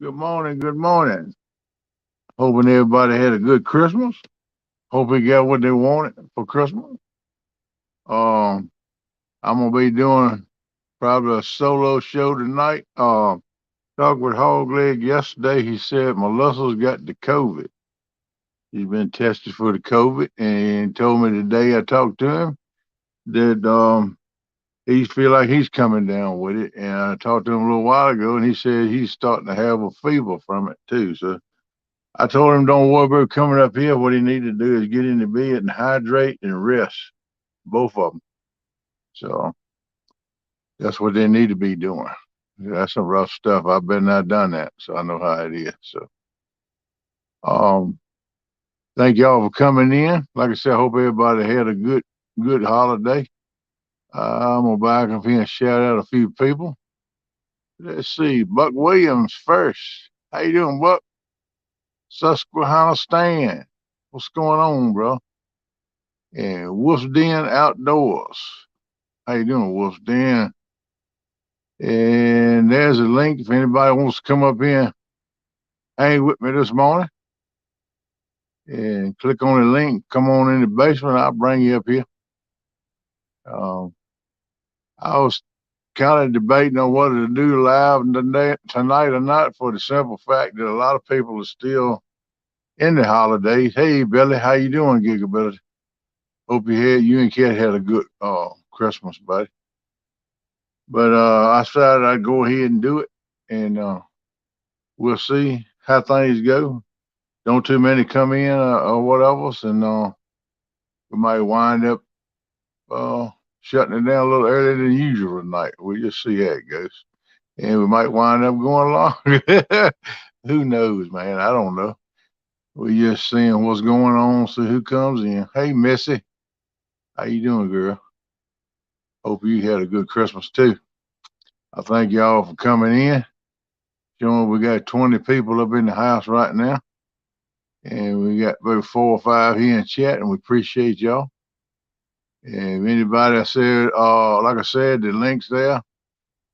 Good morning. Good morning. Hoping everybody had a good Christmas. Hope they got what they wanted for Christmas. Um, I'm gonna be doing probably a solo show tonight. Talked with Hogleg yesterday. He said Melissa's got the COVID. He's been tested for the COVID, and told me today I talked to him that he feel like he's coming down with it. And I talked to him a little while ago, and he said he's starting to have a fever from it too. So I told him don't worry about coming up here. What he need to do is get in the bed and hydrate and rest, both of them. So that's what they need to be doing. That's some rough stuff. I've been there, done that, so I know how it is. So, um, thank y'all for coming in. Like I said, I hope everybody had a good holiday. I'm gonna back up here and shout out a few people. Let's see, Buck Williams first. How you doing, Buck? Susquehanna Stan. What's going on, bro? And Wolf's Den Outdoors. How you doing, Wolf's Den? And there's a link if anybody wants to come up here and hang with me this morning. And click on the link, come on in the basement, I'll bring you up here. Um, I was kind of debating on whether to do live tonight or not, for the simple fact that a lot of people are still in the holidays. Hey, Billy, how you doing, Gigability? Hope you and Kat had a good Christmas, buddy. But I decided I'd go ahead and do it, and we'll see how things go. Don't too many come in or whatever, and we might wind up uh, shutting it down a little earlier than usual tonight. We'll just see how it goes, and we might wind up going long. Who knows, man? I don't know. We're just seeing what's going on, see who comes in. Hey, Missy, how you doing, girl? Hope you had a good Christmas too. I thank y'all for coming in. Showing we got 20 people up in the house right now, and we got about 4 or 5 here in chat, and we appreciate y'all. And if anybody, like I said, the link's there.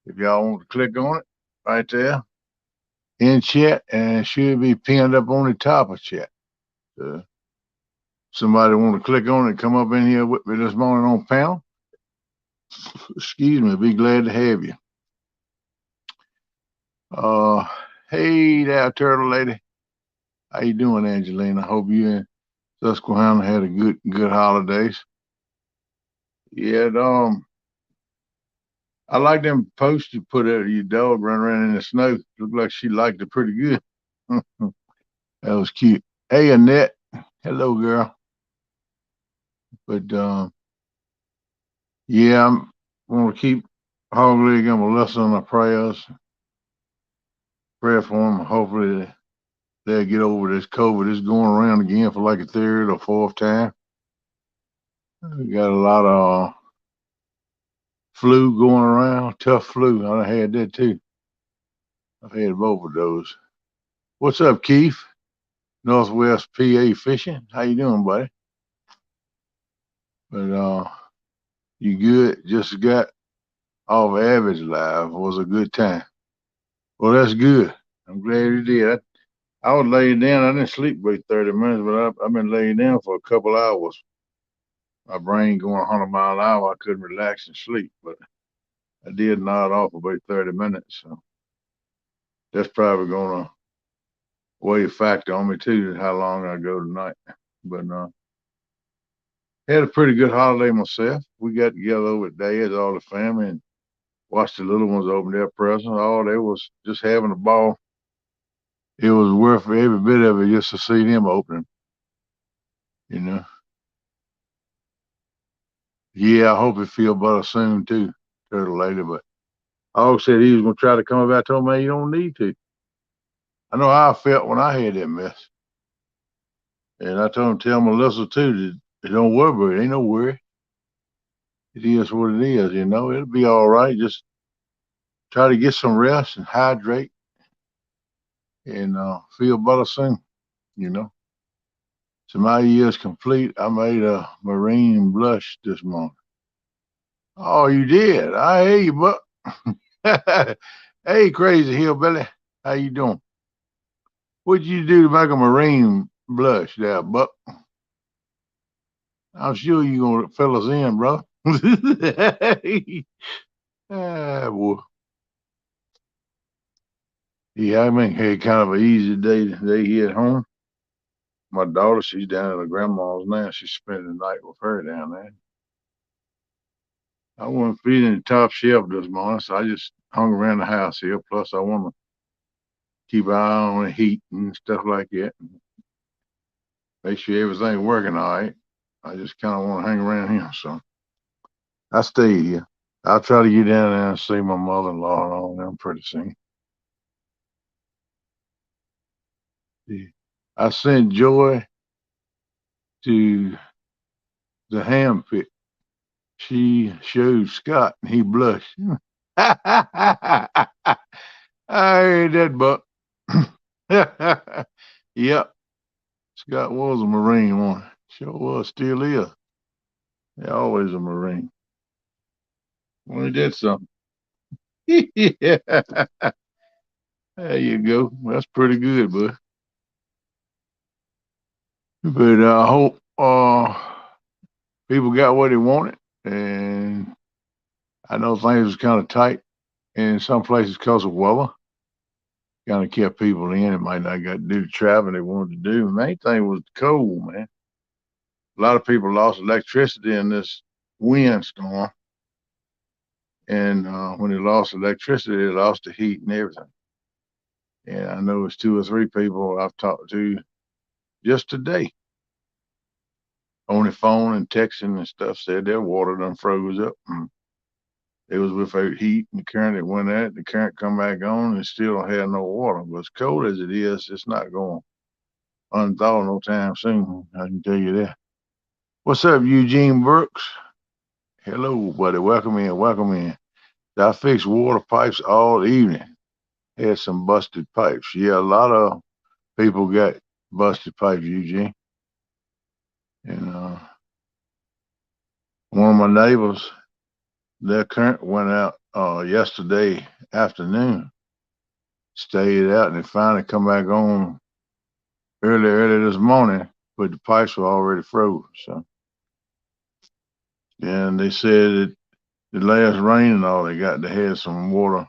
If y'all want to click on it, right there in chat, and it should be pinned up on the top of chat. So somebody want to click on it, come up in here with me this morning on panel. Excuse me, be glad to have you. Hey there, turtle lady. How you doing, Angelina? Hope you and Susquehanna had a good holidays. Yeah, I like them posts you put out of your dog running around in the snow. Looked like she liked it pretty good. That was cute. Hey, Annette. Hello, girl. But yeah, I'm gonna keep Hog Leg and Melissa in our prayers. Prayer for them. Hopefully they'll get over this COVID. It's going around again for like a third or fourth time. We got a lot of flu going around. Tough flu. I had that too. I've had both of those. What's up, Keith? Northwest PA Fishing. How you doing, buddy? But you good? Just got off Average Live. It was a good time. Well, that's good. I'm glad you did. I was laying down. I didn't sleep for 30 minutes, but I've been laying down for a couple hours. My brain going 100 mile an hour. I couldn't relax and sleep, but I did nod off about 30 minutes. So that's probably going to weigh a factor on me too, how long I go tonight. But had a pretty good holiday myself. We got together over at Dad's, all the family, and watched the little ones open their presents. Oh, they was just having a ball. It was worth every bit of it just to see them opening. You know. Yeah, I hope it feel better soon too, turtle lady. But Hog said he was gonna try to come up. I told him, man, you don't need to. I know how I felt when I had that mess. And I told him, tell Melissa too, that don't worry about it. Ain't no worry. It is what it is, you know. It'll be all right. Just try to get some rest and hydrate and feel better soon, you know. So my year is complete. I made a marine blush this morning. Oh, you did? I hear you, but hey, crazy hillbilly, how you doing? What'd you do to make a Marine blush there, Buck? I'm sure you gonna fill us in, bro. Ah, boy. Yeah, I mean, had kind of an easy day today here at home. My daughter, she's down at her grandma's now. She's spending the night with her down there. I wasn't feeling the top shelf this morning, so I just hung around the house here. Plus, I want to keep an eye on the heat and stuff like that. Make sure everything's working all right. I just kind of want to hang around here, so I stay here. I'll try to get down there and see my mother-in-law and all them pretty soon. Yeah. I sent Joy to the ham pit. She showed Scott and he blushed. I heard that, Buck. Yep, Scott was a Marine one. Sure was, still is. Yeah, always a Marine. Well, he did something. Yeah, there you go. That's pretty good, bud. But I hope people got what they wanted, and I know things was kind of tight in some places because of weather. Kind of kept people in. It might not got to do the traveling they wanted to do. The main thing was the cold, man. A lot of people lost electricity in this windstorm, and when they lost electricity, they lost the heat and everything. And I know it's two or three people I've talked to just today on the phone and texting and stuff said their water done froze up. And it was without heat and the current that went out, the current come back on and still don't have no water. But as cold as it is, it's not going to unthaw no time soon. I can tell you that. What's up, Eugene Brooks? Hello, buddy. Welcome in. Welcome in. I fixed water pipes all evening. Had some busted pipes. Yeah, a lot of people got busted pipes, Eugene. And one of my neighbors, their current went out yesterday afternoon. Stayed out and they finally come back on early this morning, but the pipes were already frozen. So, and they said that the last rain and all they got, they had some water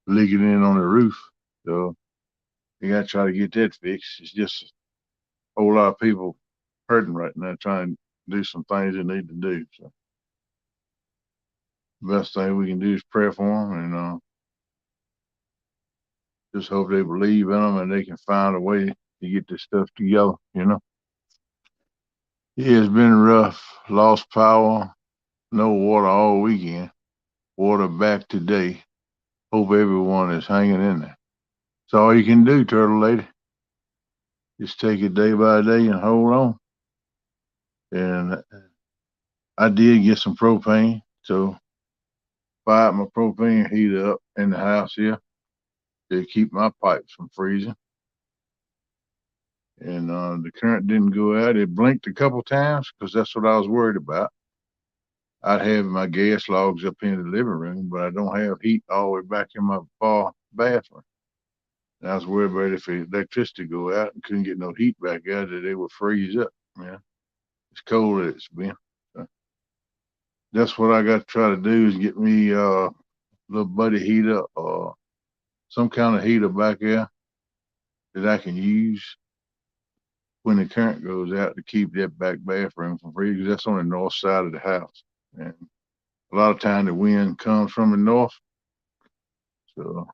leaking in on the roof. So they got to try to get that fixed. It's just a whole lot of people hurting right now trying to do some things they need to do. So the best thing we can do is pray for them and just hope they believe in them and they can find a way to get this stuff together, you know. Yeah, it's been rough. Lost power, no water all weekend. Water back today. Hope everyone is hanging in there. That's all you can do, Turtle Lady. Just take it day by day and hold on. And I did get some propane, so fired my propane heater up in the house here to keep my pipes from freezing. And the current didn't go out. It blinked a couple times because that's what I was worried about. I'd have my gas logs up in the living room, but I don't have heat all the way back in my far bathroom. And I was worried about if the electricity go out and couldn't get no heat back out, that it would freeze up. Man, it's cold as it's been. So that's what I got to try to do is get me a little buddy heater or some kind of heater back there that I can use when the current goes out to keep that back bathroom from freezing. That's on the north side of the house. And a lot of time the wind comes from the north. So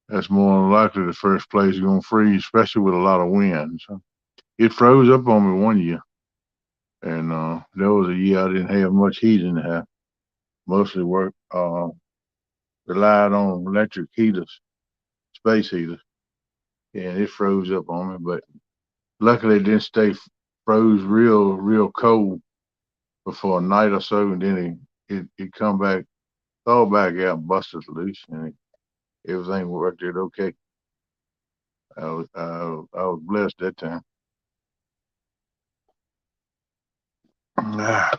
that's more than likely the first place is going to freeze, especially with a lot of wind. So it froze up on me one year. And that was a year I didn't have much heat in the house. Mostly relied on electric heaters, space heaters. And it froze up on me. But luckily it didn't stay froze real cold for a night or so. And then it come back, thawed back out and busted loose. And everything worked out okay. I was blessed that time. Ah,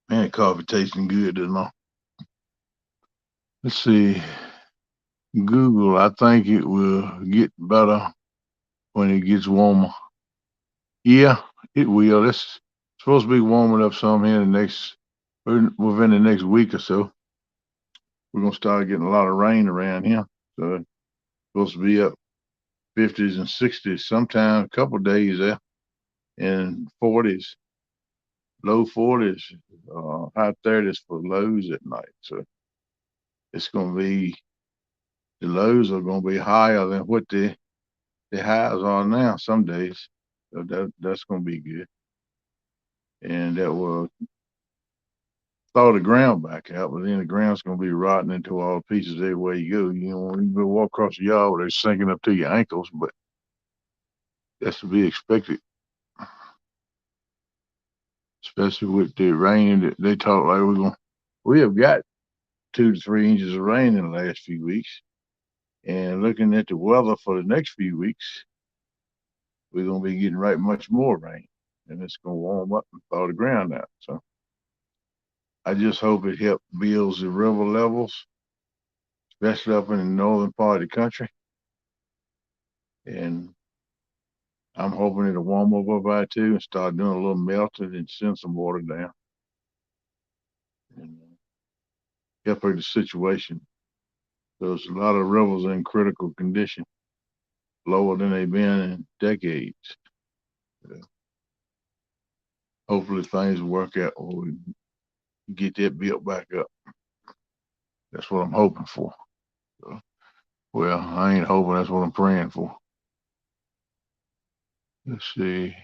man, coffee tasting good this morning. Let's see. Google, I think it will get better when it gets warmer. Yeah, it will. It's supposed to be warming up some here in the next within the next week or so. We're gonna start getting a lot of rain around here. So it's supposed to be up 50s and 60s sometime, a couple days there, and 40s, low 40s, high 30s for lows at night. So it's gonna be the lows are gonna be higher than what the highs are now some days. So that's gonna be good, and that will thaw the ground back out. But then the ground's gonna be rotting into all pieces everywhere you go. You know, you walk across the yard where they're sinking up to your ankles, but that's to be expected, especially with the rain that they talk like we're gonna. We have got 2 to 3 inches of rain in the last few weeks, and looking at the weather for the next few weeks, we're gonna be getting right much more rain, and it's gonna warm up and thaw the ground out. So I just hope it helps builds the river levels, especially up in the northern part of the country. And I'm hoping it'll warm up by too and start doing a little melting and send some water down and help the situation. There's a lot of rivers in critical condition, lower than they've been in decades. Yeah. Hopefully things will work out or we get that built back up. That's what I'm hoping for. So, well, I ain't hoping. That's what I'm praying for. Let's see.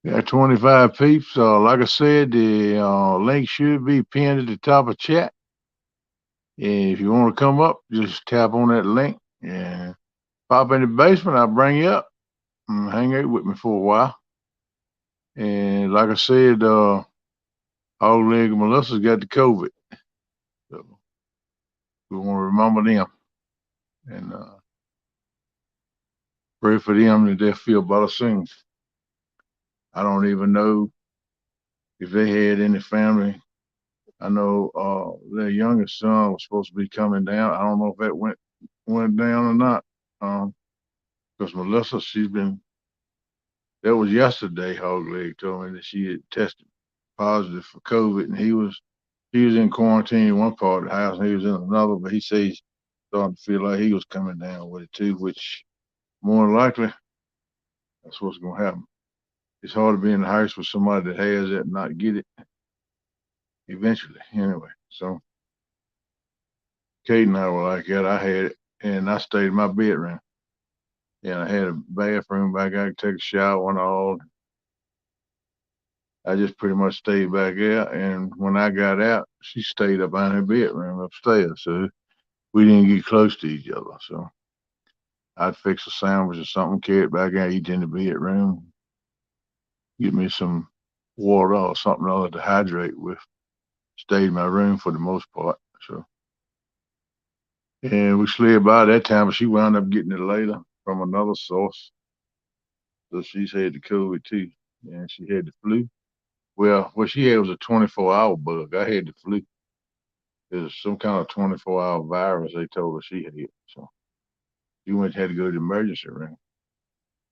Got 25 peeps. Like I said, the link should be pinned at the top of chat. And if you want to come up, just tap on that link and pop in the basement. I'll bring you up and hang out with me for a while. And like I said, Hog Leg and Melissa's got the COVID. So we want to remember them and pray for them that they'll feel better soon. I don't even know if they had any family. I know their youngest son was supposed to be coming down. I don't know if that went down or not. Because Melissa, that was yesterday. Hog Leg told me that she had tested positive for COVID, and he was in quarantine in one part of the house, and he was in another. But he says he's starting to feel like he was coming down with it too, which more than likely that's what's going to happen. It's hard to be in the house with somebody that has it and not get it eventually. Anyway, so Kate and I were like that. I had it, and I stayed in my bedroom. And I had a bathroom back. I could take a shower and all. I just pretty much stayed back there. And when I got out, she stayed up in her bedroom upstairs. So we didn't get close to each other. So I'd fix a sandwich or something, carry it back out, eat in the bedroom, get me some water or something other to hydrate with. Stayed in my room for the most part. So, and we slid by that time, but she wound up getting it later from another source. So she's had the COVID too, and she had the flu. Well, what she had was a 24-hour bug. I had the flu. It was some kind of 24-hour virus they told her she had. So she had to go to the emergency room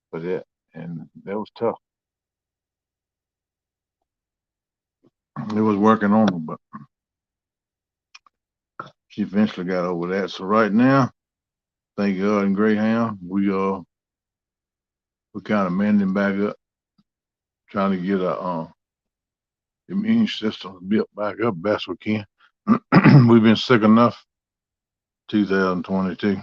for that, and that was tough. It was working on her, but she eventually got over that. So right now, thank God and Greyhound, we're kind of mending back up, trying to get our immune system built back up best we can. We've been sick enough 2022.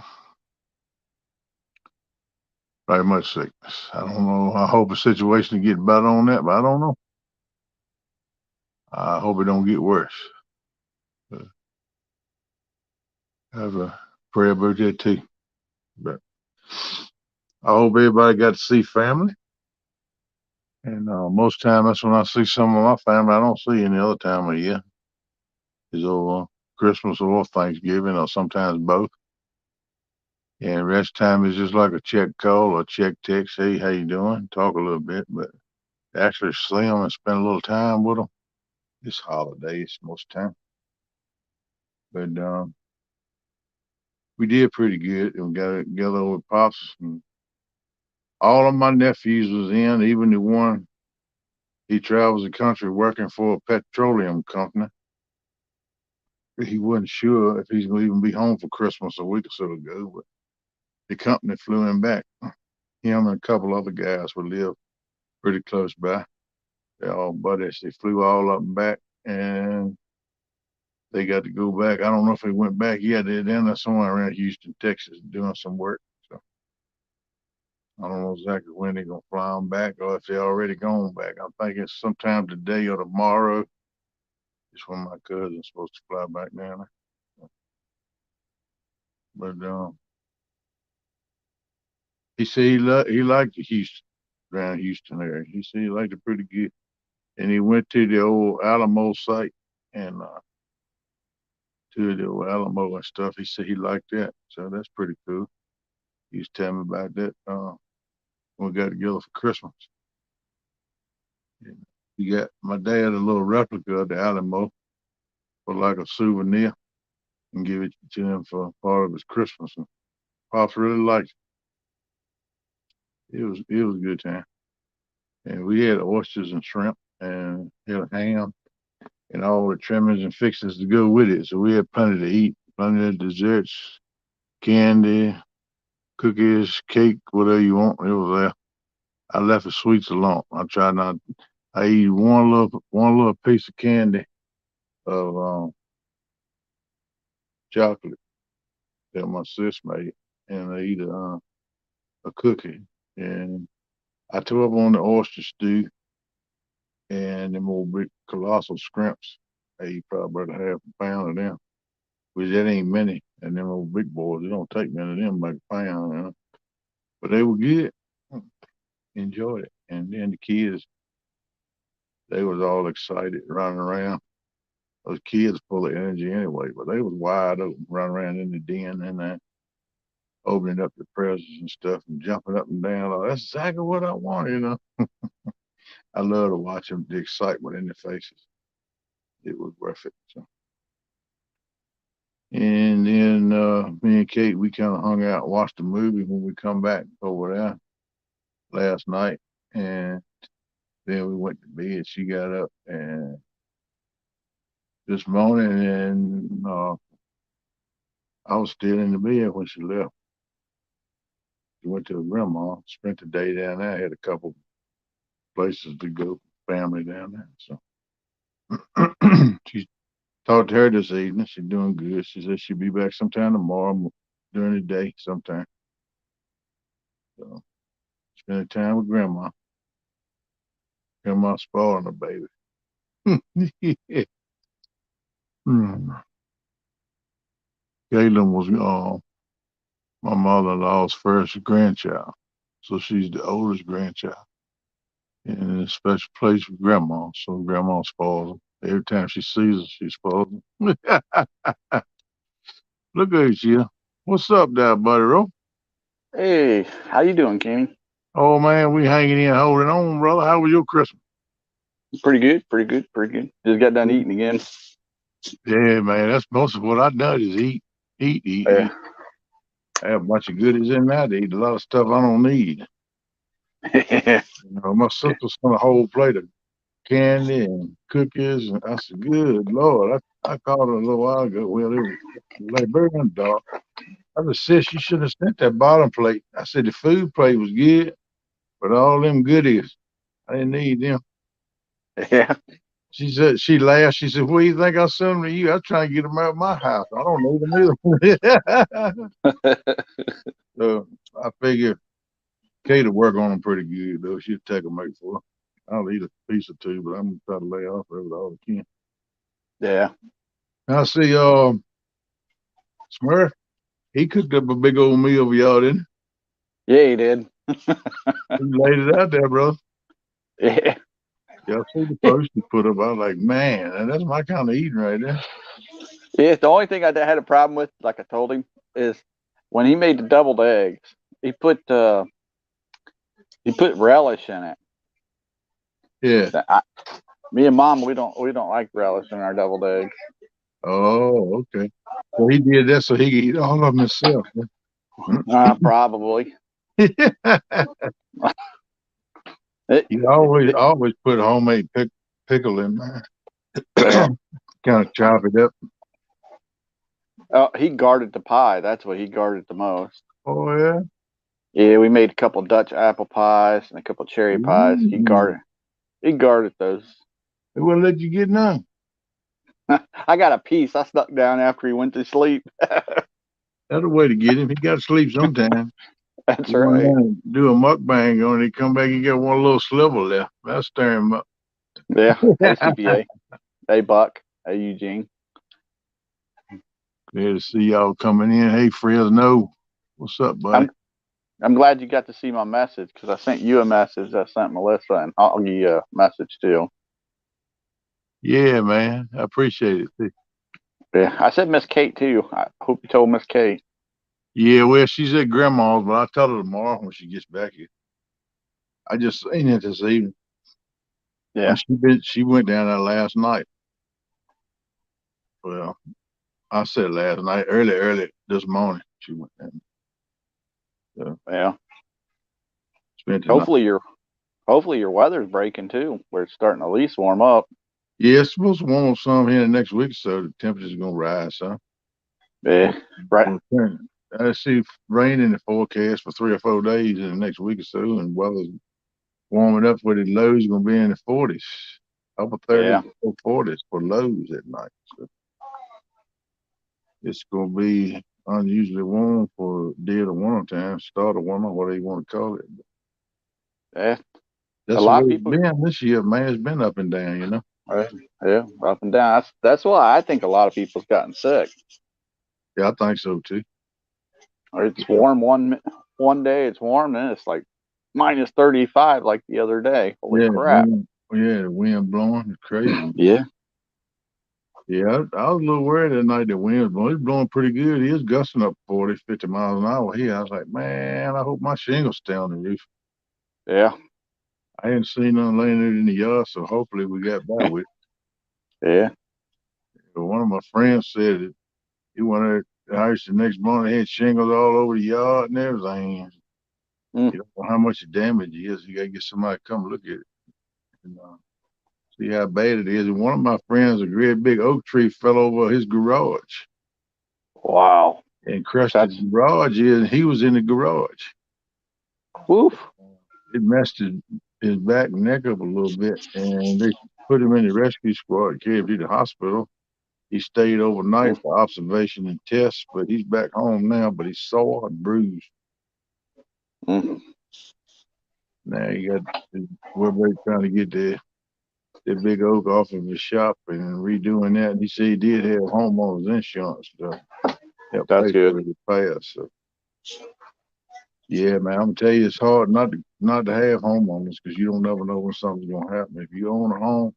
Very much sickness. I don't know. I hope the situation get better on that, but I don't know. I hope it don't get worse. But I have a prayer about that too. But I hope everybody got to see family. And most time that's when I see some of my family I don't see any other time of year. Is over Christmas or Thanksgiving or sometimes both. And rest time is just like a check call or check text. Hey, how you doing? Talk a little bit, but actually see them and spend a little time with them. It's holidays most time. But We did pretty good, and we got together with pops, and all of my nephews was in, even the one he travels the country working for a petroleum company. He wasn't sure if he's gonna even be home for Christmas a week or so ago, but the company flew him back. Him and a couple other guys would live pretty close by. They're all buddies. They flew all up and back, and they got to go back. I don't know if they went back yet. They're down there somewhere around Houston, Texas, doing some work. So I don't know exactly when they're gonna fly them back, or if they're already gone back. I'm thinking sometime today or tomorrow is when my cousin's supposed to fly back down there. But he said he liked Houston, around Houston area. He said he liked it pretty good, and he went to the old Alamo site and to the old Alamo and stuff. He said he liked that, so that's pretty cool. He was telling me about that when we got together for Christmas. And he got my dad a little replica of the Alamo for like a souvenir and give it to him for part of his Christmas. And Pops really liked it. It was a good time. And we had oysters and shrimp and had ham and all the trimmings and fixings to go with it. So we had plenty to eat, plenty of desserts, candy, cookies, cake, whatever you want. It was there. I left the sweets alone. I tried not. I eat one little piece of candy of chocolate that my sis made, and I eat a cookie. And I tore up on the oyster stew and them old big colossal scrimps. I eat probably about a half a pound of them, which that ain't many. And them old big boys, they don't take many of them like a pound, you know. But they were good. Enjoyed it. And then the kids, they was all excited running around. Those kids full of energy anyway, but they was wide open, running around in the den and opening up the presents and stuff and jumping up and down. Oh, that's exactly what I want, you know. I love to watch them, the excitement in their faces. It was worth it. So. And then me and Kate, we kind of hung out, watched a movie when we come back over there last night, and then we went to bed. She got up and this morning, and I was still in the bed when she left. She went to her grandma, spent the day down there, had a couple places to go, family down there. So she talked to her this evening. She's doing good. She said she'll be back sometime tomorrow during the day sometime. So spending time with grandma. Grandma spoiling her baby. Yeah. Caitlin was my mother-in-law's first grandchild. So she's the oldest grandchild. And in a special place with grandma. So grandma spoils her. Every time she sees her, she spoils her. Look at you. What's up there, buddy? Ro? Hey, how you doing, Kenny? Oh man, we hanging in, holding on, brother. How was your Christmas? Pretty good, pretty good, pretty good. Just got done eating again. Yeah, man. That's most of what I done is eat, eat, eat, Yeah. eat. I have a bunch of goodies in there to eat. A lot of stuff I don't need. Yeah. You know, my sister sent a whole plate of candy and cookies, and I said, "Good Lord!" I called her a little while ago. Well, it was like very dark. I said, "Sis, you should have sent that bottom plate." I said, "The food plate was good, but all them goodies, I didn't need them." Yeah. She said, she laughed. She said, "What do you think I sent them to you? I was trying to get them out of my house. I don't need them either." So I figure Kate will work on them pretty good, though. She'll take them out for her. I'll eat a piece or two, but I'm gonna try to lay off of it all I can. Yeah. I see, Smurf, he cooked up a big old meal for y'all, didn't Yeah, he did. he? He laid it out there, bro. Yeah. Y'all see the post he put up. I was like, man, and that's my kind of eating right there. Yeah. The only thing I had a problem with, like I told him, is when he made the deviled eggs, he put uh he put relish in it. Yeah. Me and Mom, we don't like relish in our deviled eggs. Oh, okay. So he did that so he could eat all of them himself. Probably. It, He it, always put homemade pickle in there. yeah. Kind of chop it up. He guarded the pie. That's what he guarded the most. Oh yeah. Yeah, we made a couple Dutch apple pies and a couple cherry pies. He Ooh. guarded. He guarded those. They wouldn't let you get none. I got a piece. I stuck down after he went to sleep. That's a way to get him. He got to sleep sometime. That's You go in right. there and do a mukbang on it. He come back and get one little sliver left. That'll stir him up. Yeah. Hey, CPA. Hey, Buck. Hey, Eugene. Glad to see y'all coming in. Hey, Fresno. What's up, buddy? I'm I'm glad you got to see my message because I sent you a message. I sent Melissa and Augie a message too. Yeah, man. I appreciate it. Yeah, I said Miss Kate too. I hope you told Miss Kate. Yeah, well, she's at grandma's, but I'll tell her tomorrow when she gets back here. I just seen it this evening. Yeah. She went down there last night. Well, I said last night, early this morning. She went down. So Yeah. spent the night. Hopefully your weather's breaking too, where it's starting to at least warm up. Yeah, it's supposed to warm up some here in the next week, so the temperature's gonna rise. So Yeah. Right. I see rain in the forecast for 3 or 4 days in the next week or so, and weather's warming up where the lows gonna be in the 40s, upper 30s, Yeah. upper 40s for lows at night. So it's gonna be unusually warm for dead of winter time, start of winter, whatever you want to call it. Yeah. A That's the lot way of it's people. been this year, man. It's been up and down, you know. Yeah, up and down. That's why I think a lot of people's gotten sick. Yeah, I think so too. Or it's Yeah, warm one day, it's warm, and it's like minus 35 like the other day. Holy crap! the wind blowing, it's crazy. Yeah. Yeah, I was a little worried that night the wind was blowing. It's blowing pretty good. It is gusting up 40, 50 miles an hour here. I was like, man, I hope my shingles stay on the roof. Yeah. I hadn't seen none laying there in the yard, so hopefully we got by with it. Yeah. But one of my friends said that he went out to the house the next morning, had shingles all over the yard and everything. Mm, You don't know how much the damage is. You got to get somebody to come look at it and see how bad it is. And one of my friends, a great big oak tree, fell over his garage wow. and crushed his That's garage in. He was in the garage. woof. It messed his back and neck up a little bit, and they put him in the rescue squad, carried him to the hospital. He stayed overnight Mm, for observation and tests, but he's back home now, but he's sore and bruised. mm, Now he got we're trying to get the big oak off of his shop and redoing that. And he said he did have homeowners insurance to help that's pay good. for the repairs. So yeah, man, I'm gonna tell you, it's hard not to have homeowners because you don't never know when something's gonna happen. If you own a home,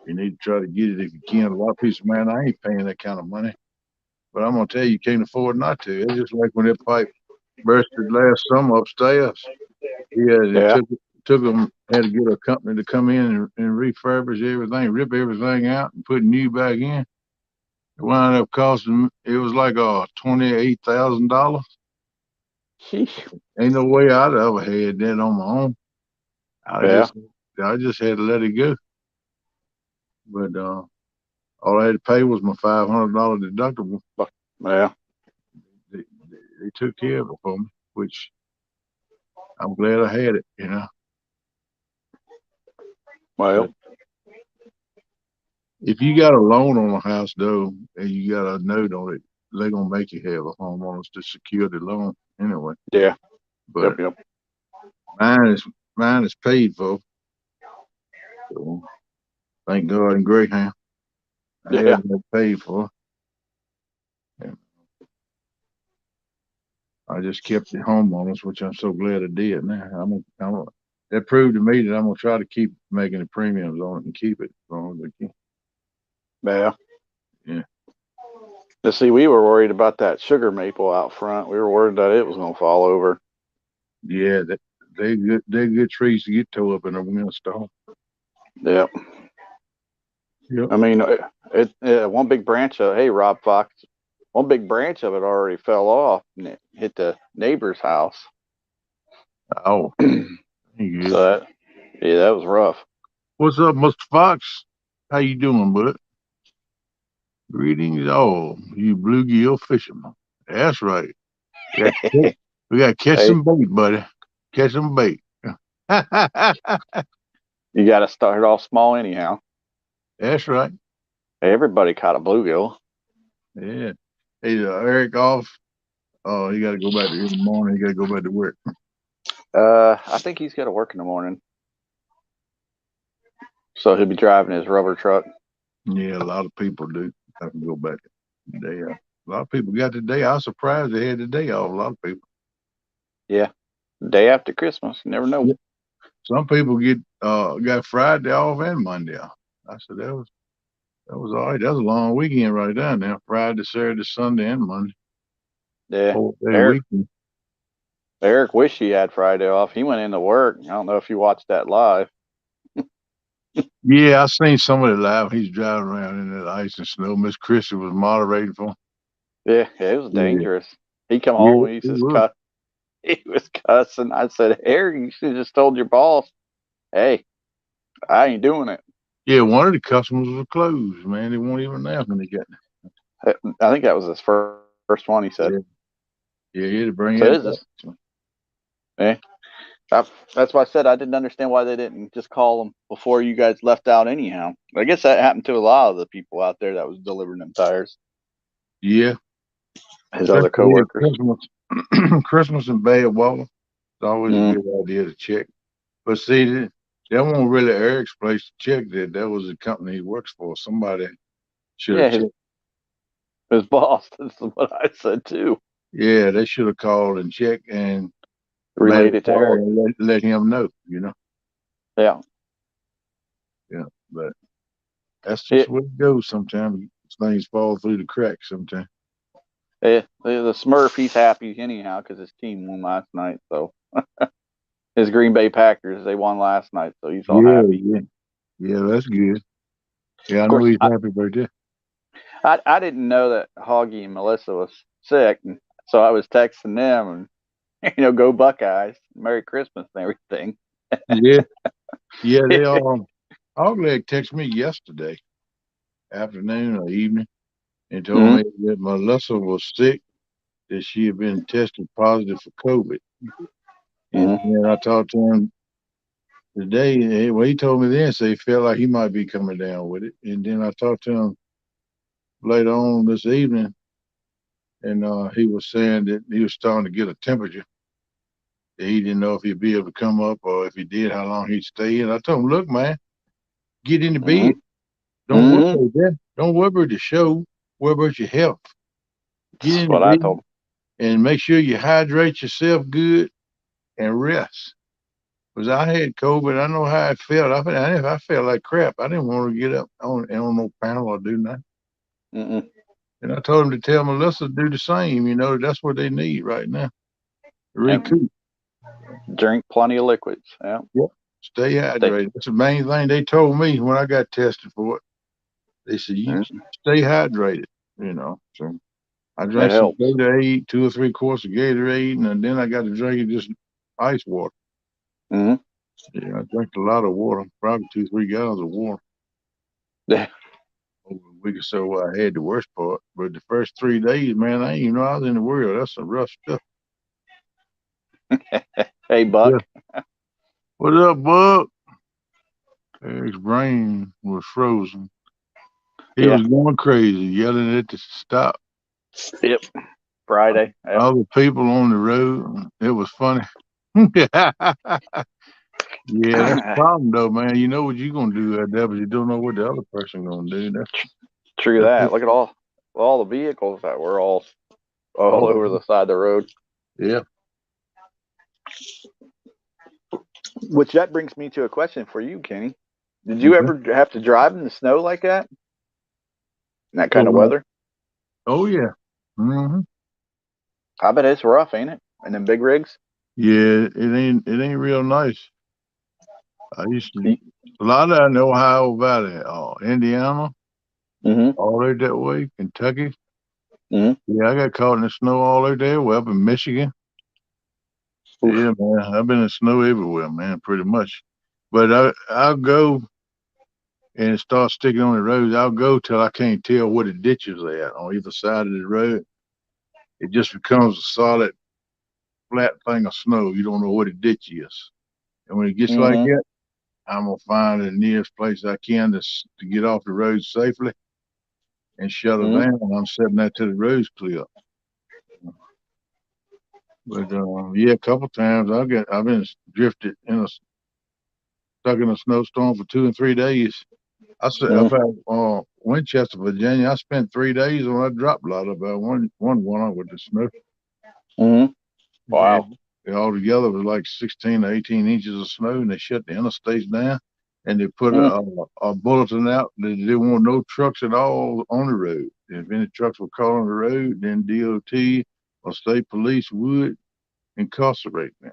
you need to try to get it if you can. A lot of people say, man, I ain't paying that kind of money. But I'm gonna tell you, you can't afford not to. It's just like when that pipe bursted last summer upstairs. Yeah, they Yeah. took them had to get a company to come in and refurbish everything, rip everything out, and put new back in. It wound up costing. It was like $28,000. Sheesh. Ain't no way I'd ever had that on my own. I Yeah. just I just had to let it go. But all I had to pay was my $500 deductible. Yeah. They took care of it for me, which I'm glad I had it. You know. But Well. if you got a loan on a house though, and you got a note on it, they're gonna make you have a homeowners to secure the loan anyway. Yeah. But Yep. Yep. mine is mine is paid for. So thank God and Greyhound. I had Yeah. it paid for. And I just kept the homeowners, which I'm so glad I did. Now that proved to me that I'm gonna try to keep making the premiums on it and keep it as long as I can. Yeah. Yeah. Let's see. We were worried about that sugar maple out front. We were worried that it was going to fall over. Yeah, they're good trees to get towed up in a windstorm. Yep. Yep. I mean, one big branch of, hey, Rob Fox, one big branch of it already fell off and it hit the neighbor's house. Oh, So yeah. that was rough. What's up, Mr. Fox? How you doing, bud? Greetings, all you bluegill fishermen. That's right. We got, we got to catch Hey, some bait, buddy. Catch some bait. you got to start off small anyhow. That's right. Hey, everybody caught a bluegill. Yeah. Hey, Eric off. Oh, he got to go back in the morning. He got to go back to work. I think he's got to work in the morning, so he'll be driving his rubber truck. Yeah, a lot of people do. Have to go back today. A lot of people got the day. I was surprised they had the day off. A lot of people. Yeah, day after Christmas. You never know. Yeah. Some people get got Friday off and Monday off. I said that was all right. That was a long weekend right there. Now Friday, Saturday, Sunday, and Monday. Yeah, 4 day Eric. weekend. Eric wished he had Friday off. He went into work. I don't know if you watched that live. Yeah, I seen some of it live. He's driving around in that ice and snow. Miss Christie was moderating for him. Yeah, it was Yeah, dangerous. He come yeah, home and he it says, was. "Cut." He was cussing. I said, "Eric, you should have just told your boss, hey, I ain't doing it." Yeah, one of the customers was closed, man. They weren't even there when they got I think that was his first one. He said, there. Yeah, he had to bring "So it it's back. just, eh." That's why I said I didn't understand why they didn't just call him before you guys left out. Anyhow, I guess that happened to a lot of the people out there that was delivering them tires. Yeah, His other especially at coworkers. Christmas, Christmas and bad weather. It's always a Mm, good idea to check. But see, that wasn't really Eric's place to check that. That was the company he works for. Somebody should yeah, have his checked. his boss. That's what I said too. Yeah, they should have called and checked and made a Related to call Eric. and let him know. Yeah. Yeah, but that's just It, where it goes sometimes. Things fall through the cracks sometimes. the Smurf, he's happy anyhow because his team won last night. So his Green Bay Packers, they won last night, so he's all Yeah, happy. yeah. Yeah, that's good. Yeah, I Of know course, he's happy about that. I didn't know that Hoggy and Melissa was sick, and so I was texting them and go Buckeyes, Merry Christmas and everything. Yeah, yeah, they all Ogleg texted me yesterday afternoon or evening and told Mm-hmm. me that Melissa was sick, that she had been tested positive for COVID. And Mm-hmm. then I talked to him today. Well, he told me then, so he felt like he might be coming down with it. And then I talked to him later on this evening, and he was saying that he was starting to get a temperature. That he didn't know if he'd be able to come up or if he did, how long he'd stay. And I told him, look, man, get in the bed. Mm-hmm. Don't worry Mm-hmm. about that. Don't worry about the show. Worry about your health. Get That's in the what I bed told and make sure you hydrate yourself good and rest. Because I had COVID. I know how it felt. I felt like crap. I didn't want to get up on no panel or do nothing. him. Mm-mm. And I told him to tell Melissa to do the same. That's what they need right now. And Recoup. drink plenty of liquids. Yeah. Yep. Stay They, hydrated. That's the main thing they told me when I got tested for it. They said, you mm, stay hydrated. So I that drank some helps. Gatorade, 2 or 3 quarts of Gatorade, and then I got to drinking just ice water. Mm-hmm. Yeah, I drank a lot of water, probably 2, 3 gallons of water Yeah. over a week or so. I had the worst part, but the first 3 days, man, I ain't even know I was in the world. That's some rough stuff. Hey, Yeah. Buck. What up, Buck? Eric's brain was frozen. He Yeah. was going crazy, yelling at it to stop. Yep. Friday. Yep. Other people on the road. It was funny. Yeah, that's the problem though, man. You know what you're gonna do out there, but you don't know what the other person gonna do. True That's that. Look at all the vehicles that were all oh over the side of the road. yeah. Which that brings me to a question for you, Kenny. Did you Okay. ever have to drive in the snow like that? In that For kind of what? weather? Oh yeah. Hmm. I bet it's rough, ain't it? And them big rigs. Yeah, it ain't real nice. I used to You, A lot of that in the Ohio Valley, Indiana, Mm-hmm. all over that way, Kentucky. Mm-hmm. Yeah, I got caught in the snow all over there. Well, up in Michigan. Oof. Yeah, man, I've been in snow everywhere, man, pretty much. But I'll go and start sticking on the roads. I'll go till I can't tell where the ditches are at on either side of the road. It just becomes a solid, flat thing of snow. You don't know where the ditch is. And when it gets like Mm-hmm. that, I'm gonna find the nearest place I can to get off the road safely and shut her Mm-hmm. down. I'm setting that till the road's clear. But yeah, a couple times I've been drifted stuck in a snowstorm for 2 and 3 days. I said Mm-hmm. about Winchester, Virginia. I spent 3 days on that drop lot about one with the snow. Mm-hmm. Yeah, Wow. all together it was like 16 to 18 inches of snow, and they shut the interstates down, and they put Mm-hmm. a bulletin out that they didn't want no trucks at all on the road. If any trucks were caught on the road, then DOT or state police would incarcerate them.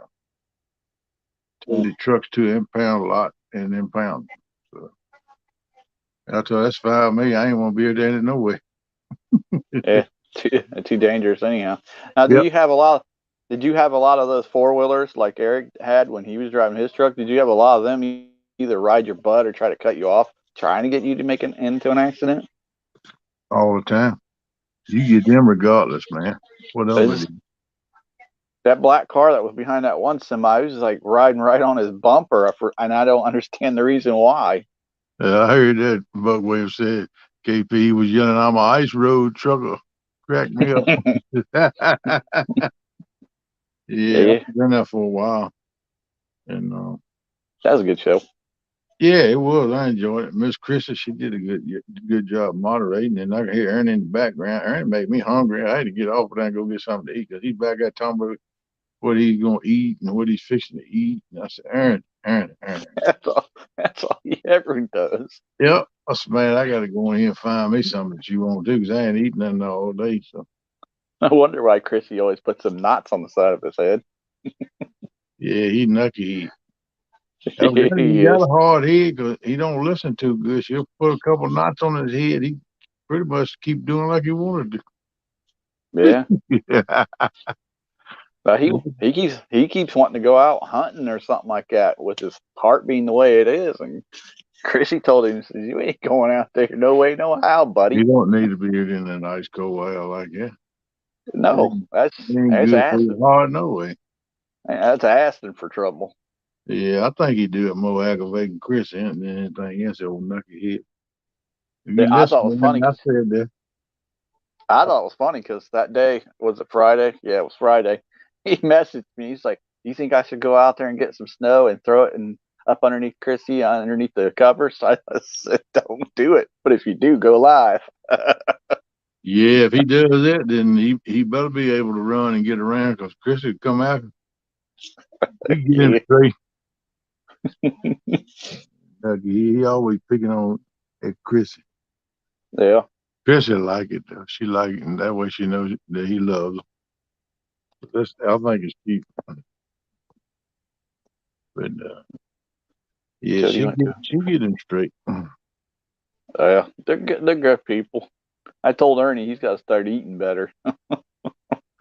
Take the trucks to the impound lot and impound them. So I told her, that's fine with me. I ain't want to be there no way. Yeah. Too dangerous anyhow. Now, Yep. did you have a lot of those four-wheelers like Eric had when he was driving his truck? Did you have a lot of them either ride your butt or try to cut you off, trying to get you to make an into an accident? All the time. You get them regardless, man. Whatever it Is is. that black car that was behind that one semi was like riding right on his bumper, and I don't understand the reason why. I heard that Buck Williams said KP was yelling, I'm an ice road trucker. Cracked me up. Yeah, Yeah, I've been there for a while. And that was a good show. yeah, it was. I enjoyed it. Miss Chrissy, she did a good job moderating. And I could hear Ernie in the background. Ernie made me hungry. I had to get off there and go get something to eat because he's back there talking about what he's going to eat and what he's fixing to eat. And I said, Ernie. That's all he ever does. Yep. I said, man, I got to go in here and find me something that you want to do because I ain't eating nothing all day. So, I wonder why Chrissy always puts some knots on the side of his head. yeah, he nucky. Evidently, he He got is. a hard head because he don't listen too good. She'll put a couple knots on his head. He pretty much keep doing like he wanted Yeah. to. But he keeps wanting to go out hunting or something like that with his heart being the way it is. And Chrissy told him, says, "You ain't going out there, no way, no how, He buddy. don't need to be in an ice cold well like that. It No, ain't, that's it ain't that's good for asking your heart no way. that's asking for trouble." Yeah, I think he do it more aggravating Chris than anything else. Old nucky head. If Yeah, you I listen, thought it was man, funny I because said that. that day was it Friday? Yeah, it was Friday. He messaged me. He's like, "Do you think I should go out there and get some snow and throw it and up underneath Chrissy underneath the covers?" I said, "Don't do it, but if you do, go live." Yeah, if he does that, then he better be able to run and get around because Chris would come after. He get him Yeah, straight. He always picking on at Chrissy. yeah. Chrissy like it though. She like it, and that way she knows that he loves her. I think it's cute. But yeah, Jody went to. she get him straight. Yeah, they're good people. I told Ernie he's got to start eating better.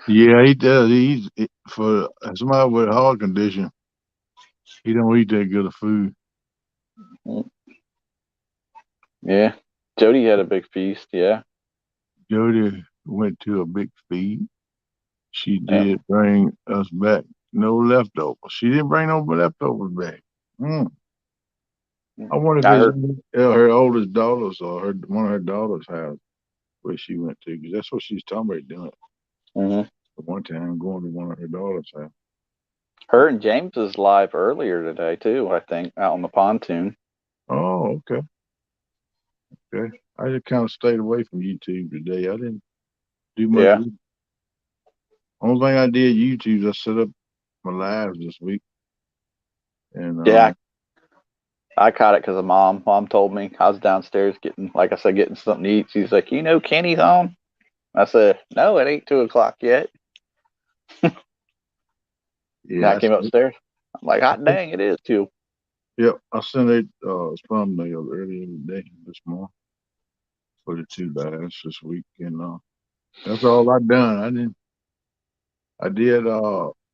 Yeah, he does. For somebody with a heart condition, he don't eat that good of food. Yeah, Jody had a big feast. Yeah, Jody went to a big feed. She yeah. did bring us back no leftovers. She didn't bring no leftovers back. Mm. I wonder if I it's heard. in her oldest daughter's or one of her daughter's house where she went to, because that's what she's talking about doing. Hmm. One time going to one of her daughter's house. Her and James was live earlier today too. I think out on the pontoon. Oh, okay, okay. I just kind of stayed away from YouTube today. I didn't do much. Yeah, Only thing I did YouTube is I set up my lives this week, and yeah. I caught it because of mom. Mom told me I was downstairs getting, like I said, getting something to eat. She's like, Kenny's on. I said, no, it ain't 2 o'clock yet. And yeah, I came upstairs. I'm like, hot dang, it is 2. Yep, I sent a thumbnail earlier today, this morning, for the two guys this week, and that's all I done. I did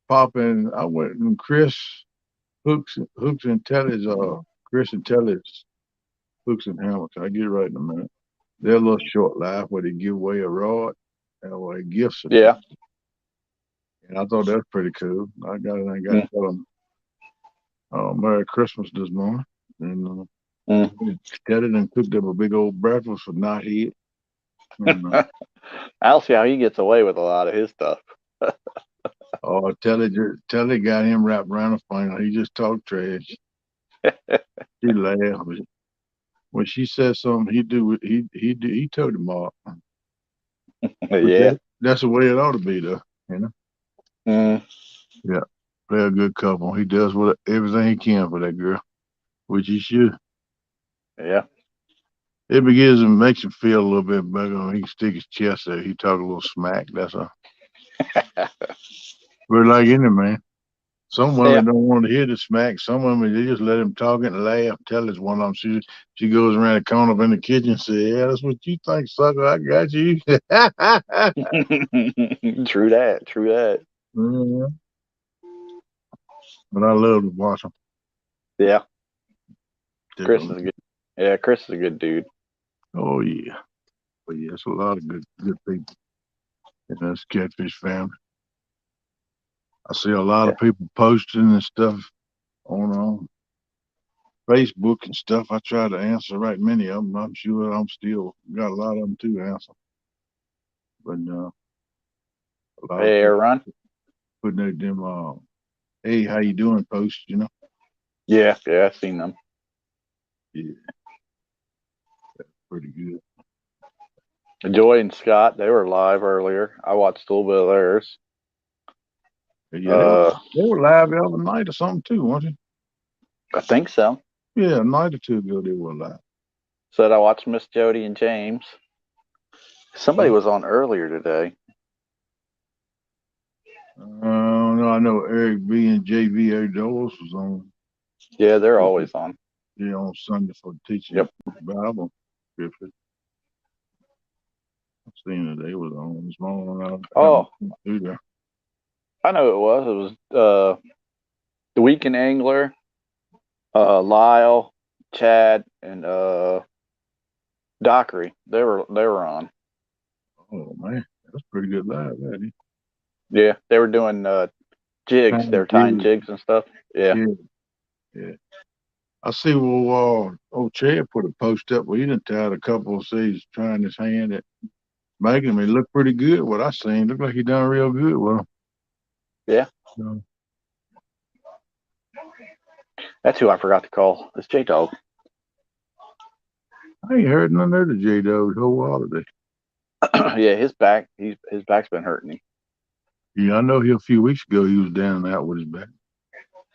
pop in. I went and Hooks and Telly's Chris and Telly's Hooks and Hammers. I get it right in a minute. They're a little short live where they give away a rod or a gift Yeah. certificate, and I thought that's pretty cool. I got to Mm, tell them Merry Christmas this morning, and mm. Telly done cooked up a big old breakfast for not here. And I don't see how he gets away with a lot of his stuff. Telly got him wrapped around the finger. He just talked trash. She laughed. But when she said something, he told him off. But Yeah. that's the way it ought to be, though. You know. Mm, Yeah, they're a good couple. He does everything he can for that girl, which he should. yeah. It begins and makes him feel a little bit better when he can stick his chest there. He talk a little smack. That's a We're like any man. Some Yeah. women don't want to hear the smack. Some women they just let him talk and laugh. Tell us one of them. She goes around the corner up in the kitchen and say, "Yeah, that's what you think, sucker. I got you." True that. True that. Mhm. But I love to watch them. Yeah. Take a Chris look. is a good. Yeah, Chris is a good dude. Oh yeah, but yeah, it's a lot of good people in this catfish family. I see a lot Yeah. of people posting and stuff on Facebook and stuff. I try to answer right many of them. I'm sure I'm still got a lot of them to answer, but a lot of Hey, people Aaron. putting out them hey, how you doing posts, you know. Yeah. Yeah. I've seen them. Yeah, pretty good. Joy and Scott, they were live earlier. I watched a little bit of theirs. Yeah, Uh, they were live the other night or something too, weren't they? I think so. Yeah, a night or two ago they were live. Said I watched Miss Jody and James. Somebody Uh, was on earlier today. no, I know Eric B and JV Doris was on. Yeah, they're always on. Yeah, on Sunday for teaching Yep. Bible scripture. I seen that they was on this morning. I happened Oh, to do that. I know it was. It was the Weekend Angler, Lyle, Chad, and Dockery. They were on. Oh man, that's pretty good live, that is. Yeah, they were doing jigs. They Kind were tying of jigs and stuff. Yeah. yeah, yeah. I see. Well, old Chad put a post up where he done tied a couple of seeds trying his hand at making him. He looked pretty good. What I seen looked like he done real good with him. Yeah. So, That's who I forgot to call. It's J Dog. I ain't heard none of the J Dog whole while today. Yeah, his back. His back's been hurting him. Yeah, I know he a few weeks ago he was down and out with his back.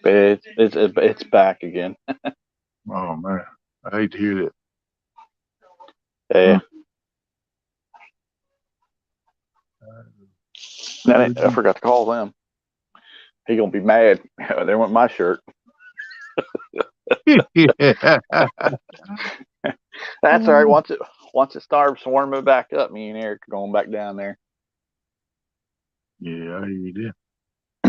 But it's back again. Oh man, I hate to hear that. Yeah. Mm. I forgot to call them. He gonna be mad. They want my shirt. yeah, That's all right. Once it starts warming back up, me and Eric are going back down there. yeah, I hear you there.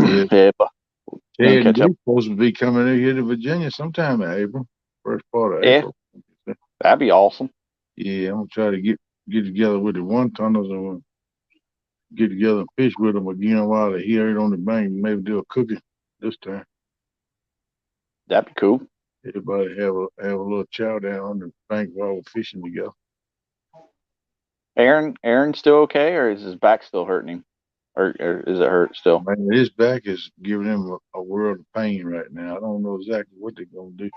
Yeah, Yeah, but we're gonna Ted and catch up. Duke supposed to be coming in here to Virginia sometime in April, first part of Yeah, April. that'd be awesome. Yeah, I'm gonna try to get together with the one tonners and get together and fish with them again while they're here on the bank. Maybe do a cooking this time. That'd be cool. Everybody have a little chow down on the bank while we're fishing together. Aaron's still okay, or is his back still hurting him, or is it hurt still? Man, his back is giving him a world of pain right now. I don't know exactly what they're gonna do.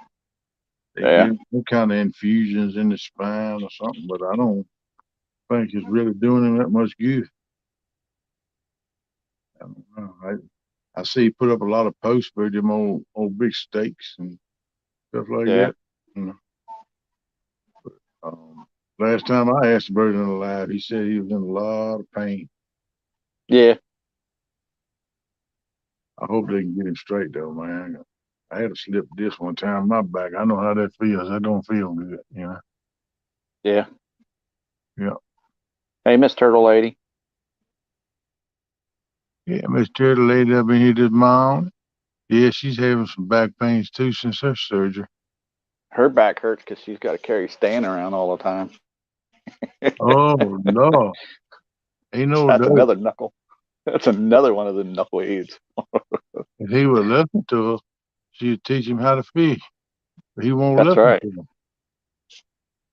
They Yeah, give him some kind of infusions in the spine or something, but I don't think it's really doing him that much good. I don't know. I see he put up a lot of posts for them old big steaks and stuff like yeah, that. You know, um, last time I asked the bird in the live, he said he was in a lot of pain. yeah. I hope they can get him straight though, man. I had to slip this one time my back. I know how that feels. That don't feel good, you know. Yeah. Yeah. Hey, Miss Turtle Lady. Yeah, Miss Turtle Lady up in here this morning. Yeah, she's having some back pains too since her surgery. Her back hurts because she's got to carry Stan around all the time. Oh no. Ain't no That's doubt. another knuckle. That's another one of the knuckleheads. If he would listen to her, she'd teach him how to fish. But he won't That's listen right. to her.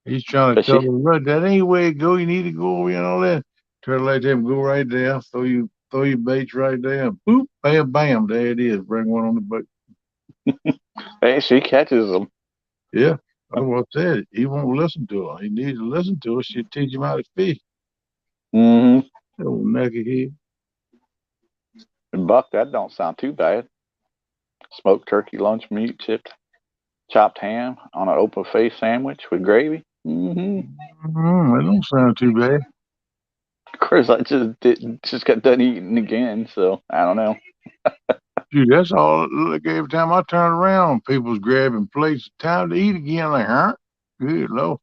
He's trying to But tell she, her, look, that ain't where it go. You need to go over here and all that. Try to let them go right there. Throw your baits right there. And boop, bam, bam. There it is. Bring one on the boat. hey, she catches them. Yeah. That's what I said. He won't listen to her. He needs to listen to her. She'll teach him how to fish. Mm-hmm. Old knucklehead. And Buck, that don't sound too bad. Smoked turkey, lunch meat, chipped, chopped ham on an open face sandwich with gravy. Mm-hmm. That don't sound too bad. Of course, just got done eating again, so I don't know. Dude, that's all. Look, every time I turn around, people's grabbing plates. Time to eat again. Like, huh? Good Lord.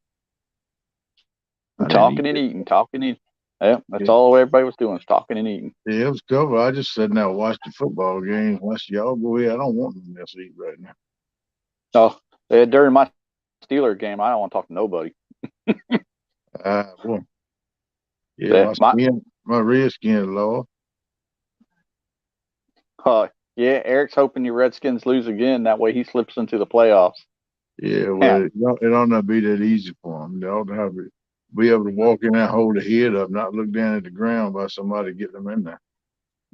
I didn't eat Talking and it. eating, talking and eating. Yeah, that's Yeah, all everybody was doing, was talking and eating. yeah, it was covered. I just sat there and watched the football game. Watch y'all go ahead. I don't want nothing else to eat right now. Oh, during my Steeler game, I don't want to talk to nobody. Well, yeah, Yeah, my red skin, Lord. uh, yeah, Eric's hoping your Redskins lose again. That way he slips into the playoffs. Yeah, Yeah, well, it ought not be that easy for them. They ought to have it, be able to walk in there, hold the head up, not look down at the ground by somebody getting them in there.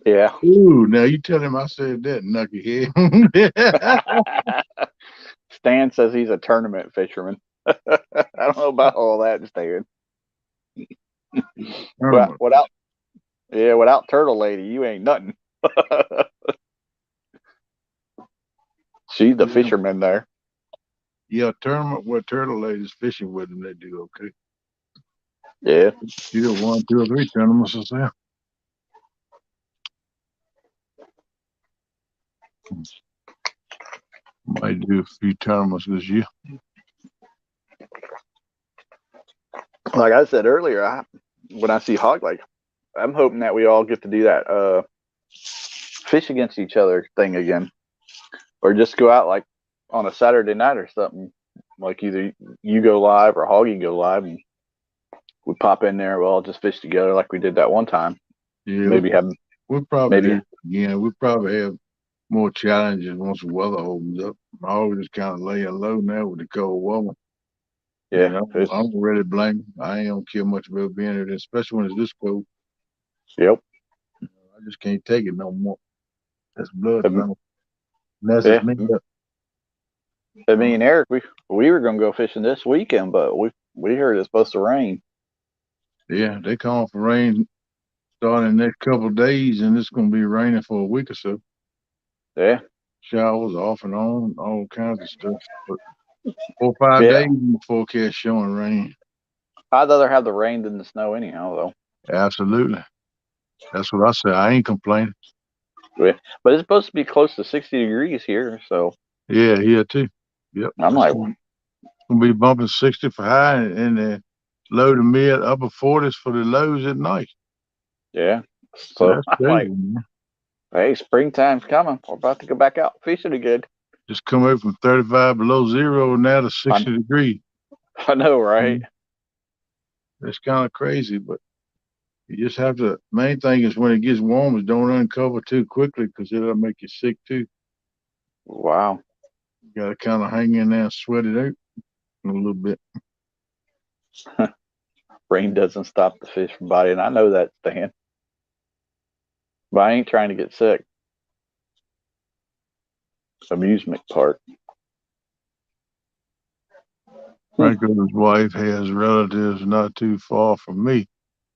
yeah. Ooh, now you tell him I said that, knucklehead. Stan says he's a tournament fisherman. I don't know about all that, Stan. Well, Tournament. without Turtle Lady, you ain't nothing. She's the Yeah, fisherman there. yeah, tournament where turtle ladies fishing with them, they do okay. Yeah. You got one, two, or three tournaments or so. Might do a few tournaments this year. Like I said earlier, when I see Hog Lake, I'm hoping that we all get to do that fish against each other thing again, or just go out like on a Saturday night or something. Like either you go live or Hoggy go live, and we pop in there. We'll all just fish together like we did that one time. Yeah, Maybe have we'll probably maybe do it again. We'll probably have more challenges once the weather opens up. I always kind of laying low now with the cold weather. yeah. And I don't really blame 'em. I ain't don't care much about being here, especially when it's this cold. Yep. I just can't take it no more. That's blood Um, thinning. Messes yeah. me up. I mean, Eric, we were gonna go fishing this weekend, but we heard it's supposed to rain. Yeah, they calling for rain starting the next couple of days, and it's going to be raining for a week or so. Yeah. Showers off and on, all kinds of stuff. But 4 or 5 days Yeah. in the forecast showing rain. I'd rather have the rain than the snow anyhow, though. Absolutely. That's what I said. I ain't complaining. Yeah. But it's supposed to be close to 60 degrees here, so Yeah, here too. Yep. I'm It's like, going to be bumping 60 for high and the low to mid upper 40s for the lows at night. yeah. So That's I'm crazy, like, man. hey, springtime's coming. We're about to go back out fishing again. Just come over from 35 below zero now to I, 60 degrees. I know, right? Mhm. It's kind of crazy, but you just have to. Main thing is when it gets warm, is don't uncover too quickly because it'll make you sick too. Wow. You got to kind of hang in there and sweat it out a little bit. Rain doesn't stop the fish from biting. I know that, Stan. But I ain't trying to get sick. Amusement park. Hmm. Franco's wife has relatives not too far from me.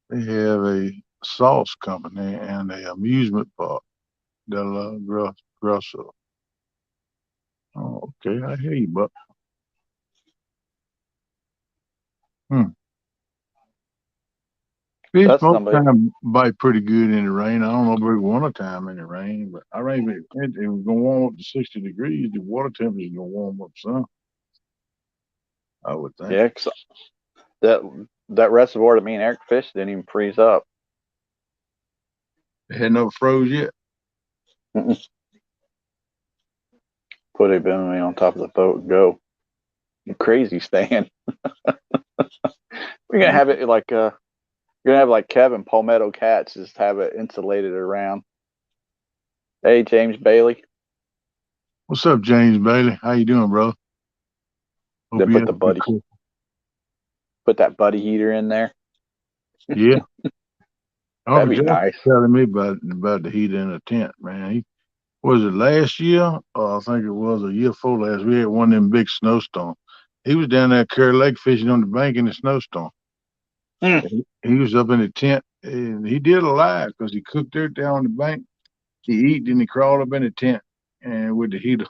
They have a sauce company and a amusement park. Del Grosso. Oh, okay, I hear you, but hmm. Fish That's most somebody. time bite pretty good in the rain. I don't know about winter time in the rain, but I reckon it was gonna warm up to 60 degrees. The water temperature is gonna warm up some. I would think. Yeah, 'cause that that reservoir that me and Eric fished didn't even freeze up. It had never froze yet. Mm-mm. Put a bimini on top of the boat and go. You crazy, Stan. We're gonna have it like you're gonna have like Kevin Palmetto Cats, just have it insulated around. Hey, James Bailey. What's up, James Bailey? How you doing, bro? Hope Then you had a good cook. put that buddy heater in there. Yeah. Uncle That'd be Josh was nice. telling me about the heater in the tent, man. Was it last year? I think it was a year before last. We had one of them big snowstorms. He was down there at Curry Lake fishing on the bank in the snowstorm. Mm. He was up in the tent and he did a lie because he cooked dirt down on the bank. He eat, then he crawled up in the tent and with the heater.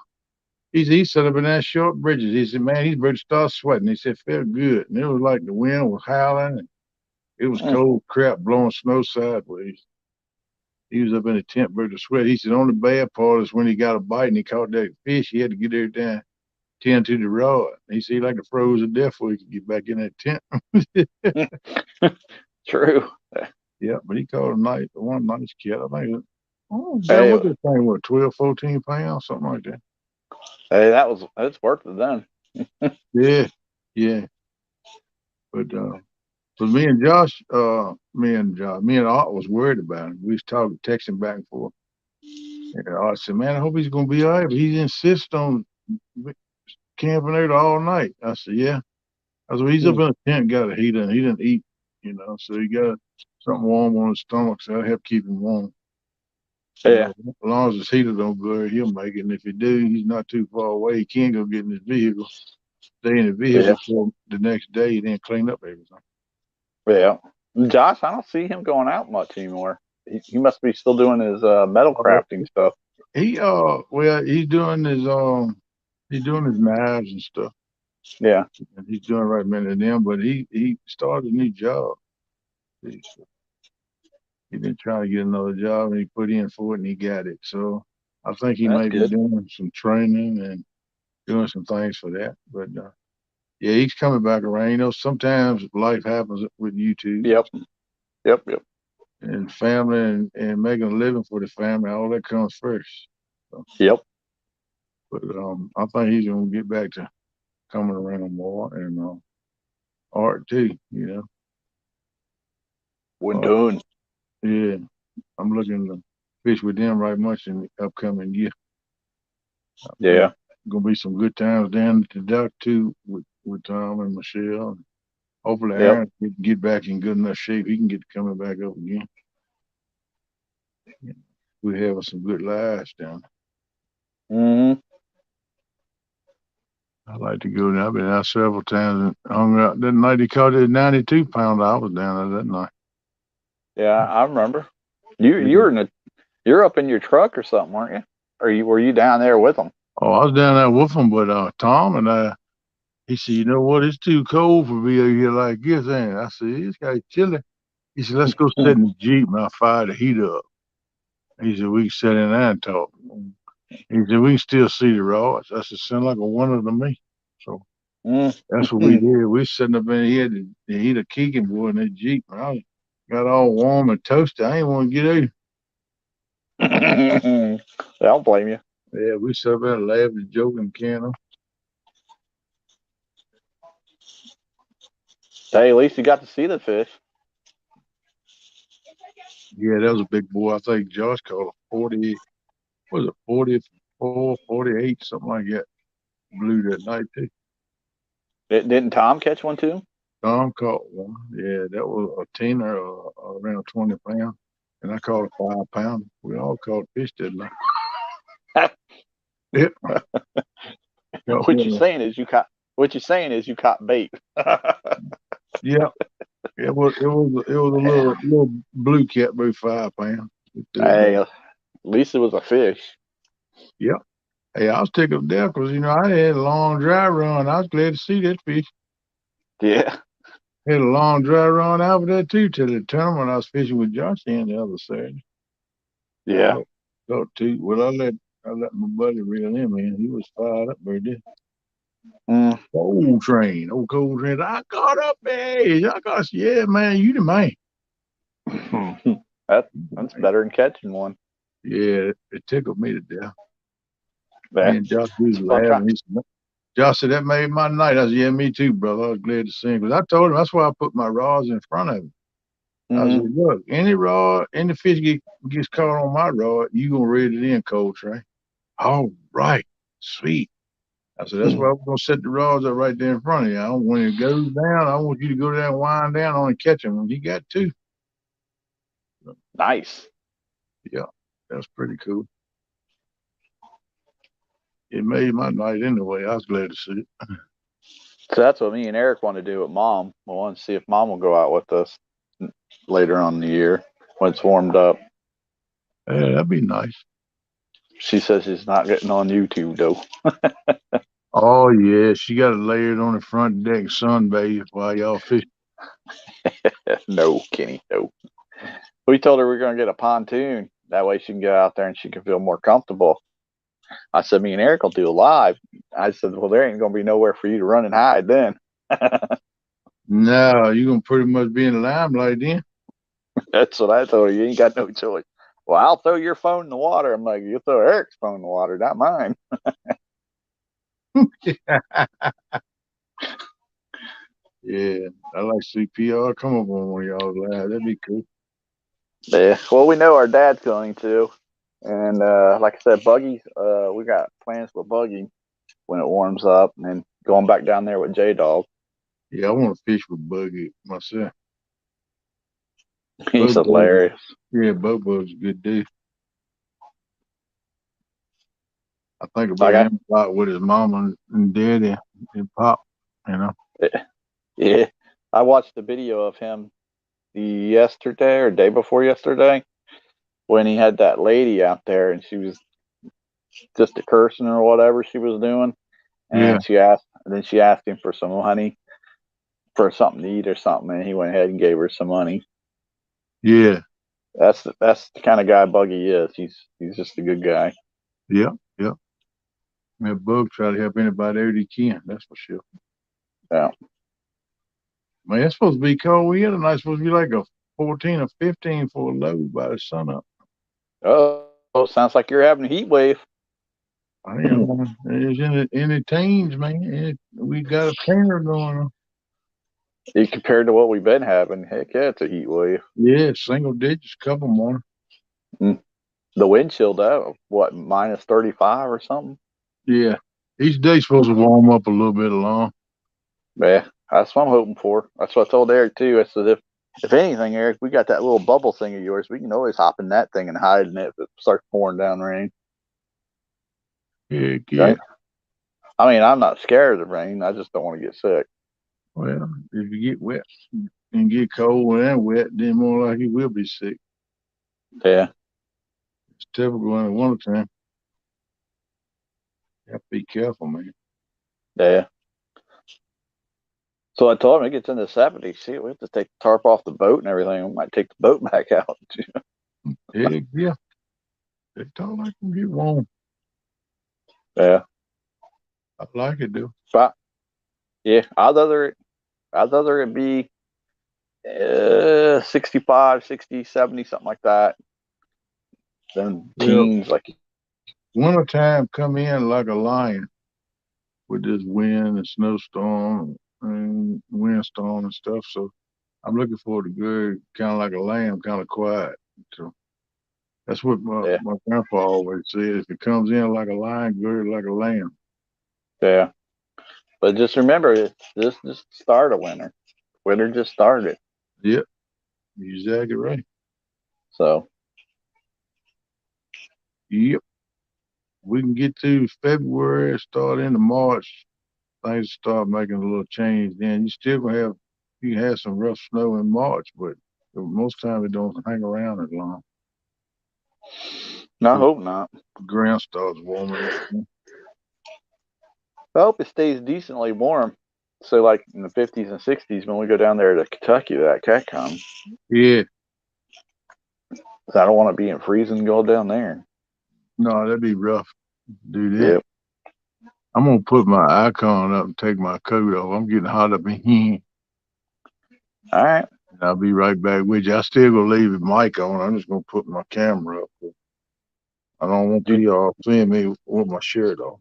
He sat up in that short bridges. He said, man, he's ready to start sweating. He said, felt good. And it was like the wind was howling and it was Mm. cold crap blowing snow sideways. He was up in the tent, ready to sweat. He said, only bad part is when he got a bite and he caught that fish, he had to get there down, tend to the rod. He said, he like to froze to death before he could get back in that tent. True. Yeah, but he caught one nice cat. I think, oh, God, Hey, what that thing was, 12, 14 pounds, something like that. hey, that's worth it then. Yeah, yeah. But me and Art was worried about him. We was talking, texting back and forth. And Art said, man, I hope he's going to be all right. But he insists on camping there all night. I said, yeah. I said, well, he's up Mm. in a tent, got a heater, and he didn't eat, so he got something warm on his stomach, so I help keep him warm. Yeah, As long as his heater don't go there, he'll make it. And if he do, he's not too far away. He can go get in his vehicle, stay in the yeah, vehicle for the next day, then clean up everything. yeah. Josh, I don't see him going out much anymore. He must be still doing his metal Uh, crafting stuff. he's doing his knives and stuff, Yeah, and he's doing right many of them. But he started a new job. He been trying to get another job, and he put in for it, and he got it. So I think he that's may be good. doing some training and doing some things for that. But yeah, he's coming back around. Sometimes life happens with YouTube Yep, yep, yep, and family and making a living for the family. All that comes first. So, yep. but I think he's gonna get back to coming around more and art too. We're Uh, done. yeah, I'm looking to fish with them right much in the upcoming year. Think Yeah, gonna be some good times down at the dock too with Tom and Michelle. And hopefully yep. Aaron can get back in good enough shape. He can get coming back up again. We're having some good lives down Mm-hmm. there. I like to go down. I've been out several times and hung out. That night he caught that 92 pounder. I was down there that night. Yeah, I remember. You were you're up in your truck or something, weren't you? Or were you down there with them? Oh, I was down there with him, but Tom and he said, you know what? It's too cold for me out here like this, ain't it? I said, it's got chilly. He said, let's go sit in the Jeep and I'll fire the heat up. He said, we can sit in there and talk. He said, we can still see the rods. I said, sound like a wonder to me. So that's what we Mm. did. We sitting up in here, the heater kicking boy in that Jeep. And I got all warm and toasty. I ain't want to get out. I don't blame you. Yeah, we sat up there laughing, joking, can. Hey, at least you got to see the fish. Yeah, that was a big boy. I think Josh called a 40, was it 44, 48, something like that. Blew that night too. Didn't Tom catch one too? Tom caught one. Yeah, that was a teener, around 20 pounds. And I caught a 5 pounder. We all caught fish that night. Yeah, caught What you're one. saying is you caught. What you're saying is you caught bait. Yeah, it was a little blue cat, about 5 pounds. We threw it Hey, back. at least it was a fish. Yeah. Hey, I was taking there because I had a long dry run. I was glad to see that fish. Yeah. Had a long drive around out there too till the tournament. I was fishing with Josh in the other Saturday. Yeah. Caught two. Well, I let my buddy reel in, man. He was fired up right there. Mm. Old cold train. I caught up, man. I got, yeah, man. You the man. That's better than catching one. Yeah, it tickled me to death. Yeah. Me and Josh was It's fun trying. laughing. He said, Josh said, that made my night. I said, yeah, me too, brother. I was glad to see him. Because I told him that's why I put my rods in front of him. I said, Mm-hmm. look, any fish gets caught on my rod, you going to reel it in, cold tray. All right. Sweet. I said, that's why we're going to set the rods up right there in front of you. When it goes down, I want you to go down and wind down on and catch him. And he got two. Nice. Yeah, that's pretty cool. It made my night anyway. I was glad to see it. So that's what me and Eric want to do with Mom. We want to see if Mom will go out with us later on in the year when it's warmed up. Yeah, that'd be nice. She says she's not getting on YouTube though. Oh, yeah. She got it layered on the front deck, sunbathe while y'all fish. No, Kenny, no. We told her we're going to get a pontoon. That way she can get out there and she can feel more comfortable. I said, me and Eric will do a live. I said, well, there ain't going to be nowhere for you to run and hide then. No, you're going to pretty much be in the limelight then. That's what I told her. You ain't got no choice. Well, I'll throw your phone in the water. I'm like, you'll throw Eric's phone in the water, not mine. Yeah, I like CPR. Come up on one of y'all live. That'd be cool. Yeah. Well, we know our dad's going to. And like I said, Buggy, we got plans for Buggy when it warms up and going back down there with J Dog. Yeah, I want to fish with Buggy myself. He's Bug Bug, hilarious. yeah, Bug Bug's a good dude. I think Like about him a lot with his mama and daddy and pop, you know. yeah, I watched the video of him yesterday or day before yesterday when he had that lady out there and she was just a cursing or whatever she was doing, Yeah, and then she asked him for some money for something to eat or something, and he went ahead and gave her some money. yeah, That's the kind of guy Buggy is. He's just a good guy. yeah, yeah. Man, Bug try to help anybody out he can. That's for sure. Yeah. Man, it's supposed to be cold weather tonight. It's supposed to be like a 14 or 15 for a low by the sun up. Oh, sounds like you're having a heat wave. I am. It's in the teens, man. We got a painter going on. Compared to what we've been having, heck yeah, it's a heat wave. Yeah, single digits, couple more. Mm. The wind chilled out, what, minus 35 or something? Yeah, each day's supposed to warm up a little bit along. Yeah, that's what I'm hoping for. That's what I told Eric too. I said, if anything, Eric, we got that little bubble thing of yours. We can always hop in that thing and hide in it if it starts pouring down rain. Heck yeah. Right? I mean, I'm not scared of the rain. I just don't want to get sick. Well, if you get wet and get cold and wet, then more like you will be sick. Yeah, It's typical in the wintertime. You have to be careful, man. yeah. So I told him it gets in the 70s. See, we have to take the tarp off the boat and everything. We might take the boat back out. Heck yeah. They talk like can get warm. Yeah, I like it though. but yeah, I'd rather it be 65, 60, 70, something like that than Well, teens. Like, wintertime come in like a lion with this wind and snowstorm and windstorm and stuff. So I'm looking forward to good, kind of like a lamb, kind of quiet. So that's what yeah, my grandpa always said. If it comes in like a lion, gird like a lamb. yeah. But just remember, it's just the start of winter. Winter just started. Yep, you're exactly right. So, Yep. We can get to February, start into March, things start making a little change. Then you can have some rough snow in March, but most time it don't hang around as long. I The hope not. ground starts warming up. I hope it stays decently warm. So like in the 50s and 60s, when we go down there to Kentucky, that cat comes. Yeah. I don't want to be in freezing go down there. No, that'd be rough. Do that. Yep. I'm gonna put my icon up and take my coat off. I'm getting hot up in here. All right. I'll be right back with you. I still gonna leave the mic on. I'm just gonna put my camera up. I don't want Do people seeing me with my shirt on.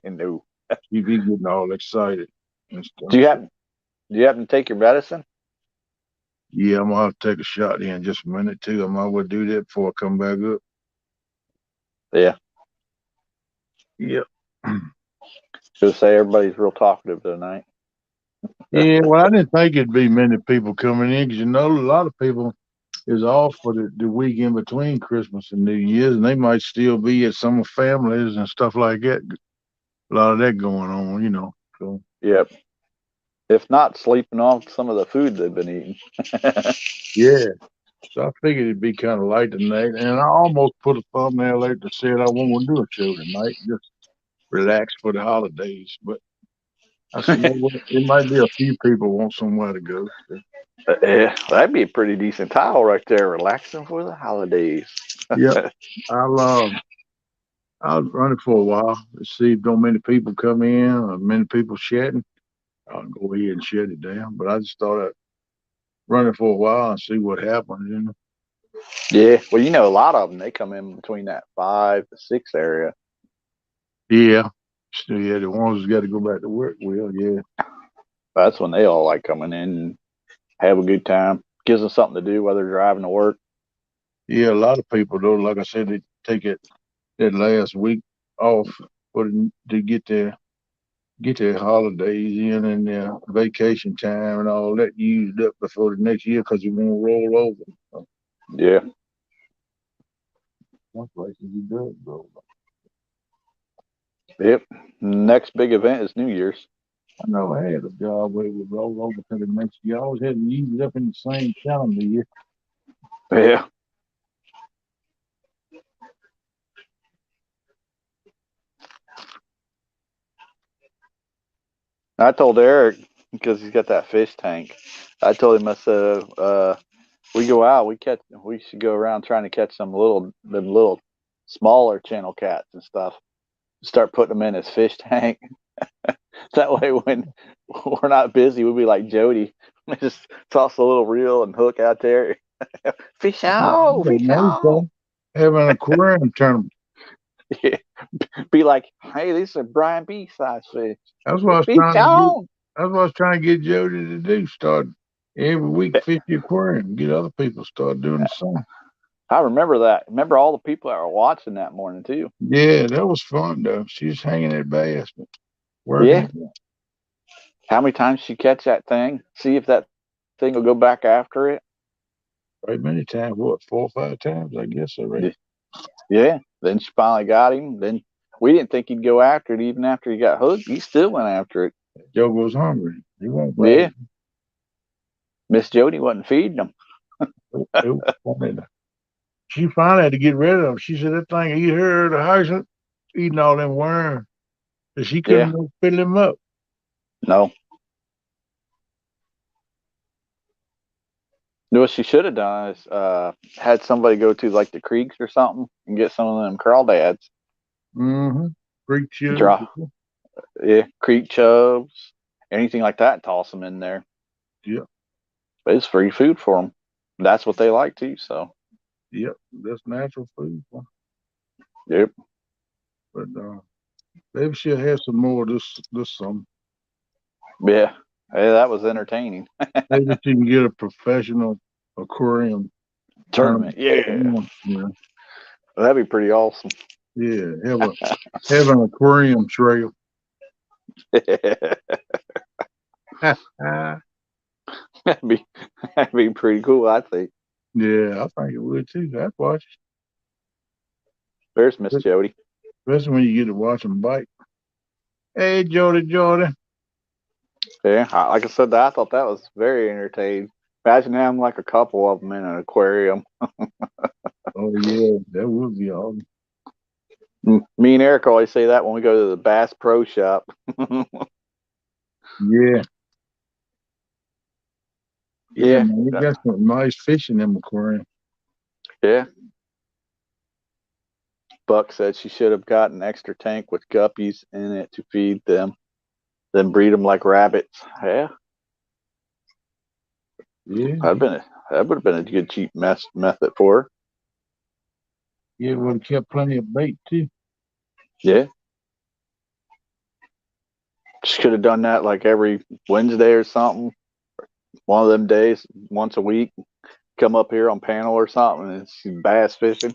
no. You be getting all excited and stuff. Do you have Do you happen to take your medicine? Yeah, I'm gonna have to take a shot here in just a minute too. I might well do that before I come back up. Yeah. Yep. Just say everybody's real talkative tonight. Yeah, well, I didn't think it'd be many people coming in because a lot of people is off for the week in between Christmas and New Year's, and they might still be at some families and stuff like that. A lot of that going on. So Yep. If not, sleeping off some of the food they've been eating. yeah, so I figured it'd be kind of light tonight, and I almost put a thumbnail there that said I won't do a show tonight, just relax for the holidays. But I said, well, it might be a few people want somewhere to go. So, Yeah, that'd be a pretty decent title right there. Relaxing for the holidays. yeah, I'll uh, I'll run it for a while to see if don't many people come in or many people shedding. I'll go ahead and shut it down. But I just thought I'd run it for a while and see what happens. Yeah. Well, a lot of them they come in between that 5 to 6 area. Yeah. Still, yeah, the ones who got to go back to work will, yeah. That's when they all like coming in and have a good time. Gives them something to do while they're driving to work. Yeah, a lot of people though, like I said, they take that last week off to get their holidays in and their vacation time and all that used up before the next year because it won't roll over. So, Yeah. some places you do roll over. Yep. Next big event is New Year's. I know I had a job where it would roll over to the next year. I always had to use it up in the same calendar year. Yeah. I told Eric because he's got that fish tank. I told him I said, we go out, we should go around trying to catch them little smaller channel cats and stuff. Start putting them in his fish tank. That way, when we're not busy, we'll be like Jody. Just toss a little reel and hook out there. Fish out, fish out. Have an aquarium tournament. Yeah. Be like, hey, these are Brian B size fish. That's what I was Fish trying to get. out. That's what I was trying to get Jody to do. Start every week fish the aquarium. Get other people to start doing the same. I remember that. Remember all the people that were watching that morning too. Yeah, that was fun though. She's hanging at bass, but Yeah. working How many times she catch that thing? See if that thing will go back after it. right many times. What, 4 or 5 times? I guess already. Yeah. Then she finally got him. Then we didn't think he'd go after it even after he got hooked. He still went after it. Joe goes hungry. He won't bite. Yeah. Miss Jody wasn't feeding him. It was funny. She finally had to get rid of him. She said that thing eat her the house eating all them worms. But she Yeah. couldn't fill him up. No. What she should have done is had somebody go to like the creeks or something and get some of them crawdads. Mm-hmm. Freak shoes. Draw. Yeah. Creek chubs, anything like that, and toss them in there. Yeah. But it's free food for them. That's what they like too. So. Yep. That's natural food. Yep. But maybe she'll have some more this summer. Yeah. Hey, that was entertaining. Maybe she can get a professional aquarium Tournament. Yeah. Yeah. That'd be pretty awesome. Yeah. Have an aquarium trail. that'd be pretty cool, I think. Yeah, I think it would too. I'd watch. There's Miss Jody. Especially when you get to watch them bite. Hey, Jody. Yeah, like I said, I thought that was very entertaining. Imagine having like a couple of them in an aquarium. Oh yeah, that would be awesome. Me and Eric always say that when we go to the Bass Pro Shop. Yeah. Yeah, Yeah, man. You got some nice fish in them aquarium. yeah. Buck said she should have got an extra tank with guppies in it to feed them, then breed them like rabbits. Yeah, Yeah. that would have been a good cheap method for her. Yeah, would have kept plenty of bait too. Yeah, she could have done that like every Wednesday or something. One of them days, once a week. Come up here on panel or something and she's bass fishing.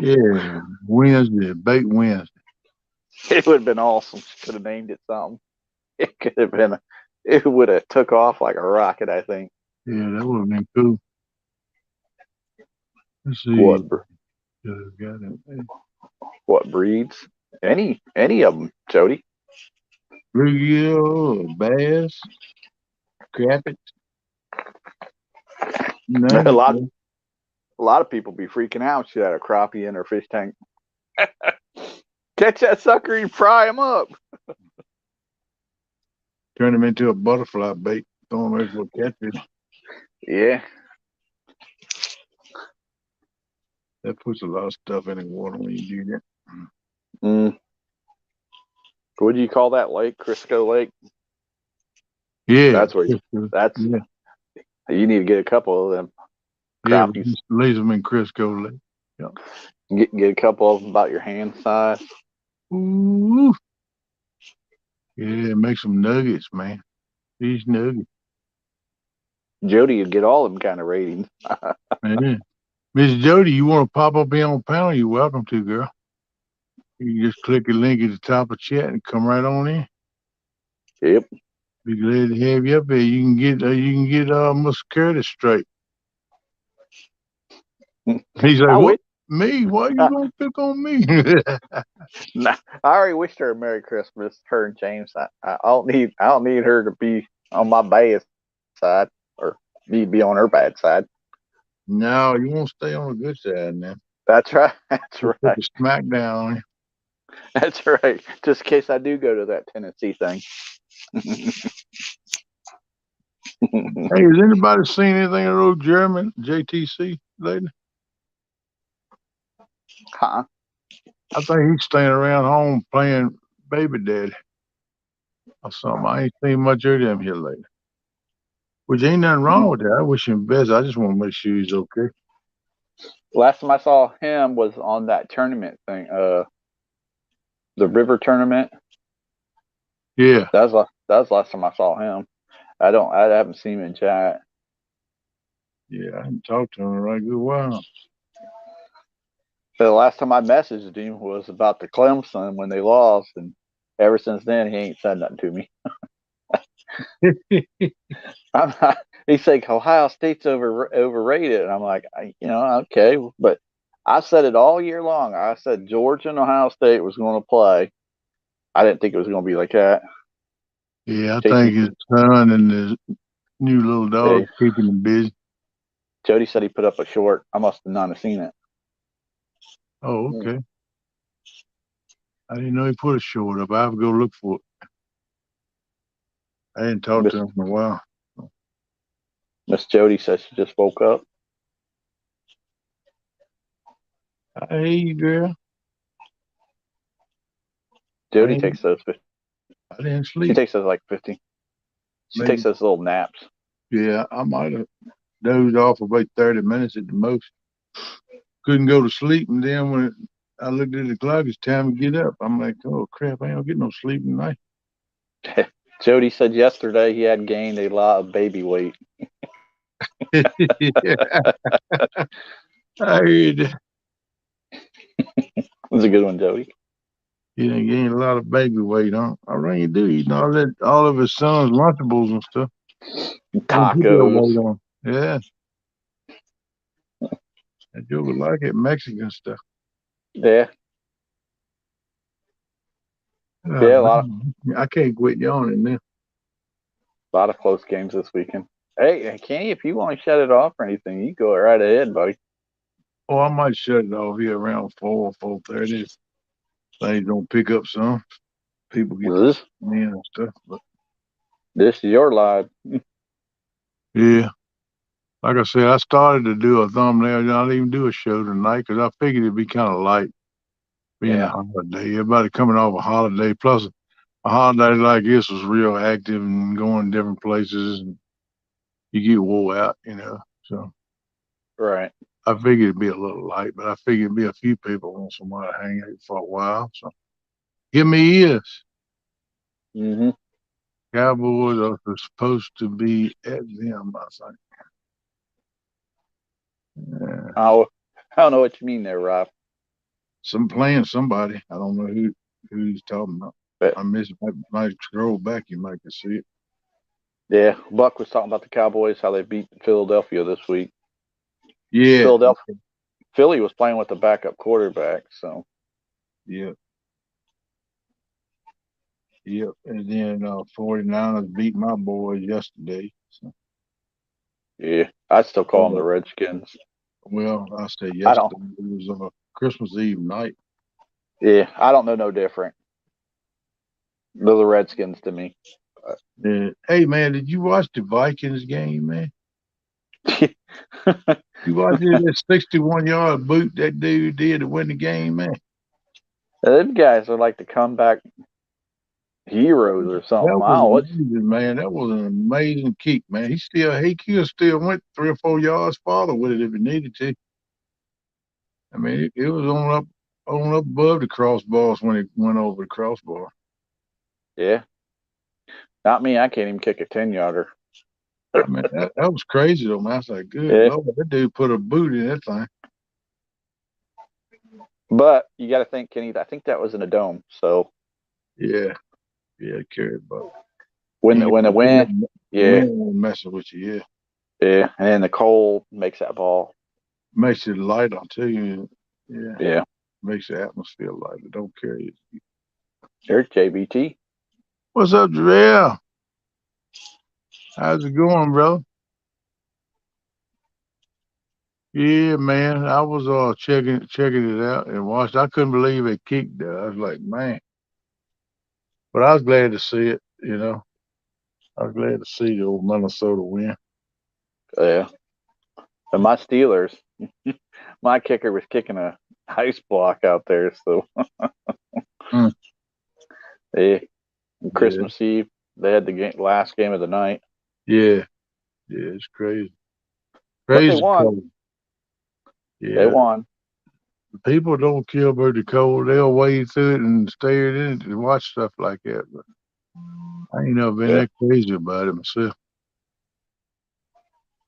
Yeah. Wednesday, bait Wednesday. It would have been awesome. She could have named it something. It could have been. It would have took off like a rocket. I think. Yeah, that would have been cool. Let's see. What Got it. what breeds? Any of them, Jody. Bluegill, bass, crappie, A nugget. lot a lot of people be freaking out. She had a crappie in her fish tank. Catch that sucker and fry him up. Turn them into a butterfly bait. Throw them over for catfish. Yeah. That puts a lot of stuff in the water when you do that. Mm. What do you call that lake? Crisco Lake. Yeah. That's where. That's Yeah. you need to get a couple of them Yeah. crappies. Just lays them in Crisco Lake. Yeah. Get a couple of them about your hand size. Ooh. Yeah, make some nuggets, man. These nuggets. Jody would get all them kind of ratings. Man. Miss Jody, you want to pop up here on panel? You're welcome to, girl. You can just click a link at the top of chat and come right on in. Yep. Be glad to have you up here. You can get Miss Curtis straight. He's like, I what? wish. Me? Why you gonna pick on me? Nah, I already wished her a Merry Christmas. Her and James. I don't need her to be on my bad side or me to be on her bad side. No, you won't stay on the good side now. That's right. That's Just put right. the smack down on you. That's right. Just in case I do go to that Tennessee thing. Hey, has anybody seen anything of old German JTC lately? Huh? I think he's staying around home playing baby daddy or something. I ain't seen much of him here lately. Which ain't nothing wrong with that. I wish him best. I just want to make sure he's okay. Last time I saw him was on that tournament thing, the river tournament. Yeah. That was last time I saw him. I haven't seen him in chat. Yeah, I haven't talked to him in a right good while. The last time I messaged him was about the Clemson when they lost, and ever since then he ain't said nothing to me. I'm not, he's like Ohio State's overrated, and I'm like, okay, but I said it all year long. I said Georgia and Ohio State was going to play. I didn't think it was going to be like that. Yeah, I JT, think his son and his new little hey, dog keeping him busy. Jody said he put up a short. I must have not have seen it. Oh, okay. I didn't know he put a short up. I have to go look for it. I hadn't talked Miss to him in a while. Miss Jody says she just woke up. Hey, girl. I Jody didn't, takes those. I didn't She sleep. takes those like 50. She takes Maybe. those little naps. Yeah, I might have dozed off for about 30 minutes at the most. Couldn't go to sleep. And then when I looked at the clock, it's time to get up. I'm like, oh, crap. I ain't gonna get no sleep tonight. Jody said yesterday he had gained a lot of baby weight. Yeah, I heard that. That's a good one, Jody. He done gained a lot of baby weight, huh? I really do. Eating all of his son's Lunchables and stuff. Don't put that Tacos. weight on. Yeah, that dude would like it. Mexican stuff. Yeah. Oh, Yeah, man. I can't quit yawning now. lot of close games this weekend. Hey, Kenny, if you want to shut it off or anything, you go right ahead, buddy. Oh, I might shut it off here around 4:30. Things don't pick up some. people get Well, to this see me and stuff. But this is your live. yeah, like I said, I started to do a thumbnail. I didn't even do a show tonight because I figured it'd be kind of light being a Yeah. holiday. Everybody coming off a holiday. Plus, a holiday like this was real active and going different places, and you get wore out, you know. So Right. I figured it'd be a little light, but I figured it'd be a few people want somebody to hang out for a while. So give me ears. Mm-hmm. Cowboys are supposed to be at them, I think. Yeah. I don't know what you mean there, Rob. Some playing somebody. I don't know who he's talking about. But I miss might scroll back, you might can see it. yeah, Buck was talking about the Cowboys, how they beat Philadelphia this week. Yeah, Philadelphia, Philly was playing with the backup quarterback, so yeah, yeah. And then 49ers beat my boys yesterday. So, yeah, I still call them the well, Redskins. I said I don't. yesterday. It was Christmas Eve night. Yeah, I don't know no different. They're the Redskins to me. Hey man, did you watch the Vikings game, man? You watched that 61-yard boot that dude did to win the game, man. Them guys are like the comeback heroes or something. That I don't was know what's. amazing, man. That was an amazing kick, man. He could have still went 3 or 4 yards farther with it if he needed to. I mean, it was on up above the crossbars when it went over the crossbar. Yeah, not me. I can't even kick a 10-yarder. I mean, that was crazy though, man. I was like, good Yeah, Lord, that dude put a boot in that thing. but you got to think, Kenny. I think that was in a dome. So Yeah, yeah, carried about. when You the, got when the wind, the yeah, wind messing with you, yeah. yeah, and then the cold makes that ball. Makes it light, I'll tell you. Yeah, Yeah, makes the atmosphere lighter. Don't carry it. there's JBT. What's up, Jarrell? How's it going, bro? Yeah, man. I was checking it out and watched. I couldn't believe it kicked there. I was like, man. But I was glad to see it, you know. I was glad to see the old Minnesota win. Yeah, and my Steelers. My kicker was kicking a ice block out there. So Mm, yeah, yeah, Christmas Eve they had the last game of the night, yeah, yeah, it's crazy. but they Crazy won. cold. They Yeah. won. People don't care about the cold. They'll wade through it and stare in it and watch stuff like that. But I ain't never been Yeah, that crazy about it myself.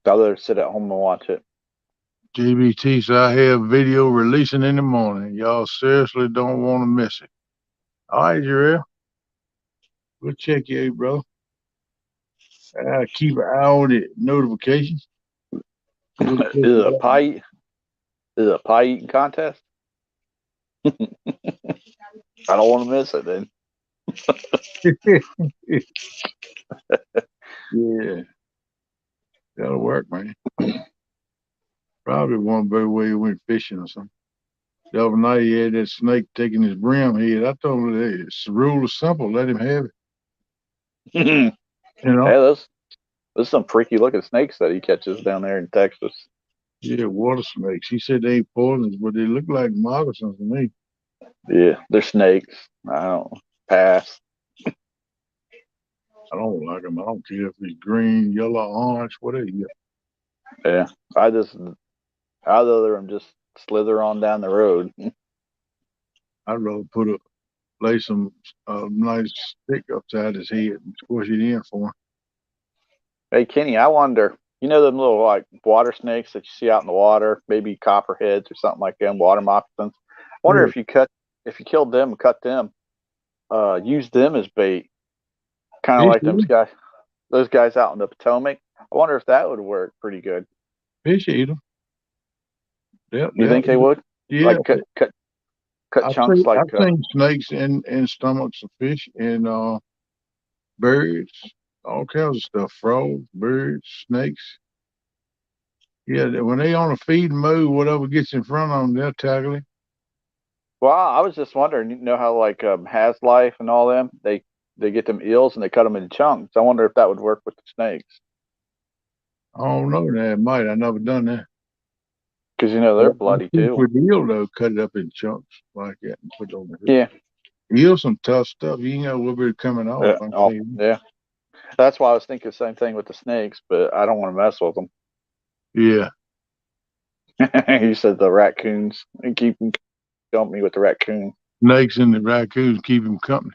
the others sit at home and watch it. GBT, so I have video releasing in the morning. Y'all seriously don't want to miss it. All right, Jarrell. We'll check you out, bro. Keep an eye on the notifications. We'll check Is it a you pie? Is it a pie eating contest? I don't want to miss it. Then out. Yeah, that'll work, man. Probably one better way he went fishing or something. The other night he had that snake taking his brim head. I told him that the rule is simple. Let him have it. hey, You know? there's some freaky looking snakes that he catches down there in Texas. Yeah, water snakes. He said they ain't poisonous, but they look like moccasins to me. Yeah, they're snakes. I don't pass. I don't like them. I don't care if it's green, yellow, orange, whatever. Yeah, I just I'd rather them just slither on down the road. I'd rather lay some nice stick upside his head and squish it in for him. Hey Kenny, I wonder. You know them little like water snakes that you see out in the water, maybe copperheads or something like them, water moccasins. I wonder Yeah, if you killed them and cut them, use them as bait, kind of fish like eater, those guys out in the Potomac. I wonder if that would work pretty good. fish eater. You think they would? Yeah. Like cut chunks I've like seen snakes in stomachs of fish and birds, all kinds of stuff. Frogs, birds, snakes. Yeah, when they on a feeding mode, whatever gets in front of them, they'll tackle it. Well, I was just wondering, you know how like Has Life and all them, they get them eels and they cut them in chunks. I wonder if that would work with the snakes I don't know that. It might. I never done that. because you know But they're I bloody think too. with eel though, cut it up in chunks like that and put it on the hook. Yeah. Eel some tough stuff. You ain't got a little bit coming off. I'm Oh, saying. yeah. That's why I was thinking the same thing with the snakes, but I don't want to mess with them. Yeah, You said the raccoons and keep them company with the raccoon. snakes and the raccoons keep him company.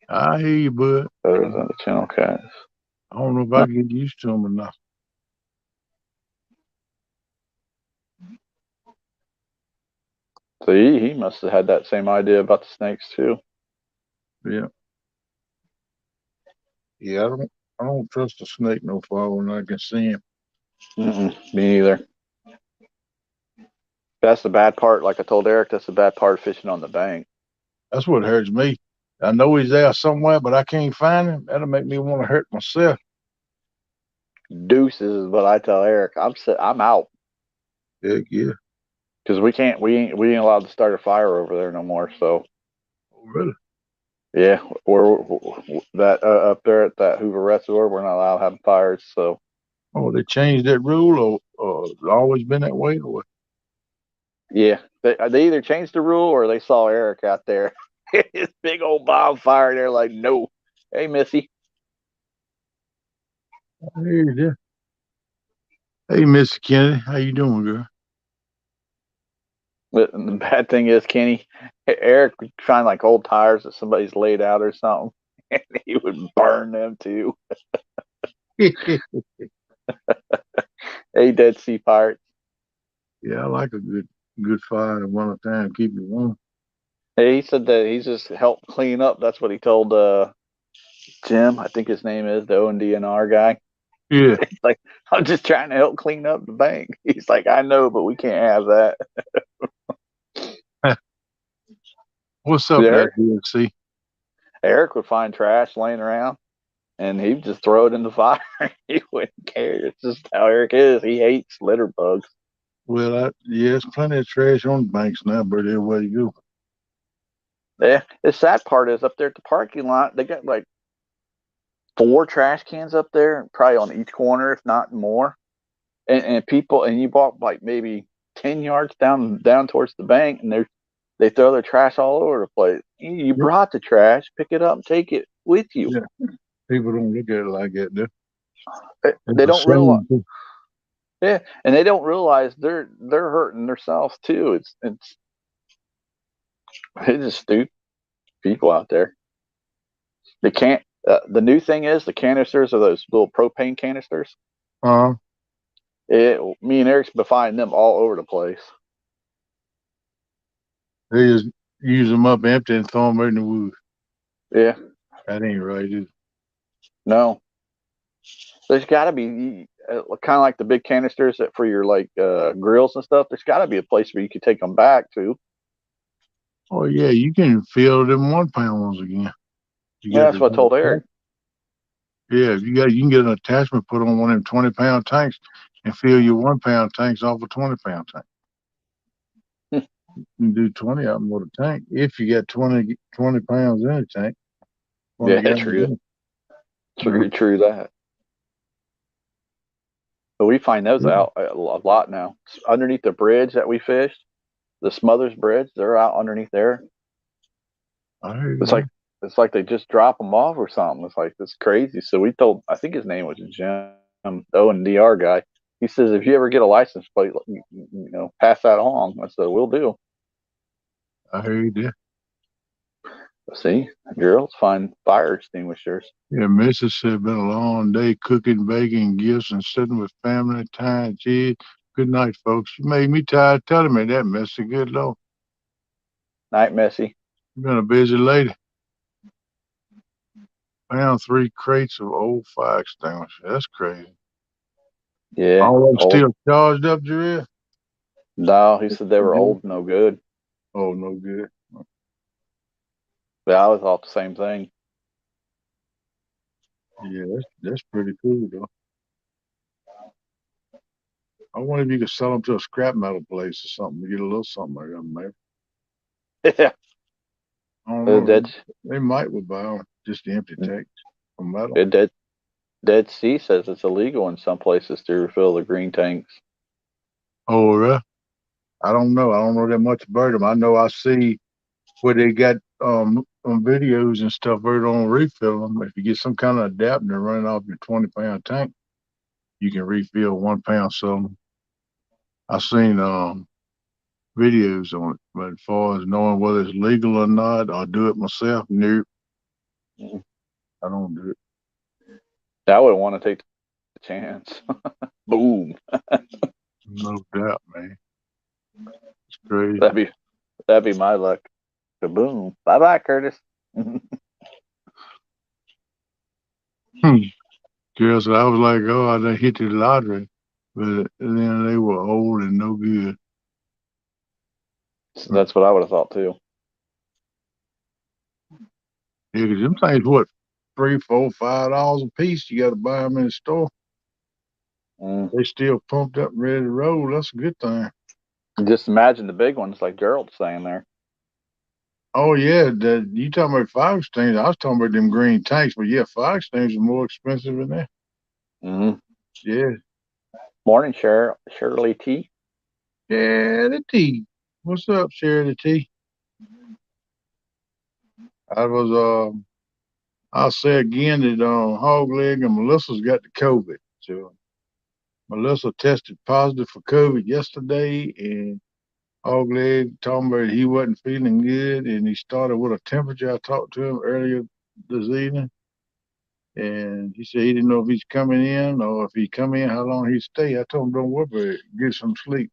I hear you, bud. Other than the channel cats. I don't know if I can get used to them enough. So he must have had that same idea about the snakes too. Yeah, yeah. I don't trust a snake no far when I can see him. Me either. That's the bad part. Like I told Eric, that's the bad part of fishing on the bank. That's what hurts me. I know he's there somewhere, but I can't find him. That'll make me want to hurt myself. Deuces is what I tell Eric. I'm out Heck yeah. because we ain't allowed to start a fire over there no more. So Oh, really? yeah, we're that up there at that Hoover Reservoir, we're not allowed having fires. So Oh, they changed that rule, or it's always been that way, or what? yeah, they either changed the rule or they saw Eric out there, his big old bonfire. They're like, no, hey Missy. Hey, there. Hey, Mr. Kennedy, how you doing, girl? But the bad thing is, Kenny, Eric would find like old tires that somebody's laid out or something, and he would burn them too. Hey, Dead Sea Pirates. Yeah, I like a good fire at one time, keep you warm. Hey, he said that he's just helped clean up. That's what he told Jim. I think his name is the ONDNR guy. Yeah. He's like, I'm just trying to help clean up the bank. He's like, I know, but we can't have that. What's up there, Eric, DNC? Eric would find trash laying around and he'd just throw it in the fire. He wouldn't care. It's just how Eric is. He hates litter bugs. Well, yeah, there's plenty of trash on the banks now, but everywhere you go. Yeah, the sad part is up there at the parking lot, they got like 4 trash cans up there, probably on each corner, if not more. And people, and you walk like maybe 10 yards down towards the bank, and they throw their trash all over the place. You Yep. brought the trash, pick it up, and take it with you. Yeah, people don't look at it like that, though. It's They a don't realize, shame, too. yeah, and they don't realize they're hurting themselves too. It's just stupid people out there. They can't. The new thing is the canisters are those little propane canisters. Uh, Me and Eric's been finding them all over the place. they just use them up empty and throw them right in the woods. Yeah, That ain't right, is it? no, there's got to be kind of like the big canisters that for your like grills and stuff. There's got to be a place where you could take them back to. Oh, yeah, you can fill them 1 pound ones again. You Yeah, got that's what I told the Eric. Yeah, if you can get an attachment put on one of them 20-pound tanks and fill your 1 pound tanks off a 20-pound tank. You can do 20 of them with a tank if you got 20 pounds in a tank, 20 Yeah, gallons true, in it. You know, true that. But we find those yeah, out a lot now. Underneath the bridge that we fished, the Smothers Bridge, they're out underneath there. I heard It's you. like it's like they just drop them off or something. It's like it's crazy. So we told, I think his name was Jim, ONDR guy. He says if you ever get a license plate, pass that along. I said we'll do. I heard you. See, girls find fire extinguishers. Yeah, Mrs. said been a long day cooking, baking gifts, and sitting with family time. Gee, good night, folks. You made me tired telling me that, Mister. Good Lord. Night, Messy. You've been a busy lady. Found 3 crates of old fire extinguishers. That's crazy. Yeah, All of them old. still charged up, Jarrell? No, he said they were old, no good. Oh, no good. But I was thought the same thing. Yeah, that's pretty cool though. I wonder if you could sell them to a scrap metal place or something to get a little something out of them, maybe. Yeah. I don't The know. Dead, They might would buy them, just the empty tanks from metal. the Dead Sea says it's illegal in some places to refill the green tanks. Oh, really? I don't know. I don't know that much about them. I know I see where they got on videos and stuff where they don't refill them. If you get some kind of adapter running off your 20-pound tank, you can refill 1 pound. So I've seen videos on it. But as far as knowing whether it's legal or not, or do it myself, nope, Mhm. I don't do it. I wouldn't want to take the chance. Boom. No doubt, man. It's crazy. That'd be that'd be my luck. Boom. Bye bye, Curtis. Hmm. Yeah, so I was like, oh, I done hit the lottery. But then they were old and no good. That's what I would have thought too. Yeah, 'cause them things, what, three, four, $5 a piece? You got to buy them in the store. Mm. They still pumped up and ready to roll. That's a good thing. Just imagine the big ones like Gerald's saying there. Oh yeah, you talking about fire extinguishers? I was talking about them green tanks, but yeah, fire extinguishers are more expensive than that. Mm-hmm. Yeah, Morning, Shirley T. yeah, the T. What's up, Shirley T? I was I'll say again that Hog Leg and Melissa's got the COVID. So Melissa tested positive for COVID yesterday, and Hog Leg told me he wasn't feeling good, and he started with a temperature. I talked to him earlier this evening, and he said he didn't know if he's coming in or if he come in, how long he'd stay. I told him, don't worry about it. Get some sleep.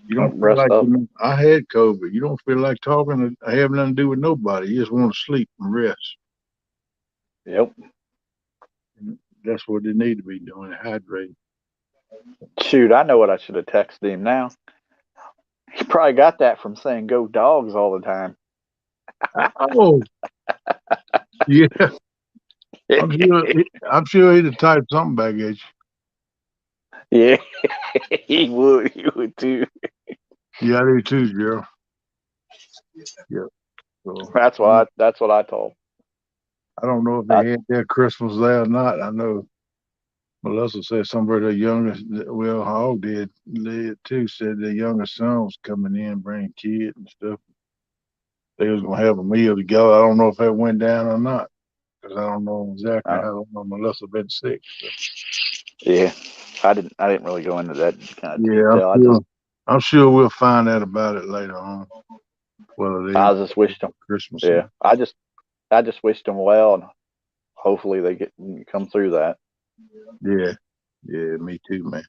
You don't feel Rest like, up. I had COVID. You don't feel like talking or having nothing to do with nobody. You just want to sleep and rest. Yep. And that's what they need to be doing, hydrate. Shoot, I know what I should have texted him now. He probably got that from saying "go dogs" all the time. Oh, yeah. I'm sure he'd have typed something back at you. Yeah, he would. He would too. Yeah, I do too, Gerald. Yeah. So That's what I told. I don't know if I, they had their Christmas there or not. I know Melissa said somebody their youngest, well, Hog did too, said their youngest son was coming in, bringing kids and stuff. They was gonna have a meal together. I don't know if that went down or not, because I don't know exactly I, how long Melissa been sick. So. yeah, I didn't really go into that kind of Yeah, detail. I'm sure we'll find out about it later on, whether they I just wished them. Christmas. Yeah, I just wished them well, and hopefully they come through that. Yeah, yeah, me too, man.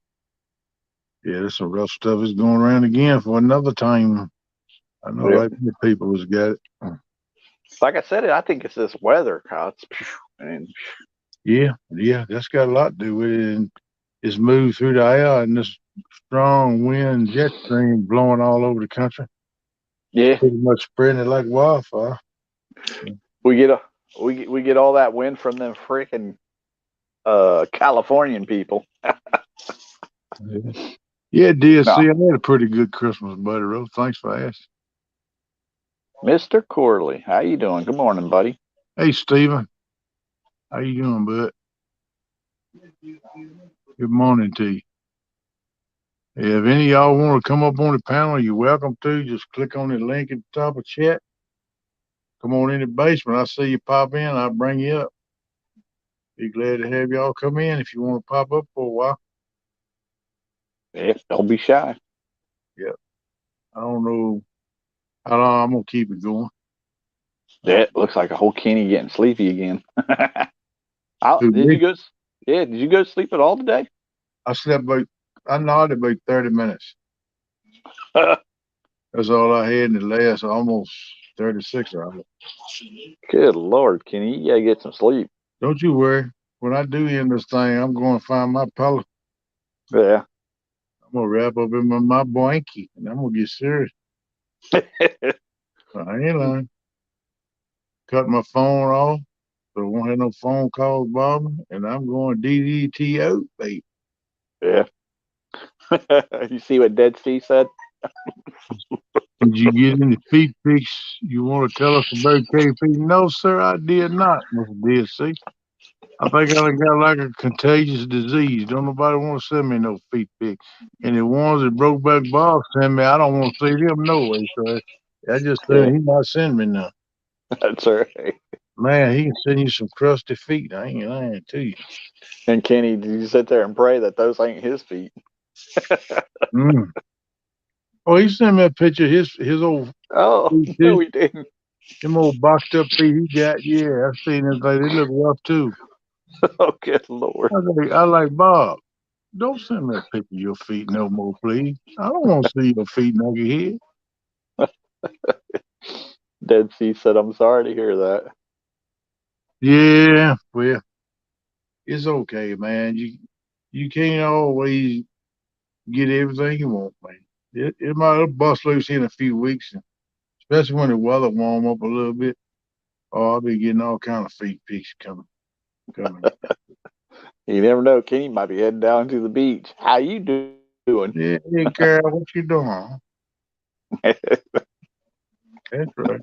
Yeah, there's some rough stuff is going around again for another time. I know Yeah. like many people has got it. Like I said, I think it's this weather, Kyle. And Yeah, yeah, that's got a lot to do with it. And it's moved through the air and this strong wind jet stream blowing all over the country, yeah, pretty much spreading it like wildfire. we get a we get all that wind from them freaking Californian people. Yeah, yeah, DSC, No, I had a pretty good Christmas, buddy. Rose. Thanks for asking. Mr. Corley, how you doing? Good morning, buddy. Hey, Steven, how you doing, bud? Good morning to you. If any of y'all want to come up on the panel, you're welcome to. Just click on the link at the top of chat. Come on in the basement. I see you pop in. I'll bring you up. Be glad to have y'all come in if you want to pop up for a while. Yeah, don't be shy. Yeah. I don't know how long I'm gonna keep it going. Yeah, it looks like a whole Kenny getting sleepy again. Who, Did you me? go? Yeah, did you go to sleep at all today? I slept about, I nodded about 30 minutes. That's all I had in the last almost 36 hours. Good Lord, Kenny, you gotta get some sleep. Don't you worry. When I do end this thing, I'm going to find my pillow. Yeah. I'm going to wrap up in my blankie and I'm going to get serious. I ain't lying. Cut my phone off. So I won't have no phone calls bothering me. And I'm going DDTO, baby. Yeah. You see what Dead Sea said? Did you get any feet pics you want to tell us about KP? No, sir, I did not, Mr. DSC. I think I done got like a contagious disease. Don't nobody want to send me no feet pics. And the ones that Brokeback Bob sent me, I don't want to see them no way. So I just Yeah, think he might send me none. that's right. Man, he can send you some crusty feet. I ain't lying to you. And Kenny, did you sit there and pray that those ain't his feet? Mm. Oh, he sent me a picture of his old Oh feet too. no, he didn't. Them old boxed up feet he got. Yeah, I seen them. They look rough too. Oh good lord. I like Bob. Don't send me a picture of your feet no more, please. I don't want to see your feet nugget Dead Sea said, "I'm sorry to hear that." Yeah, well, it's okay, man. You can't always get everything you want, man. It might bust loose in a few weeks, especially when the weather warm up a little bit. Oh, I'll be getting all kind of feet pics coming. You never know. Kenny might be heading down to the beach. How you doing? Yeah, hey, girl, what you doing? That's right.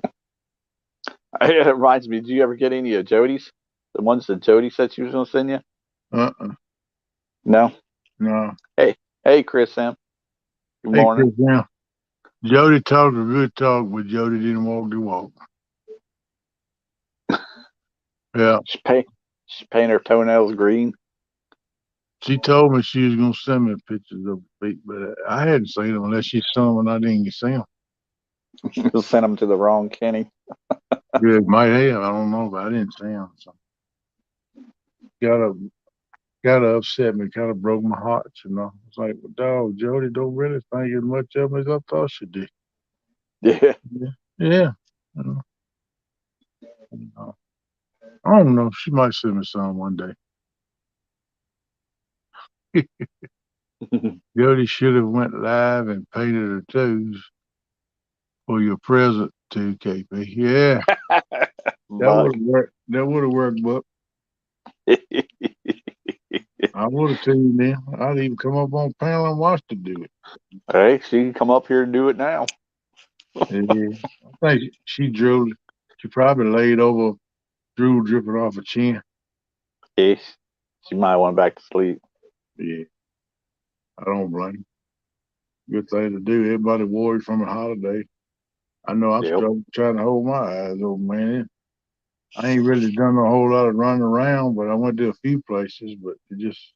It reminds me. Did you ever get any of Jody's? The ones that Jody said she was going to send you? Uh-uh. No. No. Hey, hey, Chris Sam. Good Hey, morning. Chris, now, Jody talked a good talk, but Jody didn't walk the walk. Yeah. She paint. She paint her toenails green. She told me she was gonna send me pictures of the feet, but I hadn't seen them unless she saw them and I didn't see them. Sent them to the wrong Kenny. Yeah, might have. I don't know, but I didn't see them. So gotta gotta upset me. Kind of broke my heart. It's like, well, dog, Jody don't really think as much of me as I thought she did. Yeah. Yeah, yeah. You know, you know. I don't know. She might send me some one day. Jody should have went live and painted her toes for your present too, KP. Yeah, that would Buck. have worked. That would have worked, but I would have told you then. I'd even come up on panel and watch her do it. Hey, she can come up here and do it now. Yeah, I think she drilled. She probably laid over, drool dripping off her chin. Ish. She might want back to sleep. Yeah, I don't blame her. Good thing to do. Everybody worried from a holiday. I know I'm Yep. still trying to hold my eyes open, man. I ain't really done a whole lot of running around, but I went to a few places, but it just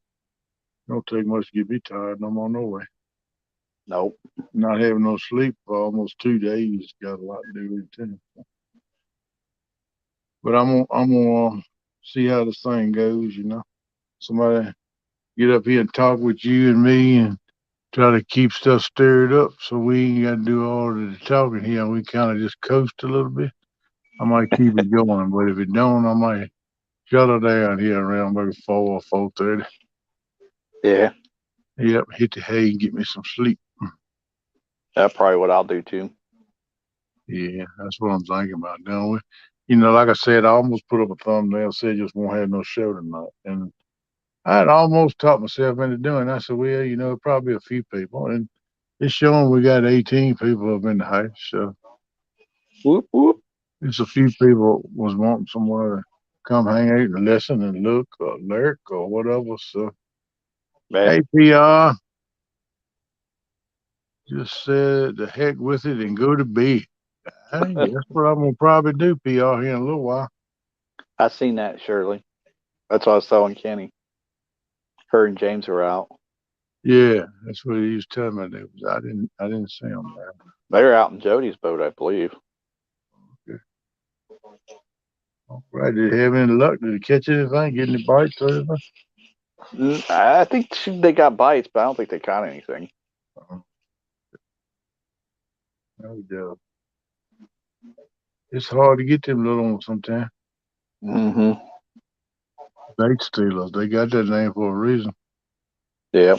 don't take much to get me tired. No more, no way. Nope. Not having no sleep for almost 2 days got a lot to do with it too. But I'm gonna see how this thing goes. Somebody get up here and talk with you and me and try to keep stuff stirred up so we ain't got to do all of the talking here. We kind of just coast a little bit. I might keep it going, but if it don't, I might shut her down here around maybe 4 or 4:30. Yeah. Yep, hit the hay and get me some sleep. That's probably what I'll do too. Yeah, that's what I'm thinking about doing. Like I said, I almost put up a thumbnail said just won't have no show tonight, and I had almost talked myself into doing it. I said, well, probably a few people. And it's showing we got 18 people up in the house. So Whoop whoop. it's a few people was wanting somewhere to come hang out and listen and look or lurk or whatever. So, Man. hey, PR, just said the heck with it and go to bed. Hey, that's what I'm going to probably do, PR, here in a little while. I seen that, Shirley. That's what I was telling Kenny. Her and James were out. Yeah, that's what he was telling me. I didn't see him there. They were out in Jody's boat, I believe. Okay. All right. Did he have any luck? Did he catch anything? Get any bites or anything? I think they got bites, but I don't think they caught anything. Uh-uh. No doubt. It's hard to get them little ones sometimes. Mm-hmm. Bait stealers. They got that name for a reason. Yeah.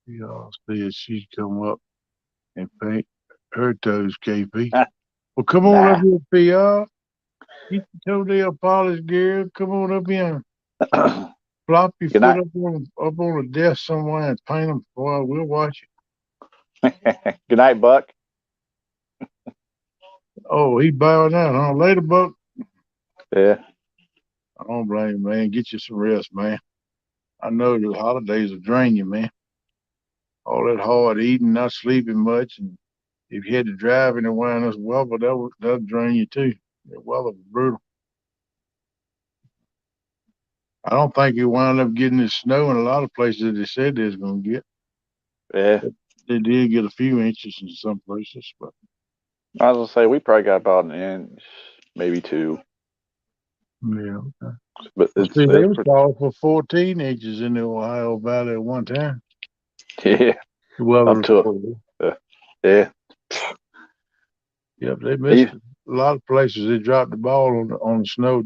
You all said she'd come up and paint her toes, KP. Well, come on up Nah. here, PR. Get your toenail polish, girl. Come on up here and flop your Good foot night. up on a desk somewhere and paint them. Boy, we'll watch it. Good night, Buck. Oh, he bowing out, huh? Later, Buck. Yeah. I don't blame you, man. Get you some rest, man. I know the holidays will drain you, man. All that hard eating, not sleeping much, and if you had to drive anywhere in this weather, that'll drain you too. The weather was brutal. I don't think you wound up getting the snow in a lot of places they said they was gonna get. Yeah. They did get a few inches in some places, but I was gonna say we probably got about an inch, maybe two. yeah. But Well, it's see, they it's was calling for 14 inches in the Ohio Valley at one time. yeah, The weather up to report. yeah. Yep, they missed Even, it. A lot of places. They dropped the ball on the snow.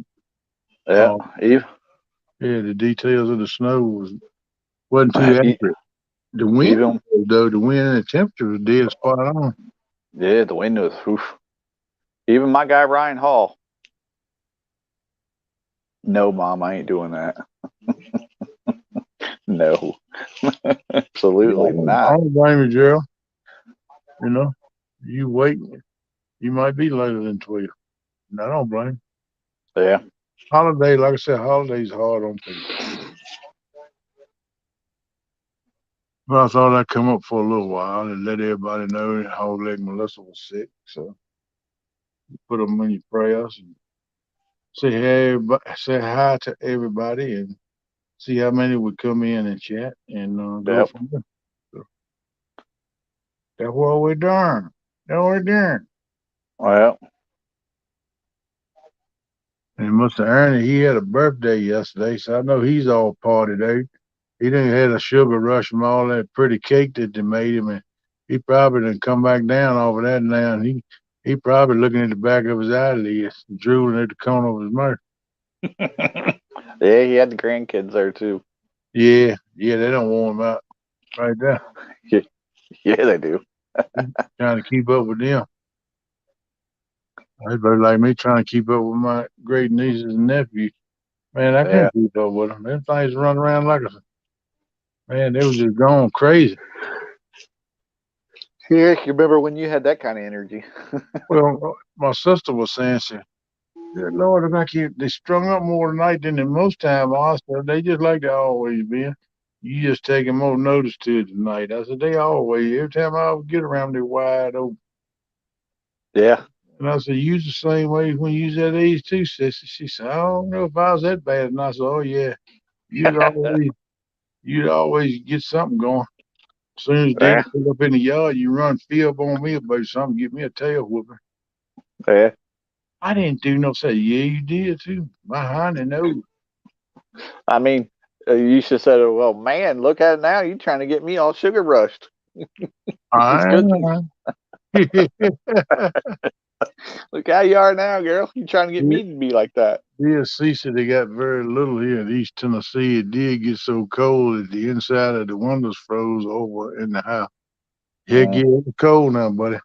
yeah, Uh, even, yeah, the details of the snow wasn't too e- accurate. The wind, even though, the wind and the temperature was dead spot on. yeah, the wind was oof. Even my guy Ryan Hall. No, mom, I ain't doing that. No, Yeah, absolutely I not. don't blame you, Gerald. You know, you wait. You might be later than 12. And I don't blame you. Yeah, Holiday, like I said, holidays hard on people. But I thought I'd come up for a little while and let everybody know that Hog Leg Melissa was sick. So put them in your prayers and say hi to everybody and see how many would come in and chat and go yep. from there. So that's what we're doing. That's what we're doing. Well, And Mr. Ernie, he had a birthday yesterday, so I know he's all partied out. He done had a sugar rush from all that pretty cake that they made him, and he probably done come back down off of that now. And he probably looking at the back of his eyelids, drooling at the corner of his mouth. yeah, he had the grandkids there too. Yeah, yeah, they don't want him out right there. Yeah, yeah, they do. He trying to keep up with them. Everybody like me trying to keep up with my great nieces and nephews. Man, I Yeah, couldn't keep up with them. Them things run around like a man. They was just going crazy. yeah. You remember when you had that kind of energy? Well, my sister was saying, she, "Good Lord, if I keep they strung up more tonight than most time." I said, "They just like they always been. You just taking more notice to it tonight." I said, "They always. Every time I would get around, they wide open." Yeah, And I said, "You the same way when you was at age too, sister." She said, "I don't know if I was that bad." And I said, "Oh yeah, you'd always you'd always get something going. As soon as yeah, Daddy pull up in the yard, you run feel up on me about something, get me a tail whooping." yeah. I didn't do no say, "Yeah, you did too." My honey knows. I mean, you should have said, "Well, man, look at it now. You trying to get me all sugar rushed with these cookies? I Look how you are now, girl. You trying to get Yeah, me to be like that?" yeah, Cece, they got very little here in East Tennessee. It did get so cold that the inside of the windows froze over in the house. Heck Mm, yeah, it's cold now, buddy.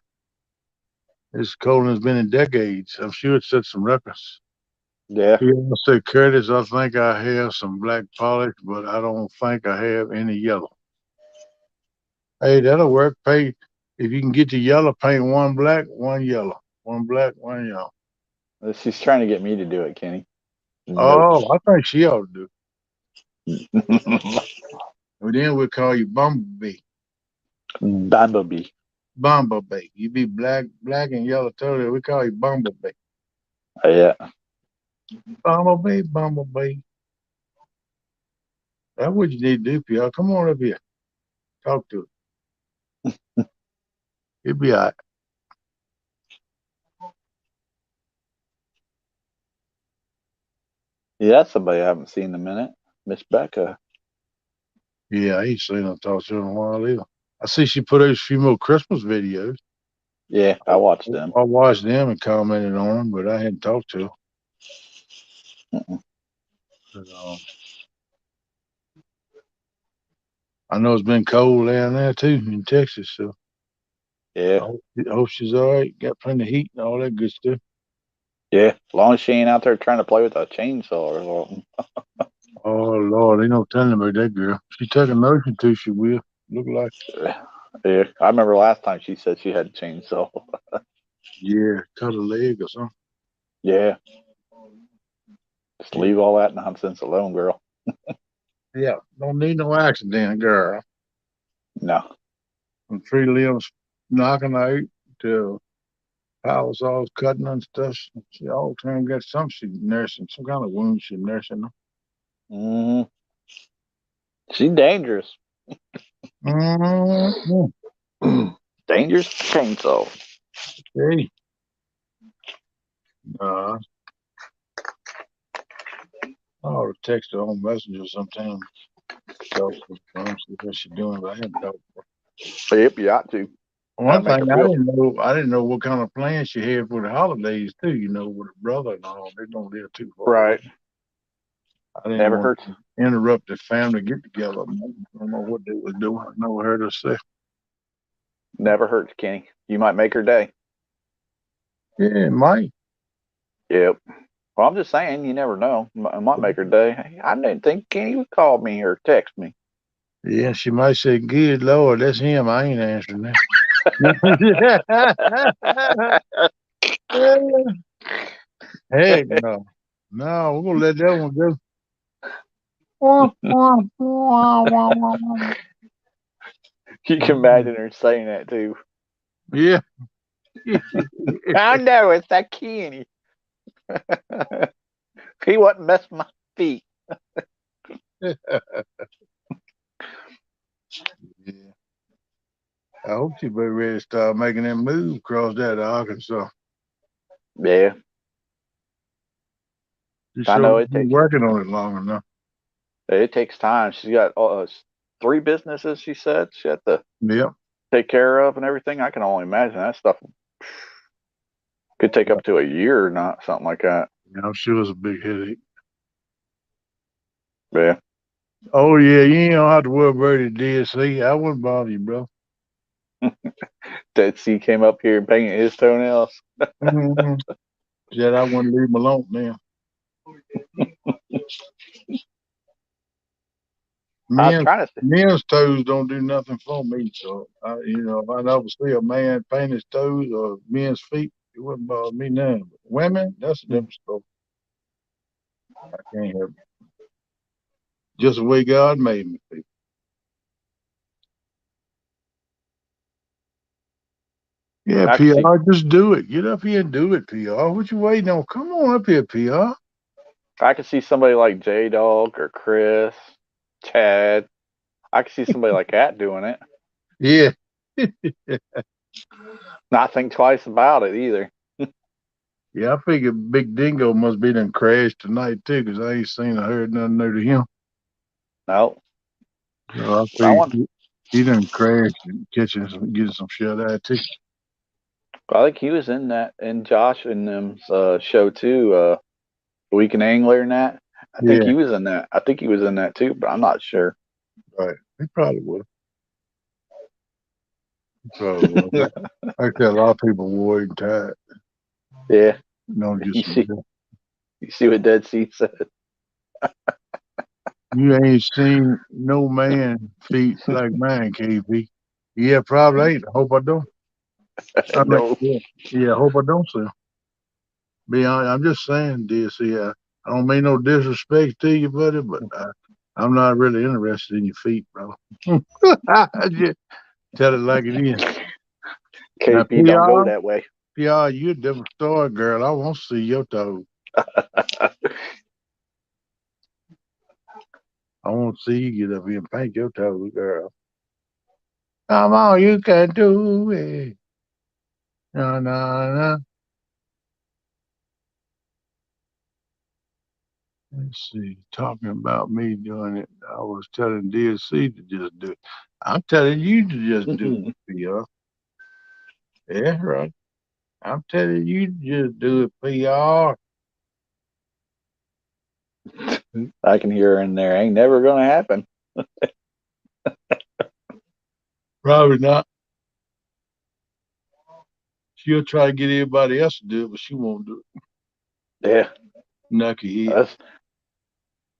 It's cold as it's been in decades. I'm sure it set some records. yeah, Yeah, I said, Curtis, I think I have some black polish, but I don't think I have any yellow. Hey, that'll work. Pay if you can get the yellow, paint one black, one yellow. One black, one yellow. she's trying to get me to do it, Kenny. Nope. Oh, I think she ought to do. And then we'll call you Bumblebee. Bumblebee. Bumblebee. You be black and yellow totally. We call you Bumblebee. Yeah, Bumblebee, Bumblebee. That's what you need to do, Pierre. Come on up here. Talk to it. It'll be all right. yeah. That's somebody I haven't seen in a minute. Miss Becca. Yeah, I ain't seen her talk to her in a while either. I see she put out a few more Christmas videos. Yeah, I watched them. I watched them and commented on them, but I hadn't talked to her. Mm-mm. But, I know it's been cold down there too in Texas, so Yeah, I hope she's all right. Got plenty of heat and all that good stuff. yeah. As long as she ain't out there trying to play with a chainsaw or something. Oh Lord, ain't no telling about that girl. She took a notion to, she will. Look like. Yeah, I remember last time she said she had a chainsaw. Yeah, cut a leg or something. Yeah, just leave all that nonsense alone, girl. Yeah, don't need no accident, girl. No. From tree limbs knocking out to power saws cutting and stuff. She all the time got some she nursing, some kind of wound she nursing. Mm, she's dangerous. Mm-hmm. Dangerous chainsaw. Hey, uh, I'll text her on Messenger sometime. Talk to her, see what she's doing. But I haven't talked to her. Yep, you ought to. One That'll make her thing feel I didn't know what kind of plans she had for the holidays too. You know, with her brother and all, they don't live too far away. right. I didn't Never want hurts. to interrupt the family get together. I don't know what they was doing. I never heard her say. Never hurts, Kenny. You might make her day. Yeah, it might. Yep. Well, I'm just saying, you never know. I might make her day. Hey, I didn't think Kenny would call me or text me. Yeah, she might say, "Good Lord, that's him. I ain't answering that." Heck no. No, we're gonna let that one go. You can imagine her saying that too. Yeah. I know it's that Kenny. He wasn't messing my feet. Yeah. I hope she be ready to start making that move across that to Arkansas. Yeah, She I sure know been working on it long enough. it takes time. She's got 3 businesses. She said she had to Yep. take care of and everything. I can only imagine that stuff could take up to a year or not, something like that. Yeah, I'm sure it's a big headache. Yeah. Oh yeah, you ain't gonna have to worry about it, DSC. I wouldn't bother you, bro. Dead Sea came up here and painted his toenails. Mm-hmm. Said I wouldn't leave him alone now. I was Men's trying to. men's toes don't do nothing for me. So if I ever see a man paint his toes or men's feet, it wouldn't bother me none. But women, that's a different story. I can't help it. Just the way God made me. Yeah, I can see. PR, just do it. Get up here and do it, PR. What you waiting on? Come on up here, PR. I can see somebody like J Dog or Chris, Chad. I can see somebody like that doing it. Yeah. Not think twice about it either. Yeah, I figure Big Dingo must be done crashed tonight too, 'cause I ain't seen or heard nothing new to him. No, So I I figured want. he done crashed and getting some shut eye too. I think he was in that in Josh and them's show too. Weekend Angler and that. I think Yeah, he was in that. I think he was in that too, but I'm not sure. right. He probably would. He probably would. Like that, a lot of people worried and tired. Yeah, No, you just see, you see what Dead Sea said. you ain't seen no man feet like mine, KB. Yeah, probably ain't. I hope I don't. I mean, No, yeah, yeah. I hope I don't, sir. Be honest, I'm just saying, DSC. I don't mean no disrespect to you, buddy, but I'm not really interested in your feet, bro. I just tell it like it is. Now, KP don't go PR, that way. PR, you a different story, girl. I want to see your toes. I want to see you get up here and paint your toes, girl. Come on, you can do it. No, no, no. Let's see. Talking about me doing it, I was telling DSC to just do it. I'm telling you to just do it, PR. Yeah, right. I'm telling you to just do it, PR. I can hear her in there. Ain't never gonna happen. Probably not. She'll try to get everybody else to do it, but she won't do it. Yeah, Knucky head.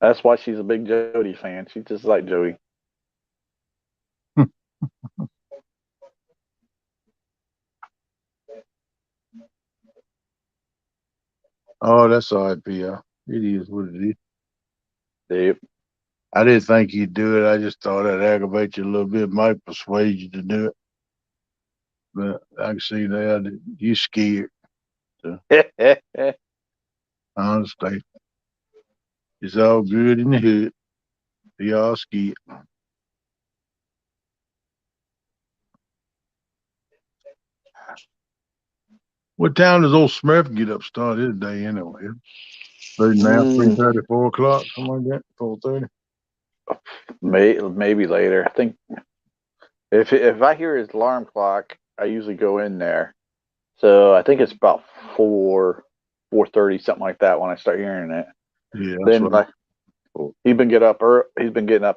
that's why she's a big Jody fan. She's just like Jody. Oh, that's all right, PR. It is what it is. Yep. I didn't think you'd do it. I just thought that'd aggravate you a little bit, might persuade you to do it. But I can see that you scared. So I understand. It's all good in the hood. Be all scared. What time does old Smurf get up start his day anyway? Right now, Mm, 3:30, 4 o'clock, something like that. 4:30. maybe later. I think if I hear his alarm clock, I usually go in there. So I think it's about 4:30, something like that when I start hearing it. Yeah, that's Then right. like he's been getting up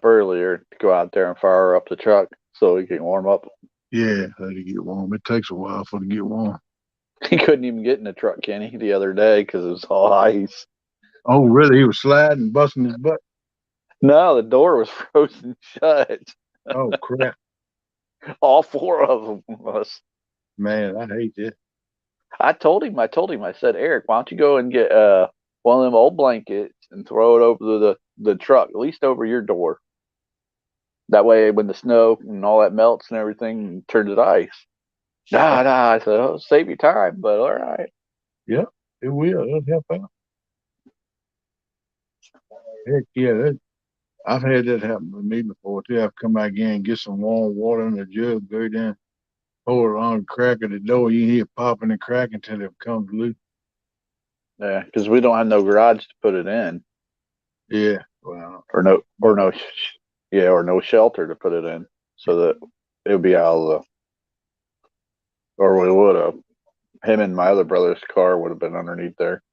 earlier to go out there and fire up the truck so he can warm up. Yeah, how to get warm. It takes a while for it to get warm. He couldn't even get in the truck, Kenny, the other day because it was all ice. Oh, really? He was sliding, busting his butt. No, the door was frozen shut. Oh, crap. All four of them was. Man, I hate that. I said, Eric, why don't you go and get one of them old blankets and throw it over the truck, at least over your door. That way, when the snow and all that melts and everything turns to ice. Nah. I said, oh, save your time, but all right. Yeah, it will. It'll help out. Heck yeah, I've had that happen with me before too. I've come back in, get some warm water in a jug, go down, pour it on the crack of the door. You hear it popping and cracking until it comes loose. Yeah, because we don't have no garage to put it in, Yeah, well, or no, yeah, or no shelter to put it in, so that it would be out of the, or we would have. Him and my other brother's car would have been underneath there.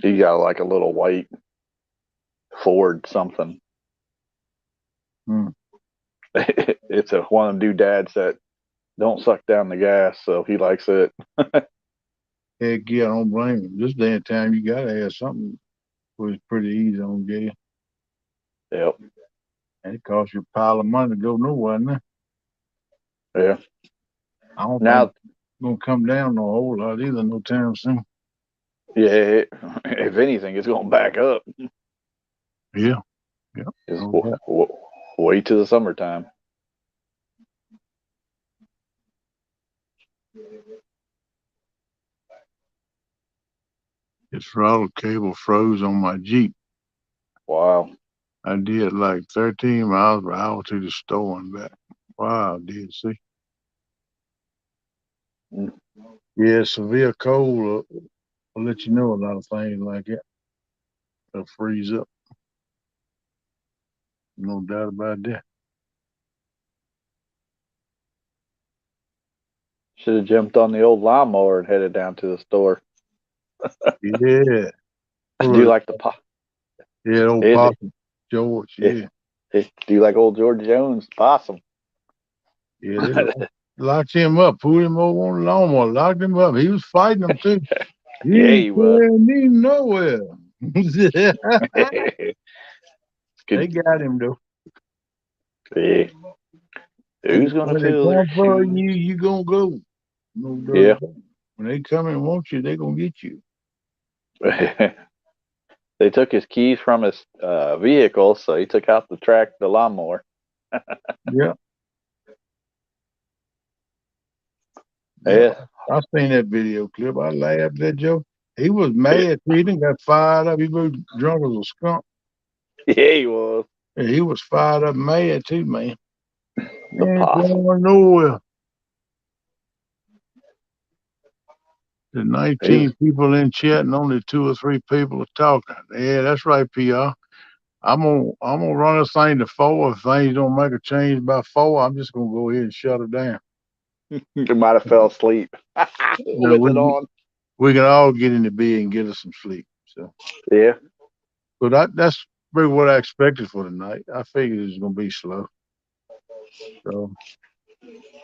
He got like a little white Ford something. hmm. It's a one of them doodads that don't suck down the gas, so he likes it. Heck yeah, I don't blame him. This day and time, you gotta have something was pretty easy on gas, Yep. and it costs you a pile of money to go nowhere. Now. Yeah. I don't think Now, it's gonna come down no whole lot either, no time soon. yeah, if anything, it's going to back up. Yeah, yeah, Just no doubt. wait till the summertime. This throttle cable froze on my Jeep. Wow. I did like 13 miles per hour to the store and back. Wow, I did see. Mm. Yeah, severe cold will let you know a lot of things like that. It'll freeze up. No doubt about that. Should have jumped on the old lawnmower and headed down to the store. Yeah. I What do was like the it? pop. Yeah, old It, Possum George. it, Yeah. do you like old George Jones possum? Yeah, they locked him up, pulled him over on the lawnmower, locked him up. He was fighting them too. He Yeah, ain't he was. carrying me nowhere. It's They good. got him though. Yeah. Who's gonna When they fill their come for shoes? you, you gonna go. No doubt Yeah. about it. When they come and want you, they gonna get you. They took his keys from his vehicle, so he took out the lawnmower. Yeah. Yeah. Yeah. I seen that video clip. I laughed at that joke. He was mad. He didn't got fired up. He was drunk as a skunk. Yeah, he was. And he was fired up mad too, man. The Ain't possum. going nowhere. The He was, 19 people in chat and only two or three people are talking. Yeah, that's right, PR. I'm gonna run this thing to four. If things don't make a change by four, I'm just gonna go ahead and shut it down. he might have fell asleep No, with it on. we can all get into bed and get us some sleep. So, Yeah. but that's pretty what I expected for tonight. I figured it was gonna be slow. So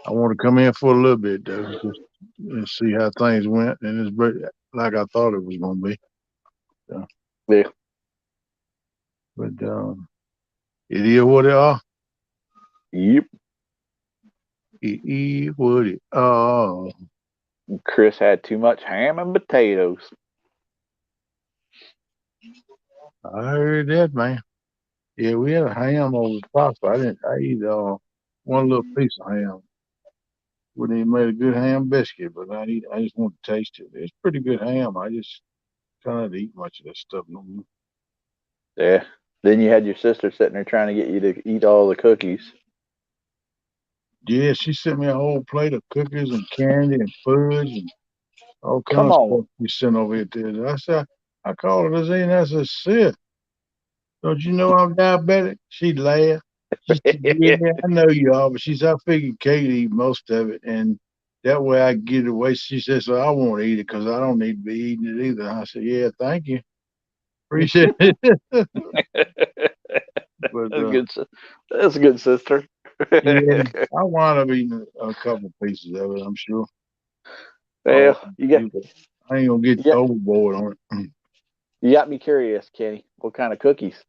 I want to come in for a little bit though, just and see how things went, and like I thought it was gonna be. So, Yeah. but it is what it are. Yep. It is what it are. Chris had too much ham and potatoes. I heard that, man. Yeah, we had a ham over the pasta. I eat one little piece of ham. Wouldn't even made a good ham biscuit, but I just want to taste it. It's pretty good ham. I just try not to eat much of that stuff no more. Yeah. Then you had your sister sitting there trying to get you to eat all the cookies. Yeah, she sent me a whole plate of cookies and candy and fudge and all kind Come of on. stuff she sent over here to us. I said, I called her today and I said, sis, don't you know I'm diabetic? She laughed. She said, yeah, I know you are, but she said, I figured Kate eat most of it and that way I get it away. She said, so I won't eat it because I don't need to be eating it either. I said, yeah, thank you. Appreciate it. But That's a good. That's a good sister. yeah, I wound up eating a couple pieces of it, I'm sure. Oh, Well, I ain't gonna get you got overboard on it. you got me curious, Kenny. What kind of cookies?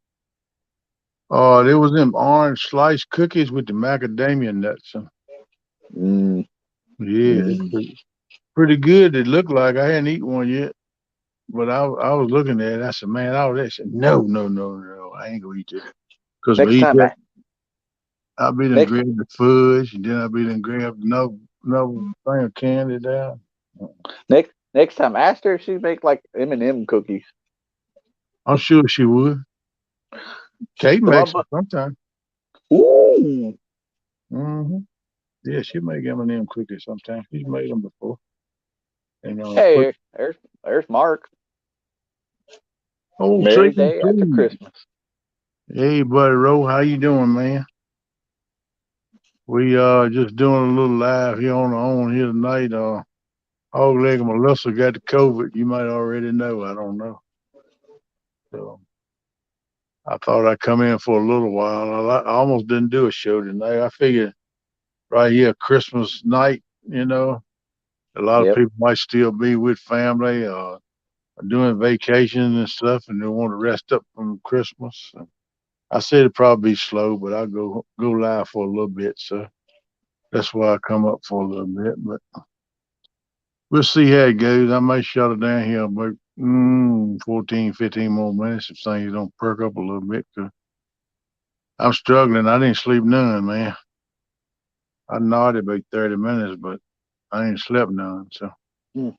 Oh, there was them orange sliced cookies with the macadamia nuts. Mm, Yeah, they mm. pretty good. It looked like I hadn't eaten one yet, but I was looking at it. I said, man, all that. Said, no, no, no, no, I ain't gonna eat that. Cause if I Next eat time, that, I'll be done next grab the fudge, and then I'll be done grab another thing of candy down. next time, ask her if she make like M&M cookies. I'm sure she would. Kate The makes mother. them sometimes. Ooh. Hmm. Yeah, she make M&M cookies sometimes. She's made them before. And put Hey, there's Mark. oh Merry Tracy day after too. Christmas. Hey buddy Ro, how you doing, man? We just doing a little live here on our own here tonight. Hog Leg and Melissa got the COVID. You might already know. I don't know. So I thought I'd come in for a little while. I almost didn't do a show tonight. I figured right here, Christmas night, a lot of Yep. people might still be with family, doing vacations and stuff, and they want to rest up from Christmas. I said it'd probably be slow, but I'll go live for a little bit. So that's why I come up for a little bit. But we'll see how it goes. I may shut it down here about 14, 15 more minutes if things don't perk up a little bit. Cause I'm struggling. I didn't sleep none, man. I nodded about 30 minutes, but I ain't slept none. So Mm.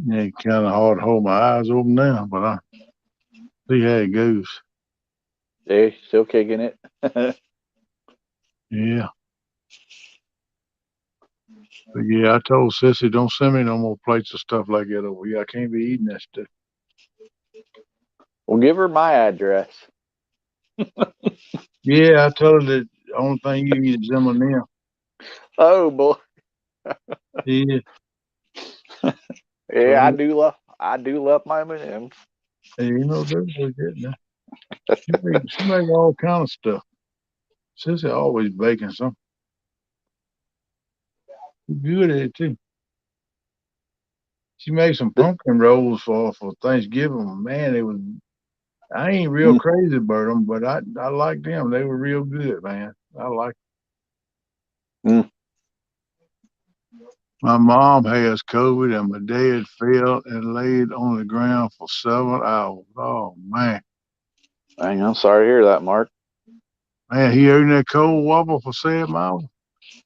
yeah, kind of hard to hold my eyes open now, but I see how it goes. Yeah, still kicking it. Yeah. But yeah, I told Sissy, don't send me no more plates of stuff like that over here. I can't be eating that stuff. Well, give her my address. Yeah, I told her that the only thing you eat is M&M. Oh boy. Yeah. Yeah, So I do love my M&Ms. hey, ain't no difference with that now. She make all kind of stuff. Sissy always baking something. She good at it too. She made some pumpkin rolls for Thanksgiving. Man, it was. I ain't real Mm, crazy about them, but I like them. They were real good, man. I like. mm. My mom has COVID, and my dad fell and laid on the ground for 7 hours. Oh man, Dang, I'm sorry to hear that, Mark. man, he ate that cold waffle for 7 hours.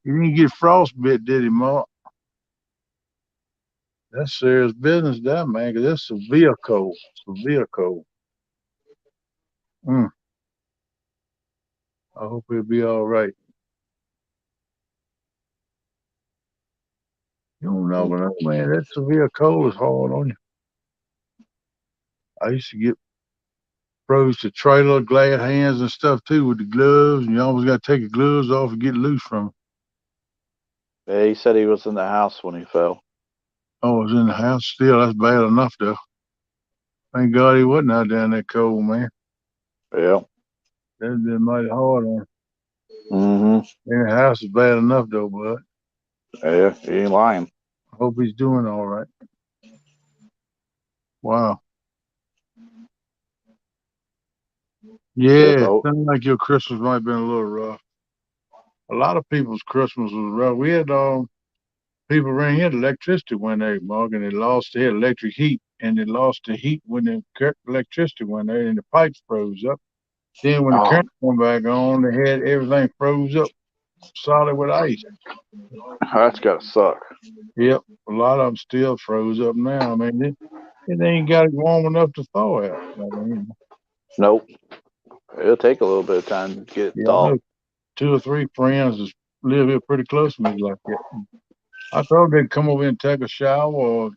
He didn't get frostbite, did he, Mark? That's serious business, that man, 'cause that's severe cold. Severe cold. Mm, I hope he'll be all right. You don't Mm. never know, man. That severe cold is hard on you. I used to get froze to trailer, glad hands and stuff too with the gloves, and you always got to take your gloves off and get loose from 'em. Yeah, he said he was in the house when he fell. Oh, I was in the house still. That's bad enough, though. Thank God he wasn't out there in that cold, man. Yeah. That'd been mighty hard on him. Mm-hmm. In the house is bad enough, though, bud. Yeah, he ain't lying. I hope he's doing all right. Wow. Yep. Yeah, Oh, sounds like your Christmas might have been a little rough. A lot of people's Christmas was rough. We had people ran here, the electricity went there, Mark, and they lost their electric heat, and they lost the heat when the electricity went there, and the pipes froze up. Then when the Oh, current went back on, they had everything froze up solid with ice. that's gotta suck. Yep, a lot of them still froze up now. I mean, it ain't got it warm enough to thaw out. I mean, Nope. It'll take a little bit of time to get yeah, I thawed. know two or three friends that live here pretty close to me like that. I told them they'd come over and take a shower or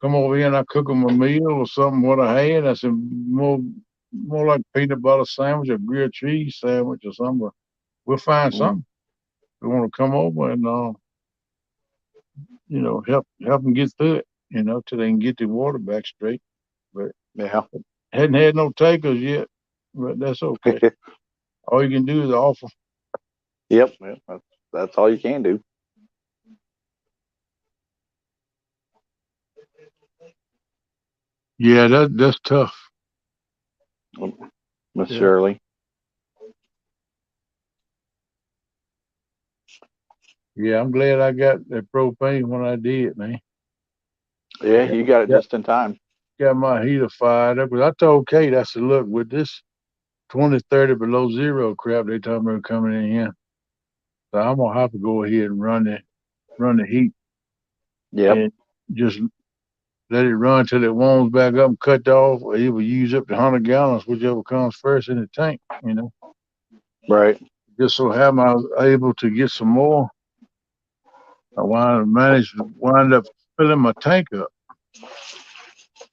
come over here and I cook them a meal or something what I had. I said more like peanut butter sandwich or grilled cheese sandwich or something. But we'll find Mm, something. They want to come over and help them get through it. Till they can get the water back straight. But yeah. hadn't had no takers yet. But that's okay. All you can do is offer. Yep. That's all you can do. Yeah, that's tough. Miss Yeah, Shirley. yeah. I'm glad I got that propane when I did, man. Yeah, Got you got it got, just in time. got my heater fired up. 'Cause I told Kate, I said, look, with this 20, 30 below zero crap they talking about coming in here, so I'm gonna have to go ahead and run the heat Yep. and just let it run till it warms back up and cut off, or either use up the 100 gallons, whichever comes first in the tank. Right. Just so happen I was able to get some more. Managed to wind up filling my tank up.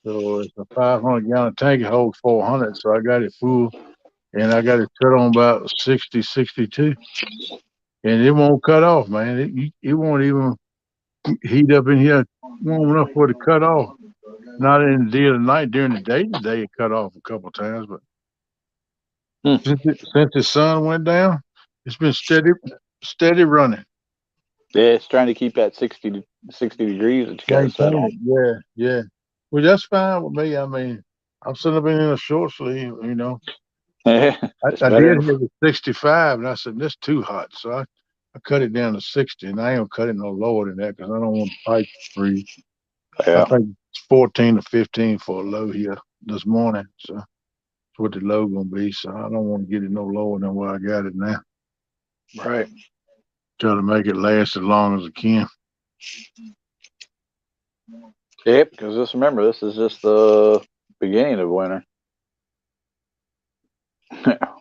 So it's a 500 gallon tank. It holds 400. So I got it full and I got it cut on about 60, 62. And it won't cut off, man. It won't even heat up in here warm enough for it to cut off. Not in the dead of the night. During the day, today it cut off a couple of times. But Hmm. since the sun went down, it's been steady running. Yeah, it's trying to keep that 60 degrees that you got to set Maintain on. it. Yeah, yeah. Well, that's fine with me. I mean, I'm sitting up in a short sleeve. Yeah, I, it's I better did than. hit it 65, and I said, this too hot. So I cut it down to 60, and I ain't gonna cut it no lower than that because I don't want the pipe to freeze. I Yeah. think it's 14 to 15 for a low here this morning. So that's what the low gonna be. So I don't want to get it no lower than where I got it now. Right. Try to make it last as long as I can. Yep. Because just remember, this is just the beginning of winter.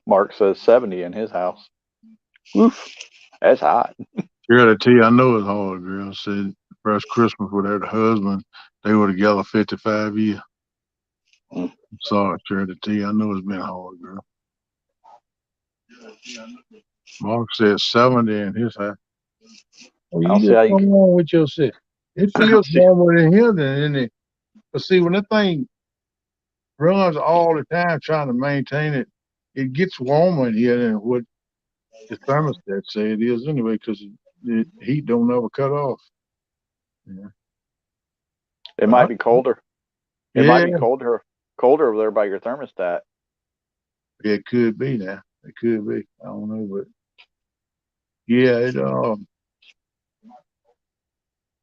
Mark says 70 in his house. Oof. That's hot. Girl, I tell you, I know it's hard, girl. Said first Christmas with her husband, they were together 55 years. Mm. I'm sorry, Shirley T. I know it's been hard, girl. Mark said 70 in his house. Well, I don't you see just how you. come on with yourself. It I don't feels see. warmer in here than in it. But see, when that thing runs all the time trying to maintain it, it gets warmer in here than what the thermostat say it is anyway, because the heat don't ever cut off. Yeah. It But might be colder. It might yeah, be colder over there by your thermostat. it could be now. It could be. I don't know, but yeah,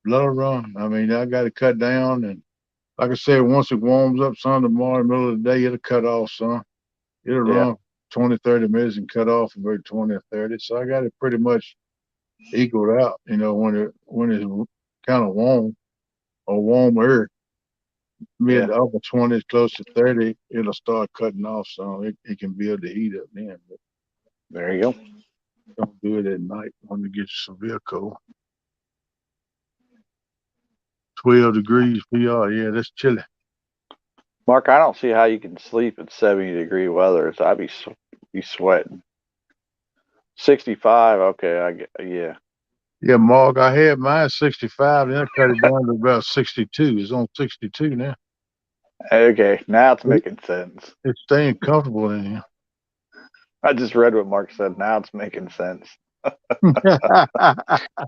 let it run. I mean, I got to cut down, and like I said, once it warms up, son, tomorrow, in the middle of the day, it'll cut off, son. It'll Yeah. run 20, 30 minutes and cut off about 20 or 30. So I got it pretty much equaled out, when it's kind of warm or warmer, Yeah. mid to upper 20s, close to 30, it'll start cutting off. So it can build the heat up then. But There you go. don't do it at night when it gets severe cold. 12 degrees PR, yeah, that's chilly. Mark, I don't see how you can sleep in 70-degree weather. So I'd be sweating. 65. Okay. I get. Yeah. Yeah, Mark, I had mine 65, then I cut it down to about 62. It's on 62 now. Okay. Now it's It- making sense. It's staying comfortable in here. I just read what Mark said. Now it's making sense.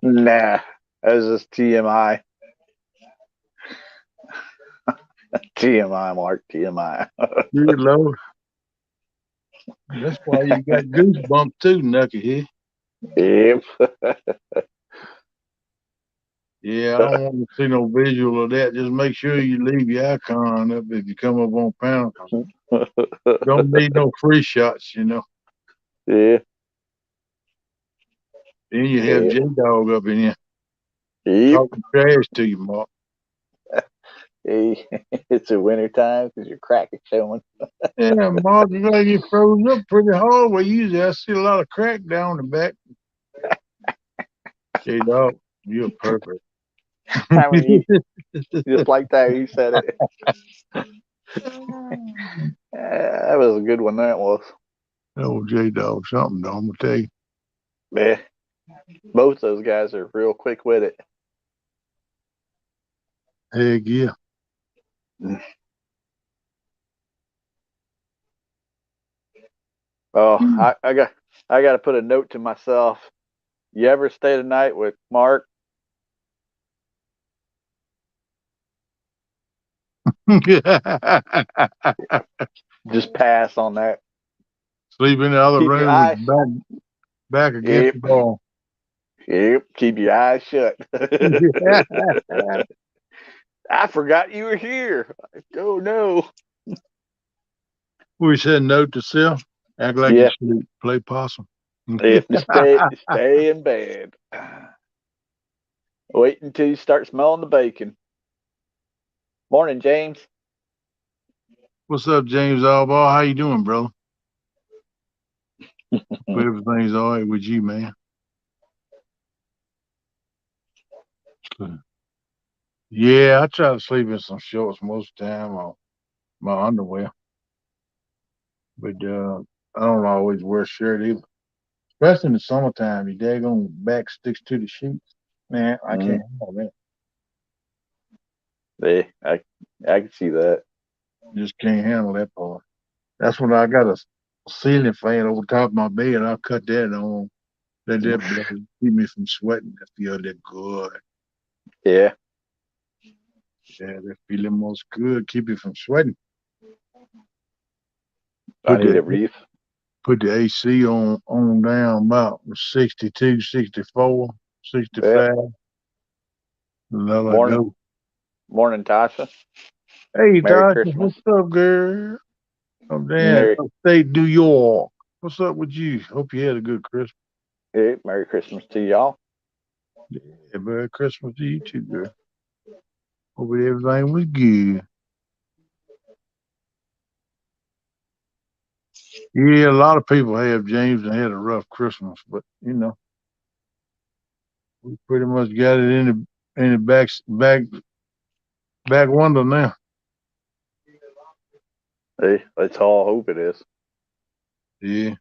Nah. That's just TMI. TMI, Mark. TMI. Good Lord. That's why you got goosebumps too, Nucky here. Yep. Yeah, I don't want to see no visual of that. Just make sure you leave your icon up if you come up on panel, 'cause don't need no free shots, you know. Yeah. Then you have Yeah. J Dog up in here Yep. talking trash to you, Mark. Hey, it's a winter time because your crack is showing. Yeah, Mark, you gotta get froze up pretty hard where you usually I see a lot of crack down the back. J Dog, you're perfect. I mean, just like that, you said it. That was a good one. That was. Oh, J Dog, something, though, I'm gonna tell you. Yeah. Both those guys are real quick with it. Heck yeah. Oh, I got to put a note to myself. You ever stay the night with Mark? Just pass on that. Sleep in the other Keep your room with eyes. your back against Yep. the wall. Yep. Keep your eyes shut. I forgot you were here. Oh no. We said note to self. Act like you Yeah. sleep. Play possum. If you stay in bed. Wait until you start smelling the bacon. Morning, James. What's up, James Albaugh? How you doing, bro? Hope everything's all right with you, man. Yeah, I try to sleep in some shorts most of the time or my underwear. But I don't always wear a shirt either. Especially in the summertime, your daggone back sticks to the sheets. Man, I Mm, can't handle that. yeah, I can see that. Just can't handle that part. That's when I got a ceiling fan over top of my bed. I'll cut that on. Let that blow keep me from sweating. I feel that good. Yeah, Yeah, that feeling most good. Keep you from sweating. I Put need the a reef. put the AC on down about 62, 64, Yeah. 65. Let her Morning, go. morning, Tasha. Hey, Merry Tasha, Christmas. what's up, girl? I'm down Merry, upstate New York. What's up with you? Hope you had a good Christmas. yeah, Merry Christmas to y'all. Yeah, Merry Christmas to you too, girl. Hope everything was good. Yeah, a lot of people have James and had a rough Christmas, but we pretty much got it in the back window now. Hey, let's all hope it is. Yeah,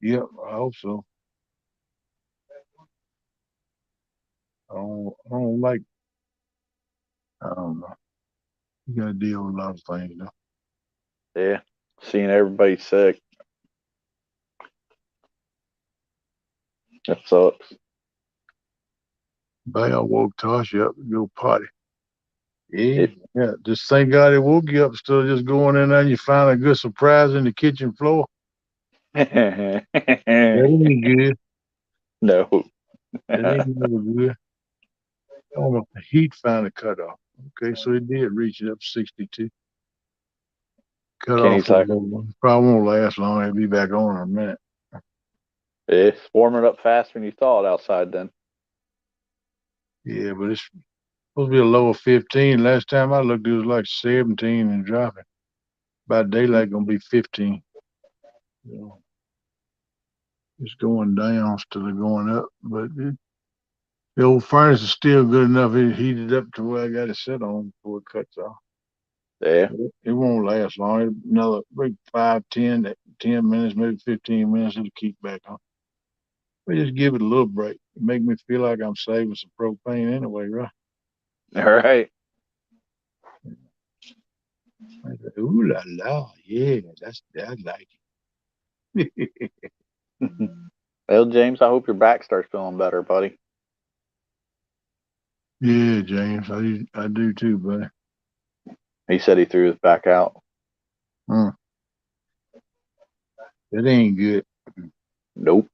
yep, I hope so. I don't like. I don't know. You got to deal with a lot of things, though. Yeah, seeing everybody sick. That sucks. But I woke Tasha up to go potty. Yeah, It, yeah. Just thank God it woke you up instead of just going in there and you find a good surprise in the kitchen floor. That ain't good. no. That ain't never good. Almost the heat finally cut off. Okay, so it did reach it up 62. Cut off Kenny's for a like, little one. Probably won't last long. It'll be back on in a minute. it's warming up faster than you thought outside then. Yeah, but it's supposed to be a low of 15. Last time I looked, it was like 17 and dropping. By daylight, gonna be 15. So it's going down instead of going up. But the old furnace is still good enough. It heated up to where I got it set on before it cuts off. Yeah. It won't last long. Another maybe 5, 10, 10 minutes, maybe 15 minutes, it'll kick back on. But just give it a little break. It make me feel like I'm saving some propane anyway, right? All right. I said, ooh la la, yeah, I like it. Well, James, I hope your back starts feeling better, buddy. Yeah, James, I do too, buddy. He said he threw his back out. Mm, that ain't good. Nope.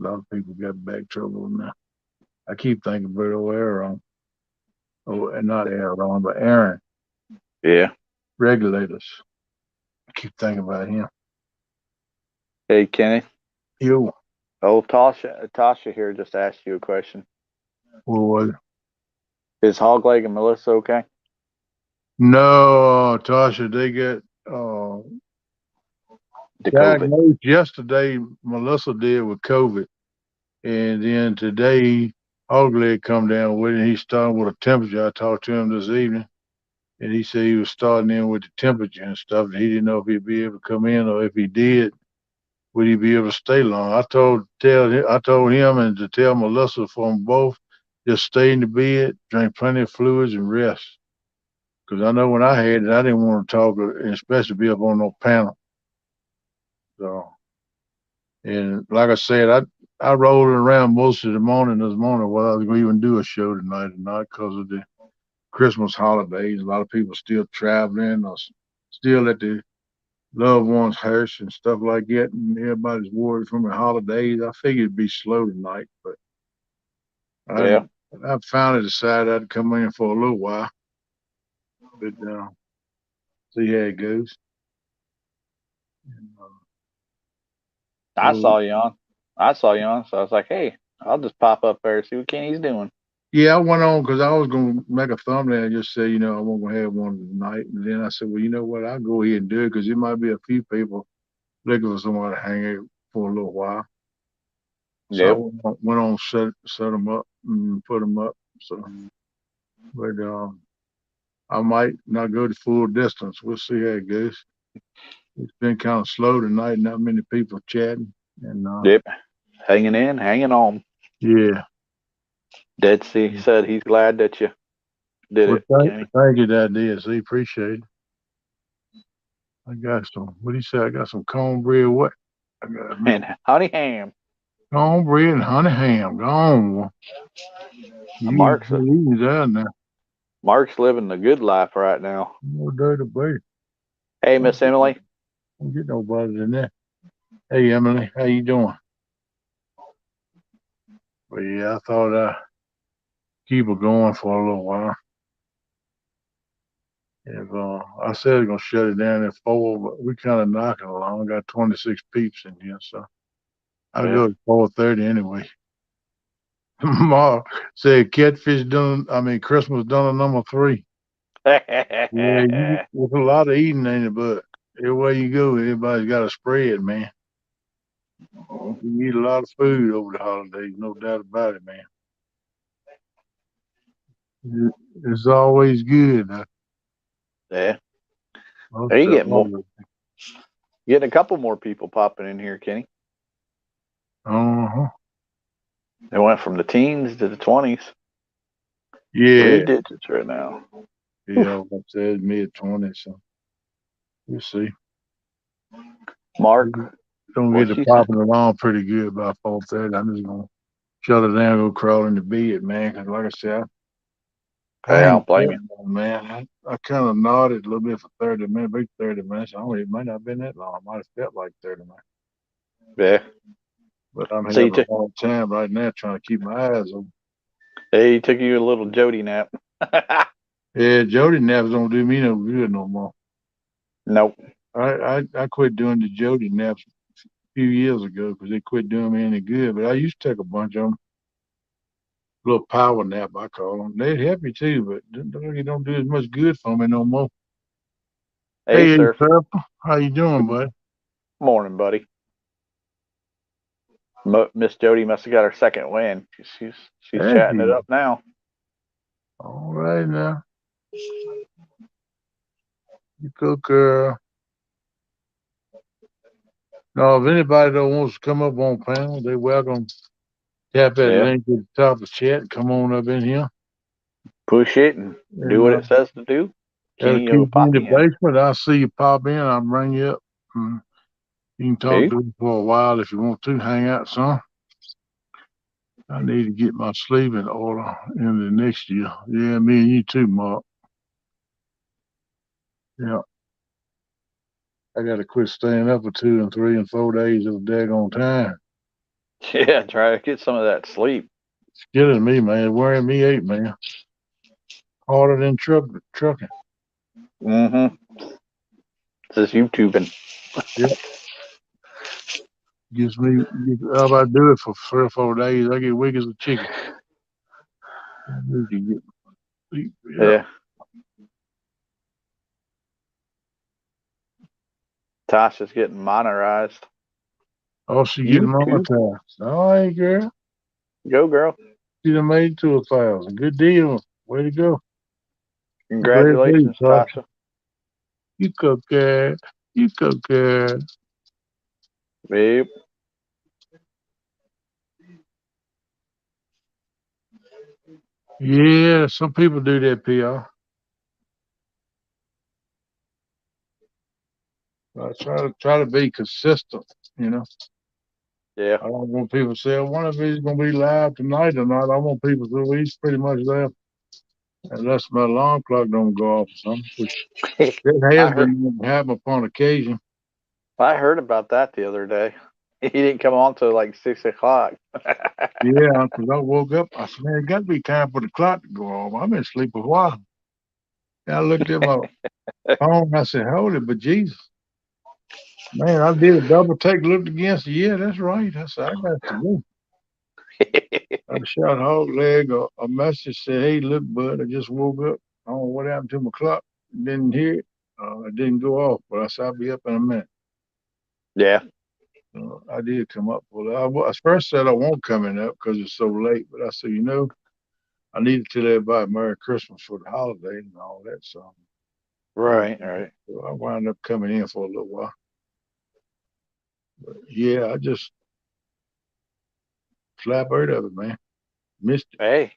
A lot of people got back trouble now. I keep thinking about old Aaron. Oh, and not Aaron, but Aaron. Yeah. Regulators. I keep thinking about him. Hey, Kenny. You, Oh, Tasha here just asked you a question. what was it? Is Hogleg and Melissa okay? No, Tasha, they got The COVID. diagnosed yesterday. Melissa did with COVID, and then today, Ugly come down with it. He started with a temperature. I talked to him this evening, and he said he was starting in with the temperature and stuff. He didn't know if he'd be able to come in, or if he did, would he be able to stay long. I told him and to tell Melissa for them both, just stay in the bed, drink plenty of fluids, and rest. Because I know when I had it, I didn't want to talk, especially be up on no panel. So, and like I said, I rolled around most of the morning this morning while I was going to even do a show tonight or not because of the Christmas holidays. A lot of people still traveling or still at the loved ones' house and stuff like that, and everybody's worried from the holidays. I figured it'd be slow tonight, but I Yeah. I finally decided I'd come in for a little while, but see how it goes. And, I so saw you on. I saw you on, so I was like, hey, I'll just pop up there and see what Kenny's doing. yeah, I went on because I was gonna make a thumbnail and just say, I wasn't gonna have one tonight, and then I said, well, you know what, I'll go ahead and do it because there might be a few people looking for someone to hang out for a little while. So I Yep. went on set them up and put them up. So, but I might not go the full distance. We'll see how it goes. It's been kind of slow tonight, not many people chatting, and Yep. Hanging in, hanging on. yeah. Dead Sea said he's glad that you did Well, it, Kenny. thank you, that is. I appreciate it. I got some. What do you say? I got some cornbread. What? I got me And honey ham. cornbread and honey ham. Go on. Mark's You that now. Mark's living the good life right now. No dirty baby. Hey, Don't Miss Emily. get no better than that. Hey, Emily, how you doing? But yeah, I thought I'd keep her going for a little while. If I said I was gonna shut it down at 4, but we kind of knocking along. Got 26 peeps in here, so I'll Yeah. go to 4:30 anyway. Mark said catfish done. I mean Christmas done number 3. Yeah, there's a lot of eating in it, but everywhere you go, everybody's got a spread, man. You eat a lot of food over the holidays, no doubt about it, man. It's always good. Yeah. Most Hey, you always. getting a couple more people popping in here, Kenny. Uh-huh. They went from the teens to the 20s. Yeah, 3 digits right now. yeah. Like I said, mid-20s. So we'll see. Mark, We don't get what to you say? popping along pretty good by 4:30. I'm just gonna shut it down, go crawl in the bed, man. Cause like I said, I Hey, I ain't don't blame you. that long, man. I kind of nodded a little bit for 30 minutes, maybe 30 minutes. I don't, it might not have been that long. It might have felt like 30 minutes. Yeah. But I'm So having a hard time right now trying to keep my eyes open. he took you a little Jody nap. Yeah, Jody naps don't do me no good no more. Nope. I quit doing the Jody naps a few years ago because they quit doing me any good. But I used to take a bunch of them, little power nap I call them. They help you too, but they don't do as much good for me no more. Hey, Hey, surfer. Purple, how you doing, bud? Morning, buddy. Miss Jody must have got her second win. She's chatting it Hey, up now. all right now, you cook, girl. No, if anybody that wants to come up on panel, they welcome. Tap that Yeah. link at the top of the chat. Come on up in here, Push it and do and what it says to do. that'll Kenny will keep you in pop the you in. basement. I'll see you pop in. I'll bring you up. Mm, you can talk Hey, to me for a while if you want to. Hang out some. I need to get my sleep in order in the next year. Yeah, me and you too, Mark. Yeah, I got to quit staying up for 2 and 3 and 4 days of a daggone time. Yeah, try to get some of that sleep. It's killing me, man. Wearing me out, man. Harder than trucking. Mm-hmm. This is YouTubing. Yeah. How about I do it for 3 or 4 days? I get weak as a chicken. I need to get sleep. Yeah. Yeah. Tasha's getting monetized. Oh, she getting YouTube. monetized. All right, girl. Go, girl. She done made it to 1,000. Good deal. Way to go. I'm very pleased, Congratulations, Sasha. Tasha. You cook cat. You cook cat. Babe. Yeah, some people do that, PR. I try to be consistent, you know. Yeah. I don't want people to say, I wonder if he's gonna be live tonight or not. I want people to say, well, he's pretty much there. Unless my alarm clock don't go off or something, which that I has heard been happen upon occasion. I heard about that the other day. He didn't come on till like 6 o'clock. Yeah, because I woke up, I said, man, it got to be time for the clock to go off. I've been asleep a while. And I looked at my phone, I said, hold it, but Jesus. Man, I did a double take, looked against it. Yeah, that's right. I said, I got to go. I shot hog leg. A message said, hey, look, bud, I just woke up. I don't know what happened to my clock. Didn't hear it. It didn't go off, but I said, I'll be up in a minute. Yeah. I did come up with it. I first said I won't coming up because it's so late, but I said, I need to tell everybody Merry Christmas for the holiday and all that. So Right. Right. I wound up coming in for a little while. But yeah, I just slap out of it, man. Missed it.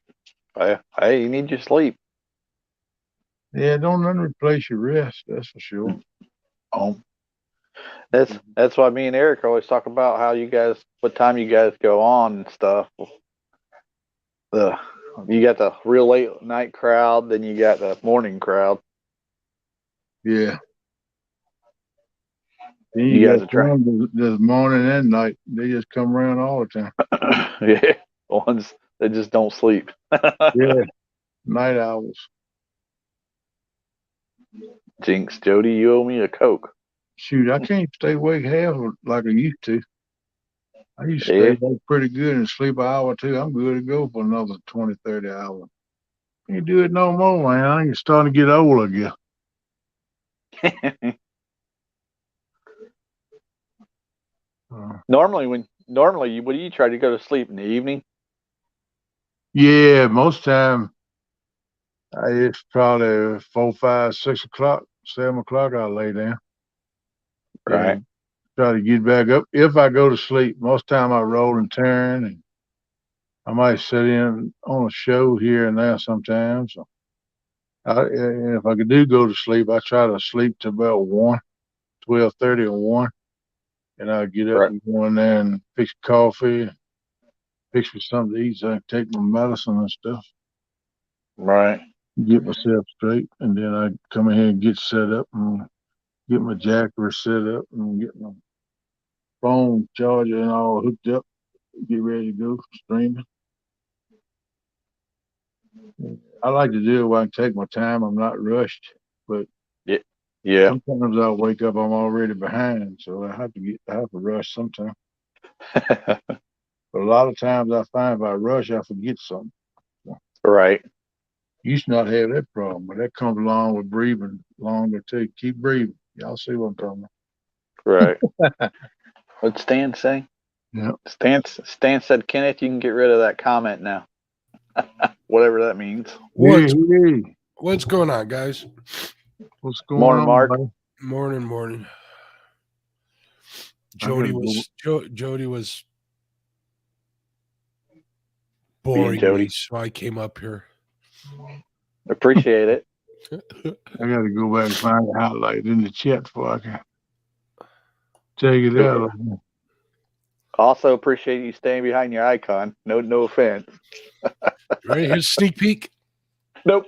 Hey. Hey, you need your sleep. Yeah, don't nothing replace your rest, that's for sure. Oh. That's why me and Eric always talk about how you guys, what time you guys go on and stuff. The You got the real late night crowd, then you got the morning crowd. Yeah. Then You you guys got are trying. some this morning and night. They just come around all the time. Yeah, ones that just don't sleep. Yeah, night owls. Jinx, Jody, you owe me a Coke. Shoot, I can't stay awake half like I used to. I used to Yeah. stay awake pretty good and sleep an hour or two. I'm good to go for another 20, 30 hours. Can't do it no more, man. I ain't starting to get old, I guess. normally, what do you try to go to sleep in the evening? Yeah, most time it's probably 4, 5, 6 o'clock, 7 o'clock. I lay down. Right. Then try to get back up. If I go to sleep, most time I roll and turn, and I might sit in on a show here and there sometimes. And if I do go to sleep, I try to sleep to about 1, 12:30 or 1, and I get up Right. and go in there and fix coffee, fix me something to eat so I can take my medicine and stuff. Right. Get myself straight, and then I come in here and get set up and get my jacker set up and get my phone charger and all hooked up, get ready to go streaming. I like to do it where I can take my time. I'm not rushed, but Yeah. Yeah. sometimes I'll wake up, I'm already behind, so I have to rush sometimes. But a lot of times I find if I rush, I forget something. Right. Used to not have that problem, but that comes along with breathing longer too. Keep breathing. Y'all see what I'm talking Right. about? What'd Stan say? Yeah. Stan said, Kenneth, you can get rid of that comment now. Whatever that means. What's Hey, what's going on, guys? what's going Morning, on, Mark. buddy? Morning. I gotta Jody was Being boring me, Jody. so I came up here. Appreciate it. I gotta go back and find the highlight in the chat before I can take it out. Also appreciate you staying behind your icon. No offense. Right, here's a sneak peek. Nope.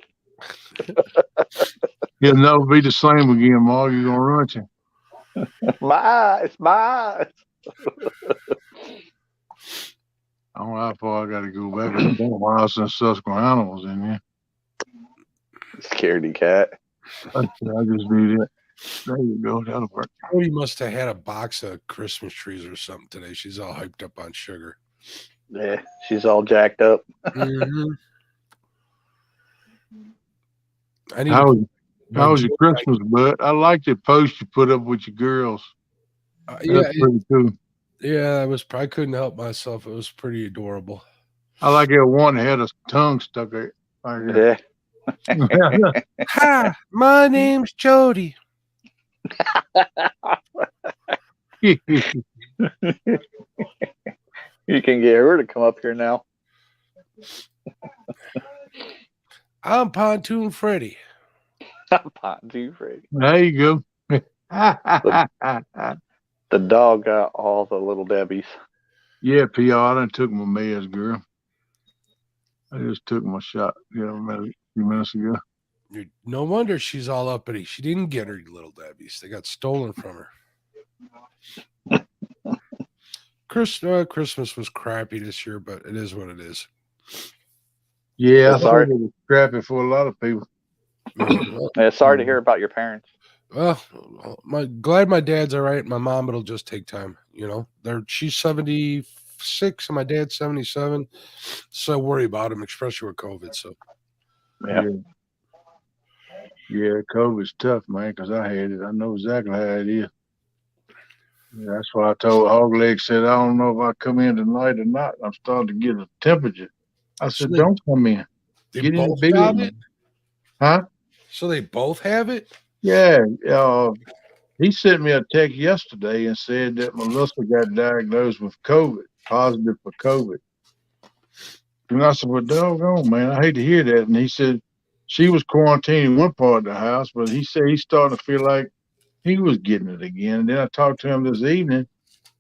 It'll never be the same again, Mark. You're gonna run you. My eyes. I don't know how far I got to go back. It's been a while since Susquehanna was in there. Scaredy cat. I just do that. There you go. That'll work. Jody must have had a box of Christmas trees or something today. She's all hyped up on sugar. Yeah, she's all jacked up. Mhm. I need How to was, my how was your Jody- Christmas, bud? I like the post you put up with your girls. yeah, That's pretty cool. yeah. I couldn't help myself. It was pretty adorable. I like that one that had a tongue stuck out. Right Yeah. Hi, my name's Jody. here. You can get her to come up here now. I'm Pontoon Freddy. Pontoon Freddy. There you go. The dog got all the little Debbies. Yeah, PR, I done took my mayor's girl. I just took my shot, a few minutes ago. No wonder she's all uppity. She didn't get her little Debbies. They got stolen from her. Christmas was crappy this year, but it is what it is. Yeah, I Sorry. think it was crappy for a lot of people. Yeah, sorry to hear about your parents. Well, glad my dad's all right. My mom, it'll just take time. She's 76 and my dad's 77. So worry about him, especially with COVID. So Yeah. Yeah, COVID's tough, man, because I had it. I know exactly how it is. Yeah, that's why I told Hogleg, said, I don't know if I come in tonight or not. I'm starting to get a temperature. I said, don't come in. they Get in both the bed. got it. Huh? So they both have it. Yeah. He sent me a text yesterday and said that Melissa got diagnosed with COVID, positive for COVID. And I said, well, doggone, man, I hate to hear that. And he said she was quarantined in one part of the house, but he said he's starting to feel like he was getting it again. And then I talked to him this evening,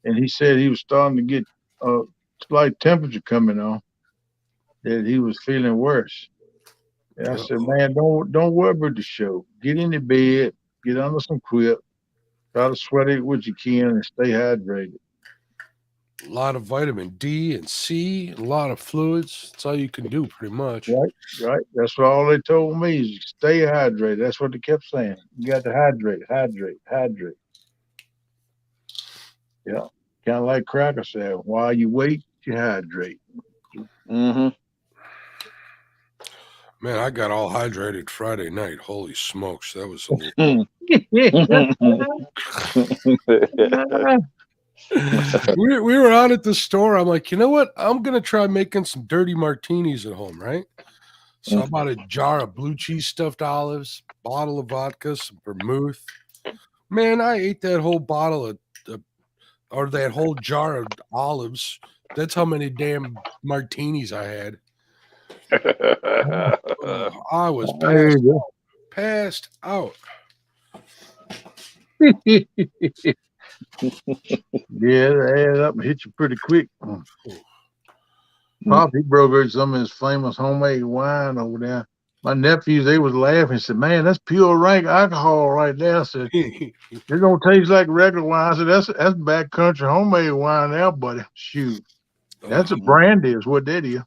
and he said he was starting to get a slight temperature coming on, that he was feeling worse. And I said, man, don't worry about the show. Get in the bed, get under some quip, try to sweat it what you can, and stay hydrated. A lot of vitamin D and C, a lot of fluids. That's all you can do, pretty much. Right. That's what all they told me is stay hydrated. That's what they kept saying. You got to hydrate. Yeah. Kind of like Cracker said, while you wait, you hydrate. Mm-hmm. Man, I got all hydrated Friday night. Holy smokes, that was a little... we were out at the store. I'm like, you know what? I'm gonna try making some dirty martinis at home, right? So I bought a jar of blue cheese stuffed olives, bottle of vodka, some vermouth. Man, I ate that whole bottle of or that whole jar of olives. That's how many damn martinis I had. I was passed out. Yeah, they add up and hit you pretty quick. Pop, he broke out some of his famous homemade wine over there. My nephews, they was laughing. Said, man, that's pure rank alcohol right there. I said, it don't taste like regular wine. I said, that's backcountry homemade wine there, buddy. Shoot. That's a brandy is what that is.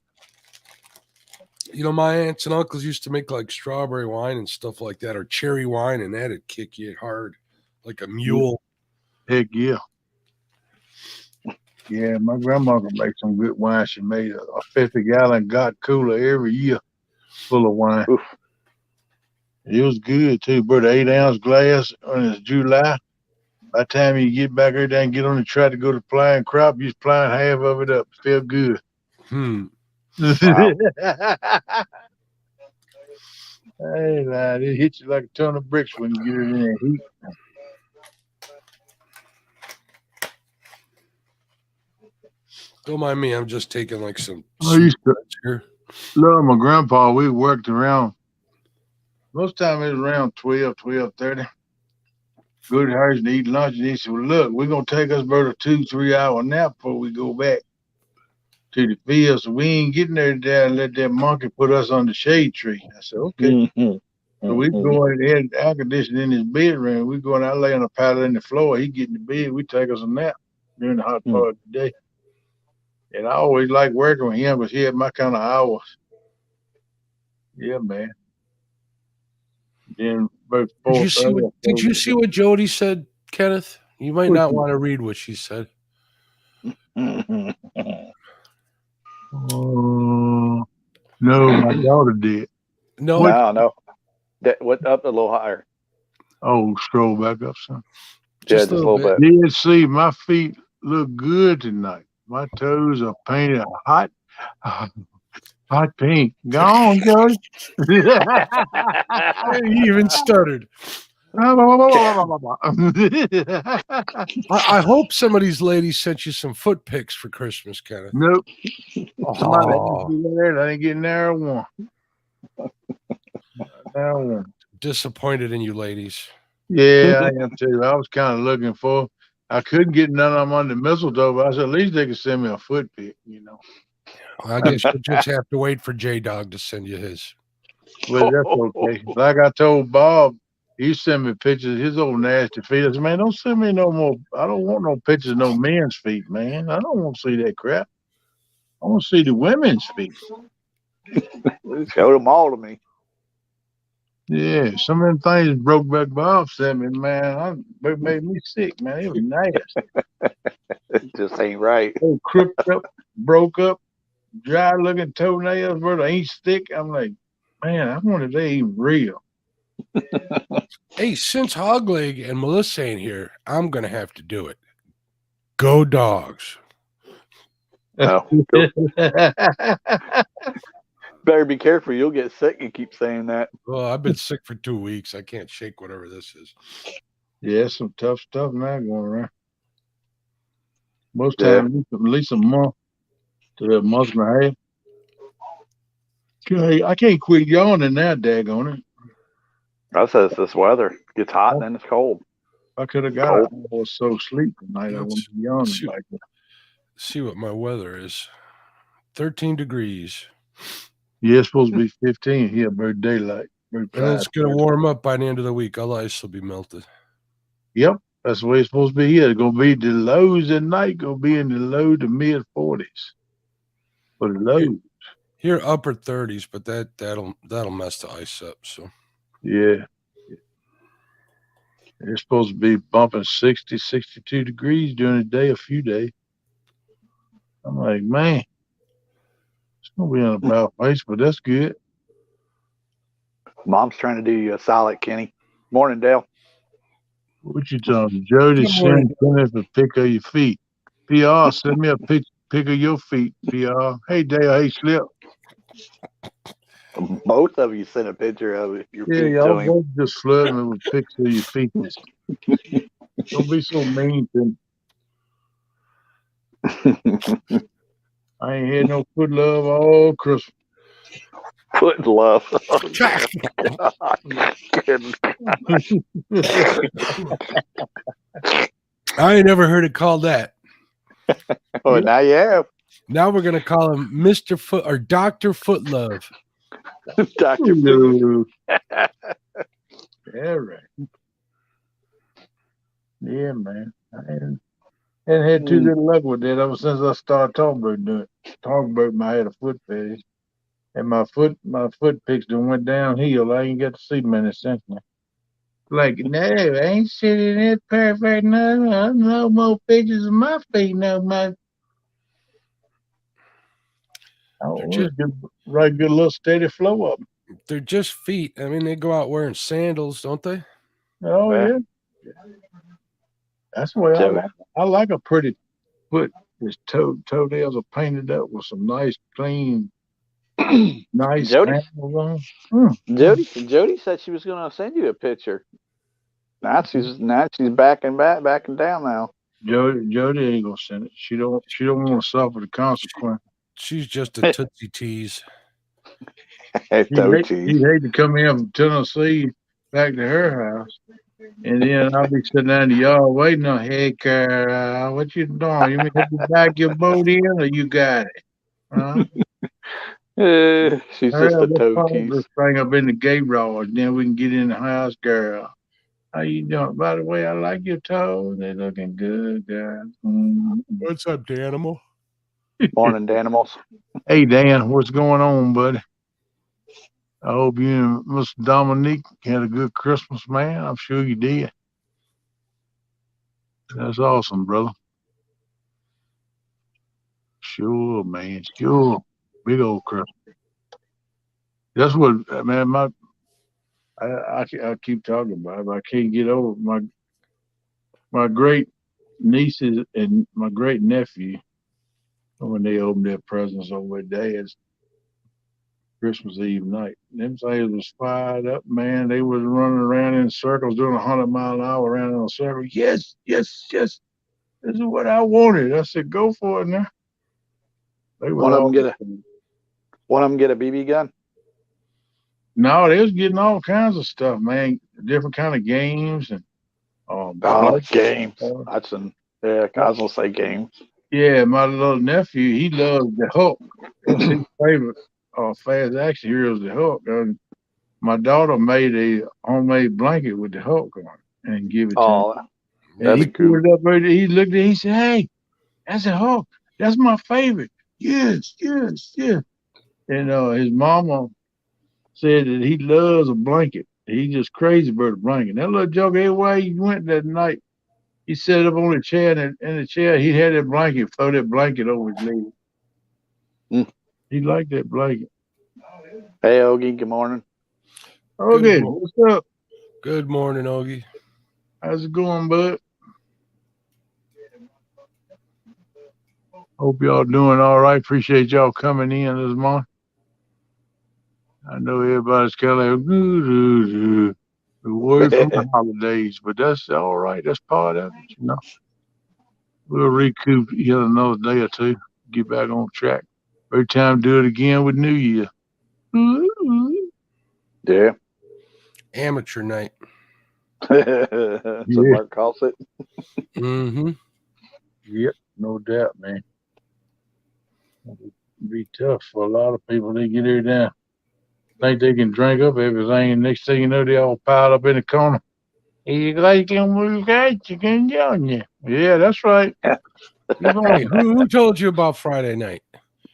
My aunts and uncles used to make like strawberry wine and stuff like that, or cherry wine, and that'd kick you hard like a mule. Heck yeah. Yeah, my grandma could make some good wine. She made a 50-gallon got cooler every year full of wine. Oof. It was good too, but 8-ounce glass on it's July. By the time you get back there and get on the track to go to plying crop, you just plying half of it up. Feel good. Wow. Hey, man, it hits you like a ton of bricks when you get it in there heat. Don't mind me. I'm just taking like some. I used to here. love my grandpa. We worked around. Most time it was around 12:30. Go to the house and eat lunch, and he said, well, look, we're going to take us about a 2-3 hour nap before we go back to the field. So we ain't getting there today and let that monkey put us on the shade tree. I said, okay. Mm-hmm. So we go in there, air conditioning in his bedroom. We go in, I lay on a pallet in the floor. He get in the bed. We take us a nap during the hot part of the day. And I always like working with him, but he had my kind of hours. Yeah, man. Then about Did you 4:30. see what Jody said, Kenneth? You might not want to read what she said. No, my daughter did. No, No. That what up a little higher. Oh, scroll back up, son. just a little bit. Did see my feet look good tonight. My toes are painted hot pink. Go on, Jody. He even stuttered. I hope some of these ladies sent you some foot pics for Christmas, Kenneth. Nope. Somebody Oh, I didn't get narrow one. Narrow one. disappointed in you, ladies. Yeah, I am too. I was kind of looking for. I couldn't get none of them on the mistletoe, but I said at least they could send me a foot pic, you know. I guess you just have to wait for J Dog to send you his. But that's okay. Like I told Bob, he sent me pictures of his old nasty feet. I said, man, don't send me no more. I don't want no pictures of no men's feet, man. I don't want to see that crap. I want to see the women's feet. Showed them all to me. Yeah, some of them things Brokeback Bob sent me, man. It made me sick, man. It was nasty. It just ain't right. They crooked up, broke up, dry looking toenails, where they ain't stick. I'm like, man, I wonder if they even real. Hey, since Hogleg and Melissa ain't here, I'm gonna have to do it. Go Dogs. No. Better be careful. You'll get sick. You keep saying that. Oh, I've been sick for 2 weeks. I can't shake whatever this is. Yeah, some tough stuff now going around. Most times, at least a month to a month and a half. Okay, I can't quit yawning now, daggone it. I said it's this weather. It gets hot and then it's cold. I could have got it. I was so asleep tonight. I wouldn't be yawning like that. See what my weather is. 13 degrees. Yeah, it's supposed to be 15 here, about daylight. And it's going to warm up by the end of the week. All ice will be melted. Yep, that's the way it's supposed to be here. It's going to be the lows at night, going to be in the low to mid 40s for the lows. Here upper 30s, but that'll mess the ice up. So yeah. It's supposed to be bumping 60, 62 degrees during the day, a few days. I'm like, man, it's going to be on about face, but that's good. Mom's trying to do you a solid, Kenny. Morning, Dale. What you talking? Jody send Kenneth a pic of your feet. PR, send me a pic of your feet, PR. Hey, Dale, hey, Slip. Both of you sent a picture of your feet y'all to him. both just flirting me with pics of your feet. Don't be so mean to me. I ain't had no foot love all Christmas. Foot love. Oh, I ain't never heard it called that. Oh, now you have. Now we're gonna call him Mr. Foot or Dr. Footlove. Dr. Foot. Yeah, right. Yeah, man. I ain't had too good luck with that ever since I started talking about my had a foot fetish. And my foot pics done went downhill. I ain't got to see many since now. Like, no, I ain't sitting that perfect no more pictures of my feet no more. Just right, good little steady flow up. They're just feet. I mean, they go out wearing sandals, don't they? Oh yeah. That's the way I like it. I like a pretty foot. His toenails are painted up with some nice, clean, nice Jody? Jody said she was going to send you a picture. Now she's backing down now. Jody ain't gonna send it. She don't want to suffer the consequence. She's just a tootsie tease. She'd hate to come in from Tennessee back to her house, and then I'll be sitting down in the yard waiting on. Hey, Carl, what you doing? You mean to back your boat in, or you got it? Huh? She's just a toe tease. This thing up in the garage, then we can get in the house, girl. How you doing? By the way, I like your toes. They're looking good, guys. What's up, Danimal? Morning, Danimals. Hey, Dan, what's going on, buddy? I hope you and Mr. Dominique had a good Christmas, man. I'm sure you did. That's awesome, brother. Sure, man. Sure. Big old Christmas. That's what, man. I keep talking about it, but I can't get over my great nieces and my great nephew when they opened their presents over at Dad's Christmas Eve night. Them things was fired up, man. They was running around in circles, doing 100 mile an hour around in a circle. Yes, yes, yes. This is what I wanted. I said, go for it now. They was One of them all get a BB gun. no, they was getting all kinds of stuff, man. Different kind of games and Games. That's yeah. I was gonna say games. yeah, my little nephew, he loves the Hulk. That's his favorite fast action hero is the Hulk. And my daughter made a homemade blanket with the Hulk on it and give it to him. Oh, And that'd he be cool. put it up right there. He looked at it, he said, hey, that's a Hulk. That's my favorite. Yes, yes, yes. And his mama said that he loves a blanket. He just crazy about a blanket. That little joke, everywhere he went that night, he sat up on the chair, and in the chair, he had that blanket, throw that blanket over his leg. Mm. He liked that blanket. Hey, Ogie. Good morning. Okay, what's up? Good morning, Ogie. How's it going, bud? Hope y'all doing all right. Appreciate y'all coming in this morning. I know everybody's kind of like, away from the holidays, but that's all right. That's part of it, you know. We'll recoup here another day or two, get back on track. Every time do it again with New Year. Yeah. Amateur night. So Mark calls it. Mm-hmm. Yep, no doubt, man. It'll be tough for a lot of people. They get there down, think they can drink up everything, and next thing you know, they all piled up in the corner. You like you can join you. Yeah, that's right. Hey, who told you about Friday night?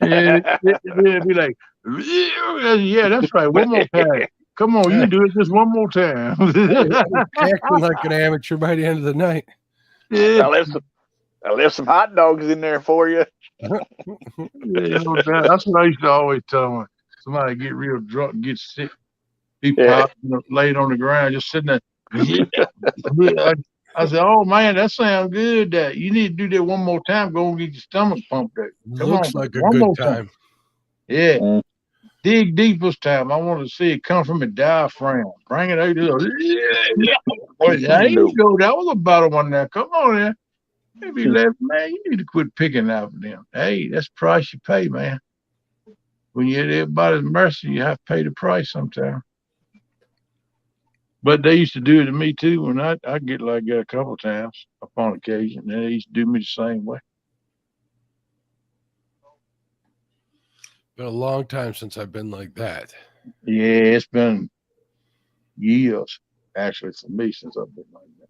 Yeah, it'd be like, yeah, that's right. One more time. Come on, you can do it just one more time. Acting like an amateur by the end of the night. Yeah, I left some hot dogs in there for you. yeah, no doubt. That's what I used to always tell them. Somebody get real drunk and get sick. He popped, laid on the ground, just sitting there. I said, "Oh man, that sounds good. That you need to do that one more time. Go and get your stomach pumped up. Come Looks on, like a one good more time. Yeah, Mm. dig deep this time. I want to see it come from a diaphragm. Bring it out. Well, there you go. That was a better one. Now, come on, there. Maybe left, man. You need to quit picking out of them. Hey, that's the price you pay, man. When you're at everybody's mercy, you have to pay the price sometimes. But they used to do it to me too. When I get like that a couple of times upon occasion, and they used to do me the same way. Been a long time since I've been like that. Yeah, it's been years actually for me since I've been like that.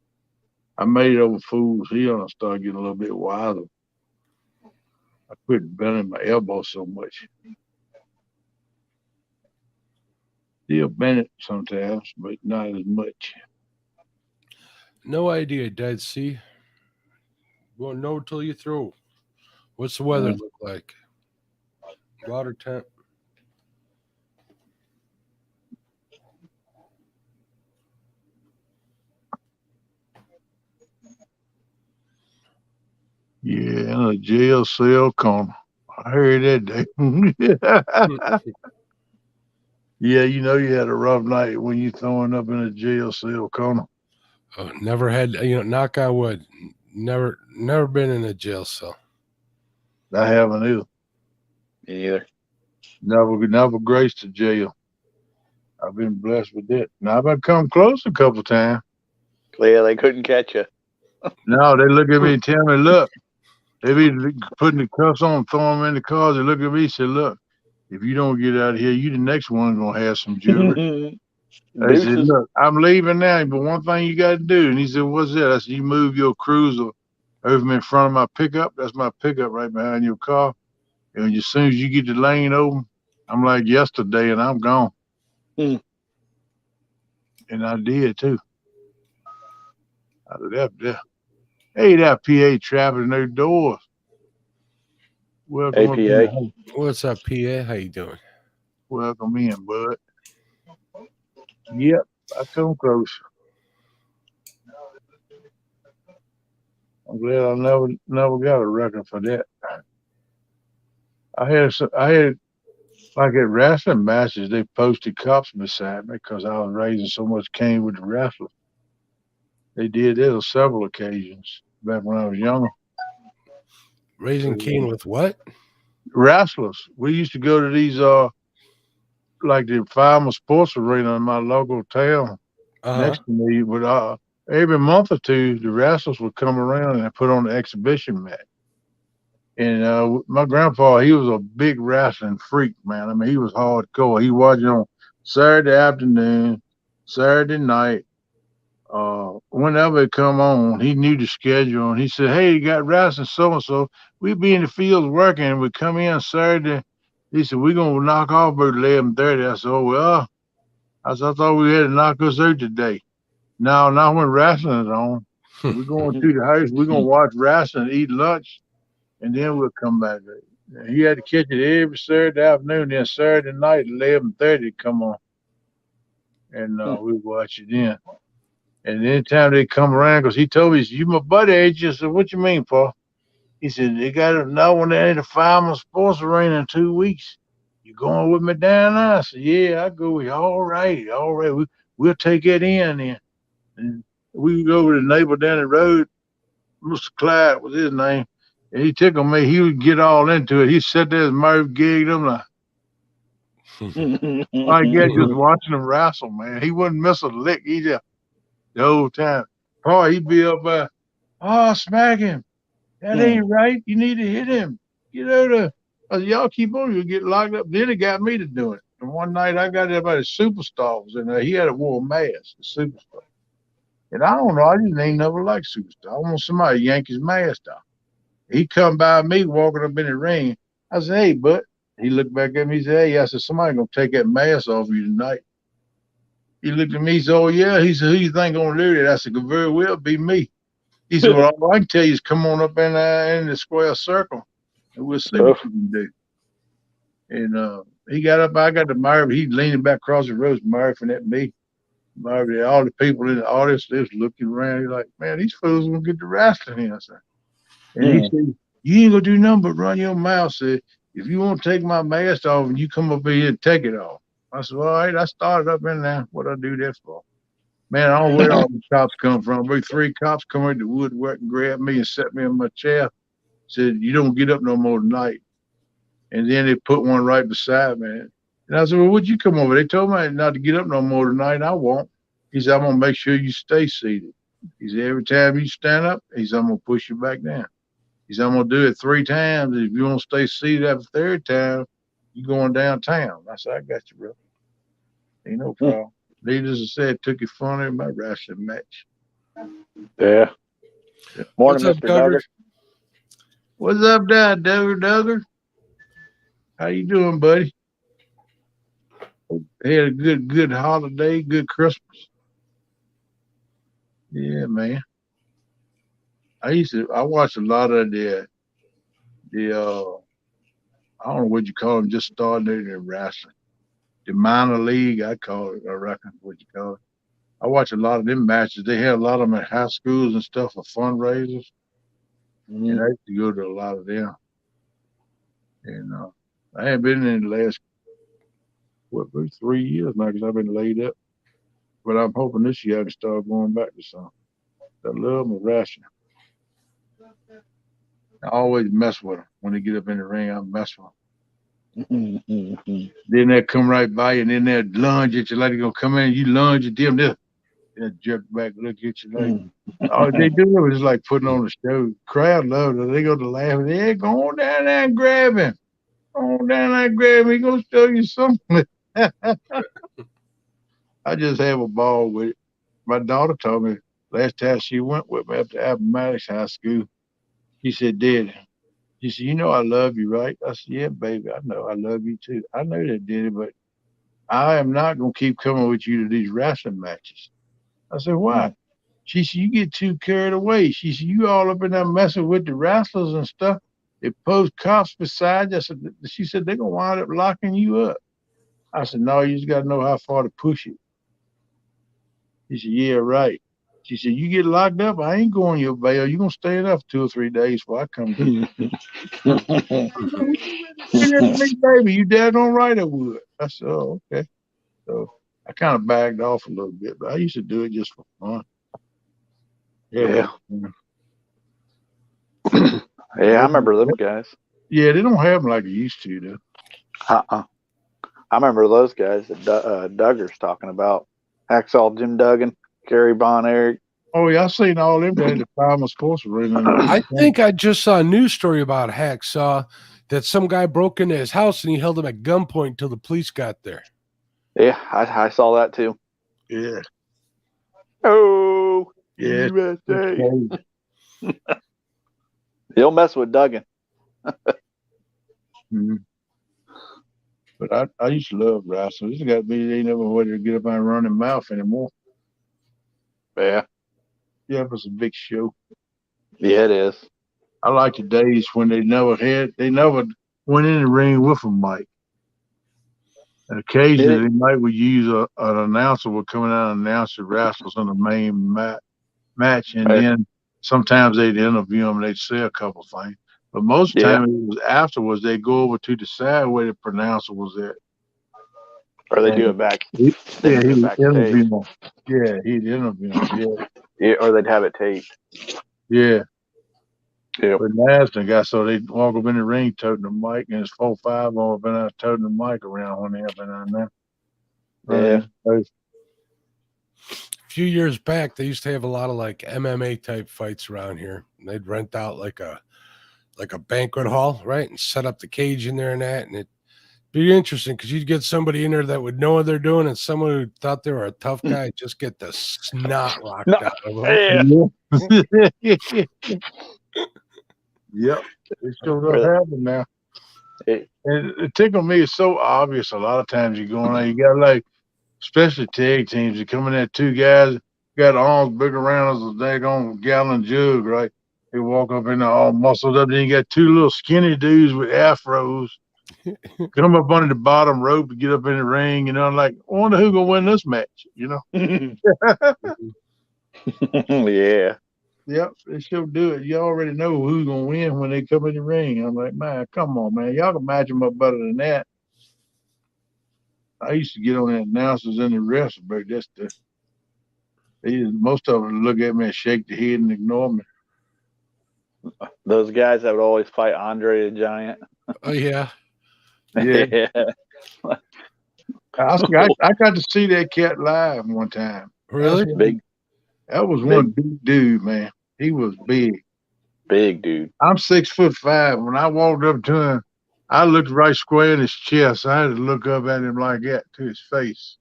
I made it over Fool's Hill and I started getting a little bit wiser. I quit bending my elbow so much. Still bend it sometimes, but not as much. No idea, Dead Sea. Won't know till you throw. What's the weather look like? Water temp. Yeah, in a jail cell corner. I heard that day. Yeah, you know you had a rough night when you throwing up in a jail cell corner. Oh, never had, knock on wood. Never been in a jail cell. I haven't either. Me either. Never graced a jail. I've been blessed with that. Now I've been come close a couple times. Yeah, they couldn't catch you. No, they look at me and tell me, look, they be putting the cuffs on, throwing them in the cars. They look at me and say, look, if you don't get out of here, you the next one gonna have some jewelry. I said, look, I'm leaving now, but one thing you got to do. And he said, what's that? I said, you move your cruiser over in front of my pickup. That's my pickup right behind your car. And as soon as you get the lane open, I'm like yesterday, and I'm gone. Mm. And I did too. I left there. Hey, that PA trapping their doors. Welcome up APA. in. What's up, PA? How you doing? Welcome in, bud. Yep, I come close. I'm glad I never got a record for that. I had like at wrestling matches, they posted cops beside me because I was raising so much cane with the wrestlers. They did that on several occasions back when I was younger. Raising Cane So, with what? wrestlers, we used to go to these like the Fireman Sports Arena in my local town Uh next to me. But every month or two, the wrestlers would come around and put on an exhibition match. And my grandpa, he was a big wrestling freak, man. I mean, he was hardcore. He watched it on Saturday afternoon, Saturday night, whenever it come on. He knew the schedule, and he said, "Hey, you got wrestling so and so. We be in the fields working, and we come in Saturday." He said, "We're gonna knock off about 11:30." I said, "Oh well." I said, "I thought we had to knock us out today." No, not when wrestling is on. huh. We're going to the house. We're gonna watch wrestling, eat lunch, and then we'll come back. He had to catch it every Saturday afternoon, then Saturday night, 11:30, come on, and we watch it then. And anytime they come around, because he told me, he said, "You my buddy, ain't you?" I said, "What you mean, Paul?" He said, "They got another one there at the Fireman Sports Arena in 2 weeks. You going with me down there?" I said, "Yeah, I go with you." All right, all right. We'll take it in then. And we can go with the neighbor down the road. Mr. Clyde was his name. And he tickled me. He would get all into it. He sat there, his mouth gigged him like yeah, just watching him wrestle, man. He wouldn't miss a lick. He just the whole time. Oh, he'd be up by, oh, smack him. That ain't right. You need to hit him. You know the y'all keep on, you'll get locked up. Then it got me to do it. And one night I got everybody superstar was in there. He had a wore a mask, a superstar. And I don't know, I just ain't never liked superstar. I want somebody to yank his mask off. He come by me walking up in the ring. I said, "Hey, bud." He looked back at me. He said, "Hey," I said, "Somebody gonna take that mask off you tonight." He looked at me. He said, "Oh yeah." He said, "Who you think gonna do that?" I said, "Could very well be me." He said, "Well, all I can tell you is come on up in the square circle, and we'll see what Oof. you can do." And he got up. I got to Marvin. He leaning back across the road, Marvin at me. Marvin, all the people in the audience, they was looking around. He's like, "Man, these fools gonna get the wrestling here." I said, and he Mm. said, "You ain't gonna do nothing but run your mouth." Said, "If you want to take my mask off and you come up here and take it off." I said, "Well, all right, I started up in there. What I do that for?" Man, I don't know where all the cops come from. Maybe 3 cops come into the woodwork and grabbed me and set me in my chair. Said, "You don't get up no more tonight." And then they put one right beside me. And I said, "Well, what'd you come over?" They told me not to get up no more tonight. I won't. He said, "I'm gonna make sure you stay seated." He said, "Every time you stand up," he said, "I'm gonna push you back down." He said, "I'm gonna do it 3 times. If you want to stay seated after the third time, you going downtown." I said, "I got you, bro. Ain't no problem." Needless to say, it took it funny in my wrestling match. Yeah. Yeah. Morning, What's up, Mr. Duggar? Duggar. What's up, Duggar? How you doing, buddy? Had a good holiday, good Christmas. Yeah, man. I watched a lot of the I don't know what you call them, just starting in wrestling. The minor league, I call it, I reckon what you call it. I watch a lot of them matches. They had a lot of them at high schools and stuff for fundraisers, and I Mm. used to go to a lot of them. And I ain't been in the last maybe 3 years now because I've been laid up. But I'm hoping this year I can start going back to some. I love my wrestling. I always mess with them when they get up in the ring. I mess with them. Then they come right by you, and then they lunge at you like they're gonna come in. You lunge at them, they'll jerk back, look at you like all they do is like putting on a show. Crowd loves it. They go to laughing. Hey, go on down there and grab him. Go on down there and grab him. He gonna show you something. I just have a ball with it. My daughter told me last time she went with me up to Appomattox High School. She said, "Dad, She said, "You know I love you, right?" I said, "Yeah, baby, I know I love you too. I know that, Daddy, but I am not gonna keep coming with you to these wrestling matches." I said, "Why?" She said, "You get too carried away." She said, "You all up in there messing with the wrestlers and stuff. They post cops beside you." I said, she said, "They're gonna wind up locking you up." I said, "No, you just gotta know how far to push it." She said, "Yeah, right." She said, "You get locked up, I ain't going your bail. You gonna stay enough 2 or 3 days before I come get you." Me, baby, you dead on right I would. I said, "Oh, okay." So I kind of bagged off a little bit, but I used to do it just for fun. Yeah. Fun. Yeah, I remember them guys. Yeah, they don't have them like they used to, though. Uh-uh. I remember those guys that Duggar's talking about. Hacksaw Jim Duggan, Gary Bon Eric. Oh, yeah, I seen all them down at the Palmer Sports Arena. I think I just saw a news story about Hacksaw that some guy broke into his house and he held him at gunpoint until the police got there. Yeah, I saw that too. Yeah, Oh, yeah. USA. He'll mess with Duggan. Mhm. But I used to love wrestling. This got to be they never wanted to get up and run their mouth anymore. Yeah. Yeah, it was a big show. Yeah, it is. I like the days when they never went in the ring with a mic. And occasionally, they might would use an announcer would come out and announce the wrestlers on the main match, and then sometimes they'd interview them and they'd say a couple things. But most of the time, it was afterwards they'd go over to the side where the pronouncer was at. Or they And do it back. he, They yeah, do he it would backstage. interview them. Yeah, he'd interview them. Yeah, Yeah, or they'd have it taped. yeah. Yep. But Nasdaq got so they walk up in the ring toting the mic, and it's 4-5 on up in there toting the mic around when they up in there. Yeah. A few years back, they used to have a lot of like MMA type fights around here. They'd rent out like a banquet hall, right, and set up the cage in there and that, and it'd be interesting because you'd get somebody in there that would know what they're doing, and someone who thought they were a tough guy just get the snot rocked No. out of them. Yeah. Yep, it sure does happen now. And it tickled me. It's so obvious. A lot of times you go in there, you got like especially tag teams. You come in there, two guys got arms big around as a daggone gallon jug, right? They walk up in there all muscled up. Then you got two little skinny dudes with afros come up under the bottom rope to get up in the ring. You know, I'm like, I wonder who gonna win this match. You know? Yeah. Yep, they sure do it. You already know who's gonna win when they come in the ring. I'm like, man, come on, man, y'all can match them up better than that. I used to get on the announcers and the refs, but most of them look at me and shake their head and ignore me. Those guys that would always fight Andre the Giant. Oh yeah, Yeah. I got to see that cat live one time. really? That was one big dude, man. He was big. Big dude. I'm 6'5". When I walked up to him, I looked right square in his chest. I had to look up at him like that to his face.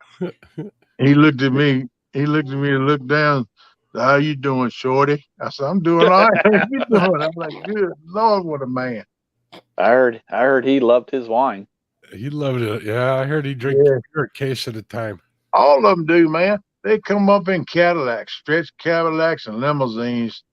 He looked at me. He looked at me and looked down. How you doing, Shorty? I said, I'm doing all right. How you doing? I'm like, good Lord, what a man. I heard he loved his wine. He loved it. Yeah, I heard he drank a case at a time. All of them do, man. They come up in Cadillacs, stretch Cadillacs and limousines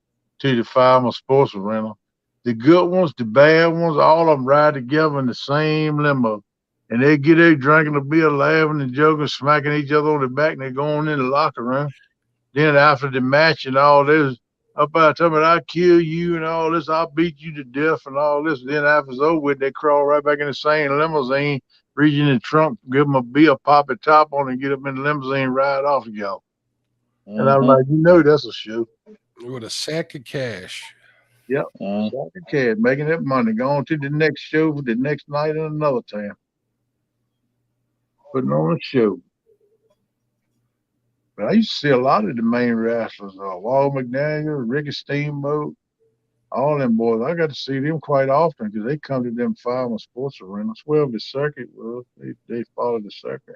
to the Fireman Sports Rental. The good ones, the bad ones, all of them ride together in the same limo. And they get there drinking a beer, laughing and joking, smacking each other on the back, and they're going in the locker room. Then after the match and all this, up by telling me I'll kill you and all this, I'll beat you to death and all this. Then after it's over with, they crawl right back in the same limousine, reach in the trunk, give them a beer, pop a top on, and get up in the limousine, ride off again. And I'm like, that's a show. With a sack of cash. Yep, sack of cash, making that money, going to the next show for the next night in another town, putting on a show. But I used to see a lot of the main wrestlers, Walt McDaniel, Ricky Steamboat, all them boys. I got to see them quite often because they come to them Fireman Sports Arenas. Well, the circuit was, they follow the circuit.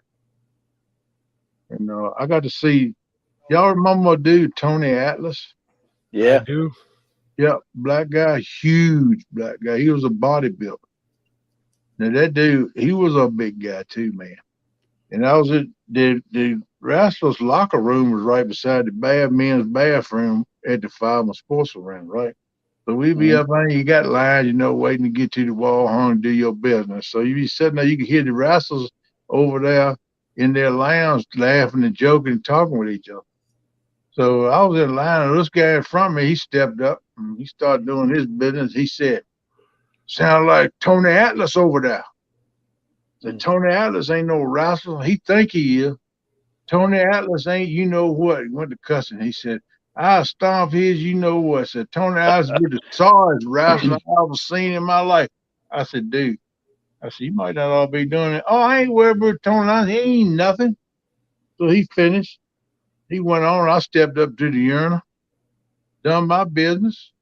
And I got to see, y'all remember my dude, Tony Atlas? Yeah. I do. Yep, black guy, huge black guy. He was a bodybuilder. Now that dude, he was a big guy too, man. And I was at the wrestlers' locker room was right beside the bad men's bathroom at the Fireman Sports Arena, right? So we be Mhm. up there, you got lines, waiting to get to the wall hung and do your business. So you be sitting there, you can hear the wrestlers over there in their lounge laughing and joking and talking with each other. So I was in line, and this guy in front of me, he stepped up and he started doing his business. He said, "Sound like Tony Atlas over there." Said Tony Atlas ain't no wrestler. He think he is. Tony Atlas ain't you know what. He went to cussing. He said, "I'll stomp his you know what." Said Tony Atlas be the sorriest wrestler I've ever seen in my life. I said, "Dude," I said, "you might not all be doing it." "Oh, I ain't worried about Tony Atlas. He ain't nothing." So he finished. He went on. I stepped up to the urinal, done my business.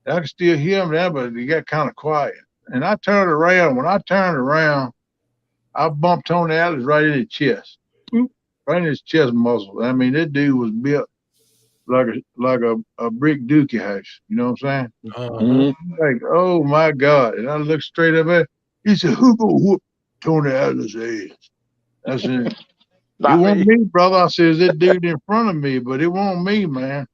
I could still hear him there, but he got kind of quiet. And I turned around. When I turned around, I bumped Tony Atlas right in his chest. Boop, right in his chest muscle. I mean, that dude was built like a brick dookie house. You know what I'm saying? Uh-huh. Mhm. Like, oh my God. And I looked straight up at him. He said, "Who gonna whoop Tony Atlas' ass?" I said, "It Not wasn't me. me, brother." I said, "It's that dude in front of me, but it wasn't me, man."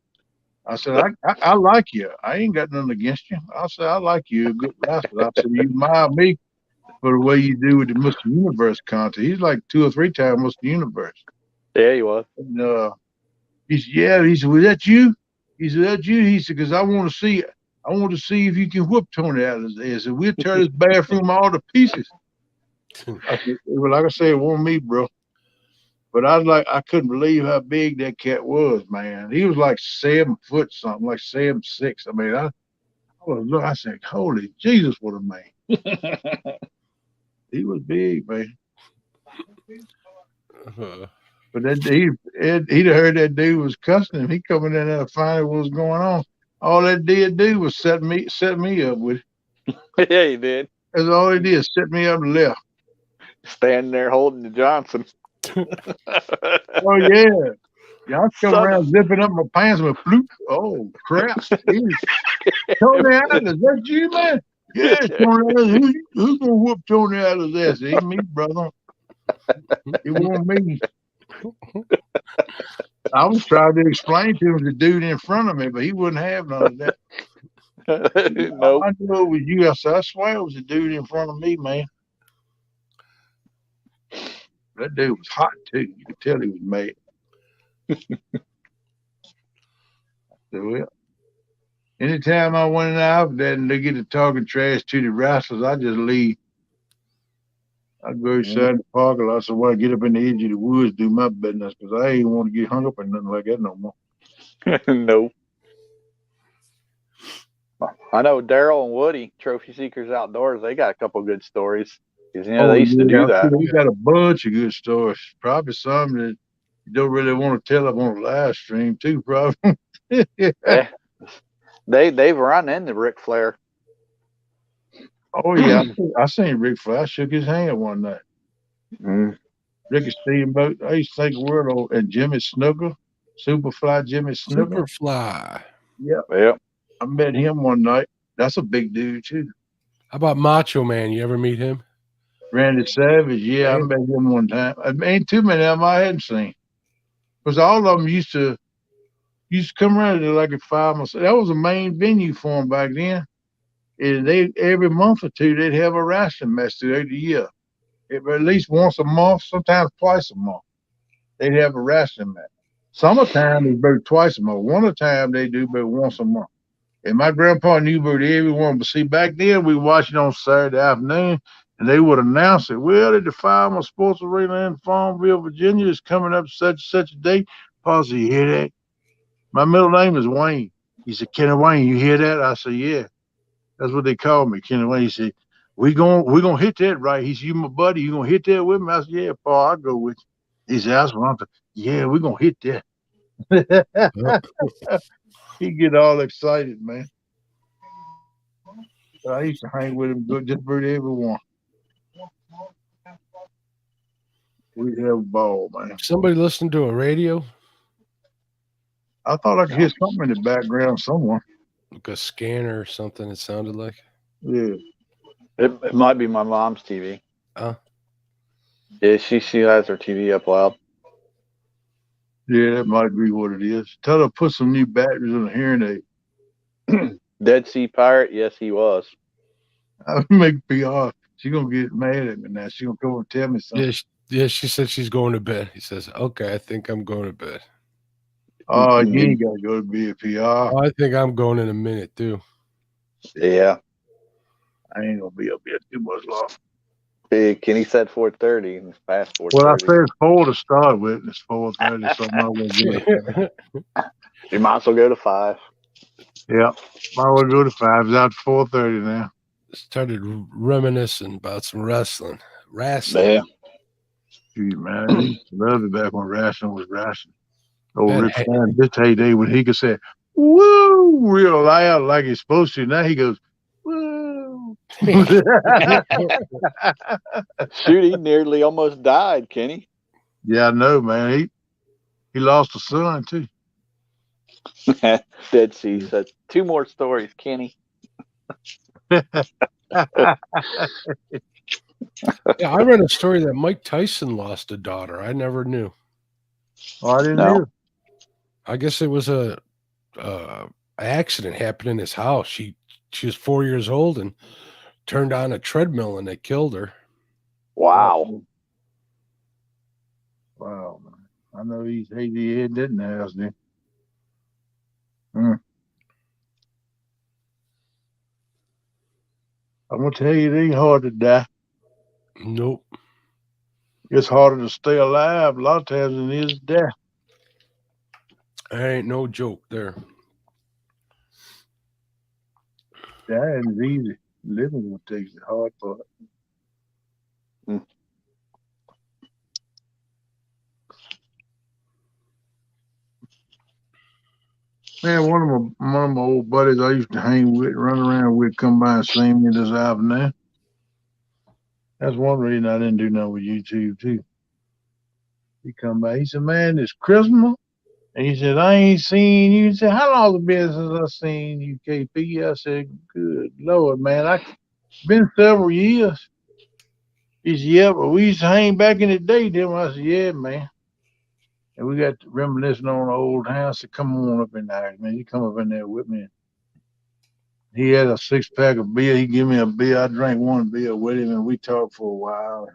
I said, I like you. I ain't got nothing against you. I said, "I like you, a good wrestler." I said, "You admire me for the way you do with the Mr. Universe contest." He's like 2 or 3 times Mr. Universe. Yeah, he was. And he said, "Yeah." He said, "Was that you?" He said, "That's you." He said, "Because I want to see if you can whoop Tony Atlas." He said, "We'll tear this bathroom all to pieces." I said, "Well, like I said, it wasn't me, bro." But I couldn't believe how big that cat was, man. He was like 7 foot something, like 7'6". I mean, I said, "Holy Jesus, what a man!" He was big, man. Uh, But he'd heard that dude was cussing him. He coming in there to find out what was going on. All that did do was set me up with it. Yeah, he did. That's all he did, set me up and left. Standing there holding the Johnson. Oh yeah. Y'all come Son around of zipping up my pants with bloop. Oh crap. Tony Atlas, that's you, man? Yeah, Tony Atlas. Who's gonna whoop Tony Atlas' ass? It ain't me, brother. It won't me. I was trying to explain to him the dude in front of me, but he wouldn't have none of that. nope. I knew it was you. I said, "I swear it was the dude in front of me, man." That dude was hot too. You could tell he was mad. So, well, anytime I went out there and they get to talking trash to the wrestlers, I just leave. I go Mhm. inside the parking lot. So when I get up in the edge of the woods, do my business because I ain't want to get hung up in nothing like that no more. nope. I know Daryl and Woody, Trophy Seekers Outdoors, they got a couple good stories. Because, Oh they used to yeah, do I see that. we got a bunch of good stories. Probably some that you don't really want to tell up on a live stream too. Probably. Yeah. They've run into Ric Flair. Oh yeah, I seen Rick Fly. I shook his hand one night. Mm. Ricky Steamboat. I used to think word on and Jimmy Snooker, Superfly Jimmy Snooker. Superfly. Yeah, Yep. I met him one night. That's a big dude too. How about Macho Man? You ever meet him? Randy Savage. Yeah, I Randy. met him one time. I ain't too many of them I hadn't seen because all of them used to come around to like at 5 months. That was the main venue for them back then. And they every month or two they'd have a wrestling match throughout the year. At least once a month, sometimes twice a month. They'd have a wrestling match. Summertime is about twice a month. Winter time they do about once a month. And my grandpa knew about everyone. But see, back then we watched it on Saturday afternoon, and they would announce it. "Well, at the Fireman Sports Arena in Farmville, Virginia, is coming up such a date." Pa said, "You hear that? My middle name is Wayne." He said, "Kenny Wayne, you hear that?" I said, "Yeah." That's what they call me, Kenny Wayne. He said, we gonna hit that right. He said, "You my buddy, you gonna hit that with me?" I said, "Yeah, Pa, I'll go with you." He said, "That's what I'm talking." "Yeah, we're gonna hit Uh, that." He get all excited, man. I used to hang with him good just about everyone. We'd have a ball, man. Somebody listening to a radio? I thought I could hear something in the background somewhere. like a scanner or something. It sounded like. Yeah. It might be my mom's TV. Oh, Yeah, she has her TV up loud. Yeah, that might be what it is. Tell her to put some new batteries in the hearing aid. Dead Sea Pirate, yes, he was. I'll make PR. She gonna get mad at me now. She gonna come and tell me something. yeah, she said she's going to bed. He says, "Okay, I think I'm going to bed." Oh, you ain't gotta go to bed, PR. Oh, I think I'm going in a minute too. Yeah. I ain't gonna be up here too much long. Hey, Kenny said 4:30, and it's past Well, I 4:30. said it's 4 to start with. It's 4:30, so I might as well go to 5. You might as well go to 5. Yeah, might as well go to 5. It's out to 4:30 now. Started reminiscing about some wrestling. Yeah. Shoot, man, I used to love it back when wrestling was wrestling. Old That Rick Flair, this heyday when he could say "woo" real loud like he's supposed to. Now he goes "woo." Shoot, he nearly almost died, Kenny. Yeah, I know, man. He lost a son too. Dead Sea said 2 more stories, Kenny. Yeah, I read a story that Mike Tyson lost a daughter. I never knew. Oh, I didn't No. hear. I guess it was a accident happened in his house. She was 4 years old and turned on a treadmill and they killed her. Wow. Wow, man. I know he didn't ask me. I'm gonna tell you, it ain't hard to die. Nope. It's harder to stay alive a lot of times than it is to die. There ain't no joke there. Dying is easy. Living what takes the hard part. Man, one of my old buddies I used to hang with, run around with, come by and see me this afternoon. That's one reason I didn't do nothing with YouTube too. He come by, he said, "Man, it's Christmas." And he said, "I ain't seen you." He said, "How long it been since I seen you, KP?" I said, "Good Lord, man, I been several years." He said, "Yeah, but we used to hang back in the day, didn't we?" I said, "Yeah, man." And we got reminiscing on the old house. So come on up in there, man. You come up in there with me. He had a 6-pack of beer. He gave me a beer. I drank one beer with him, and we talked for a while.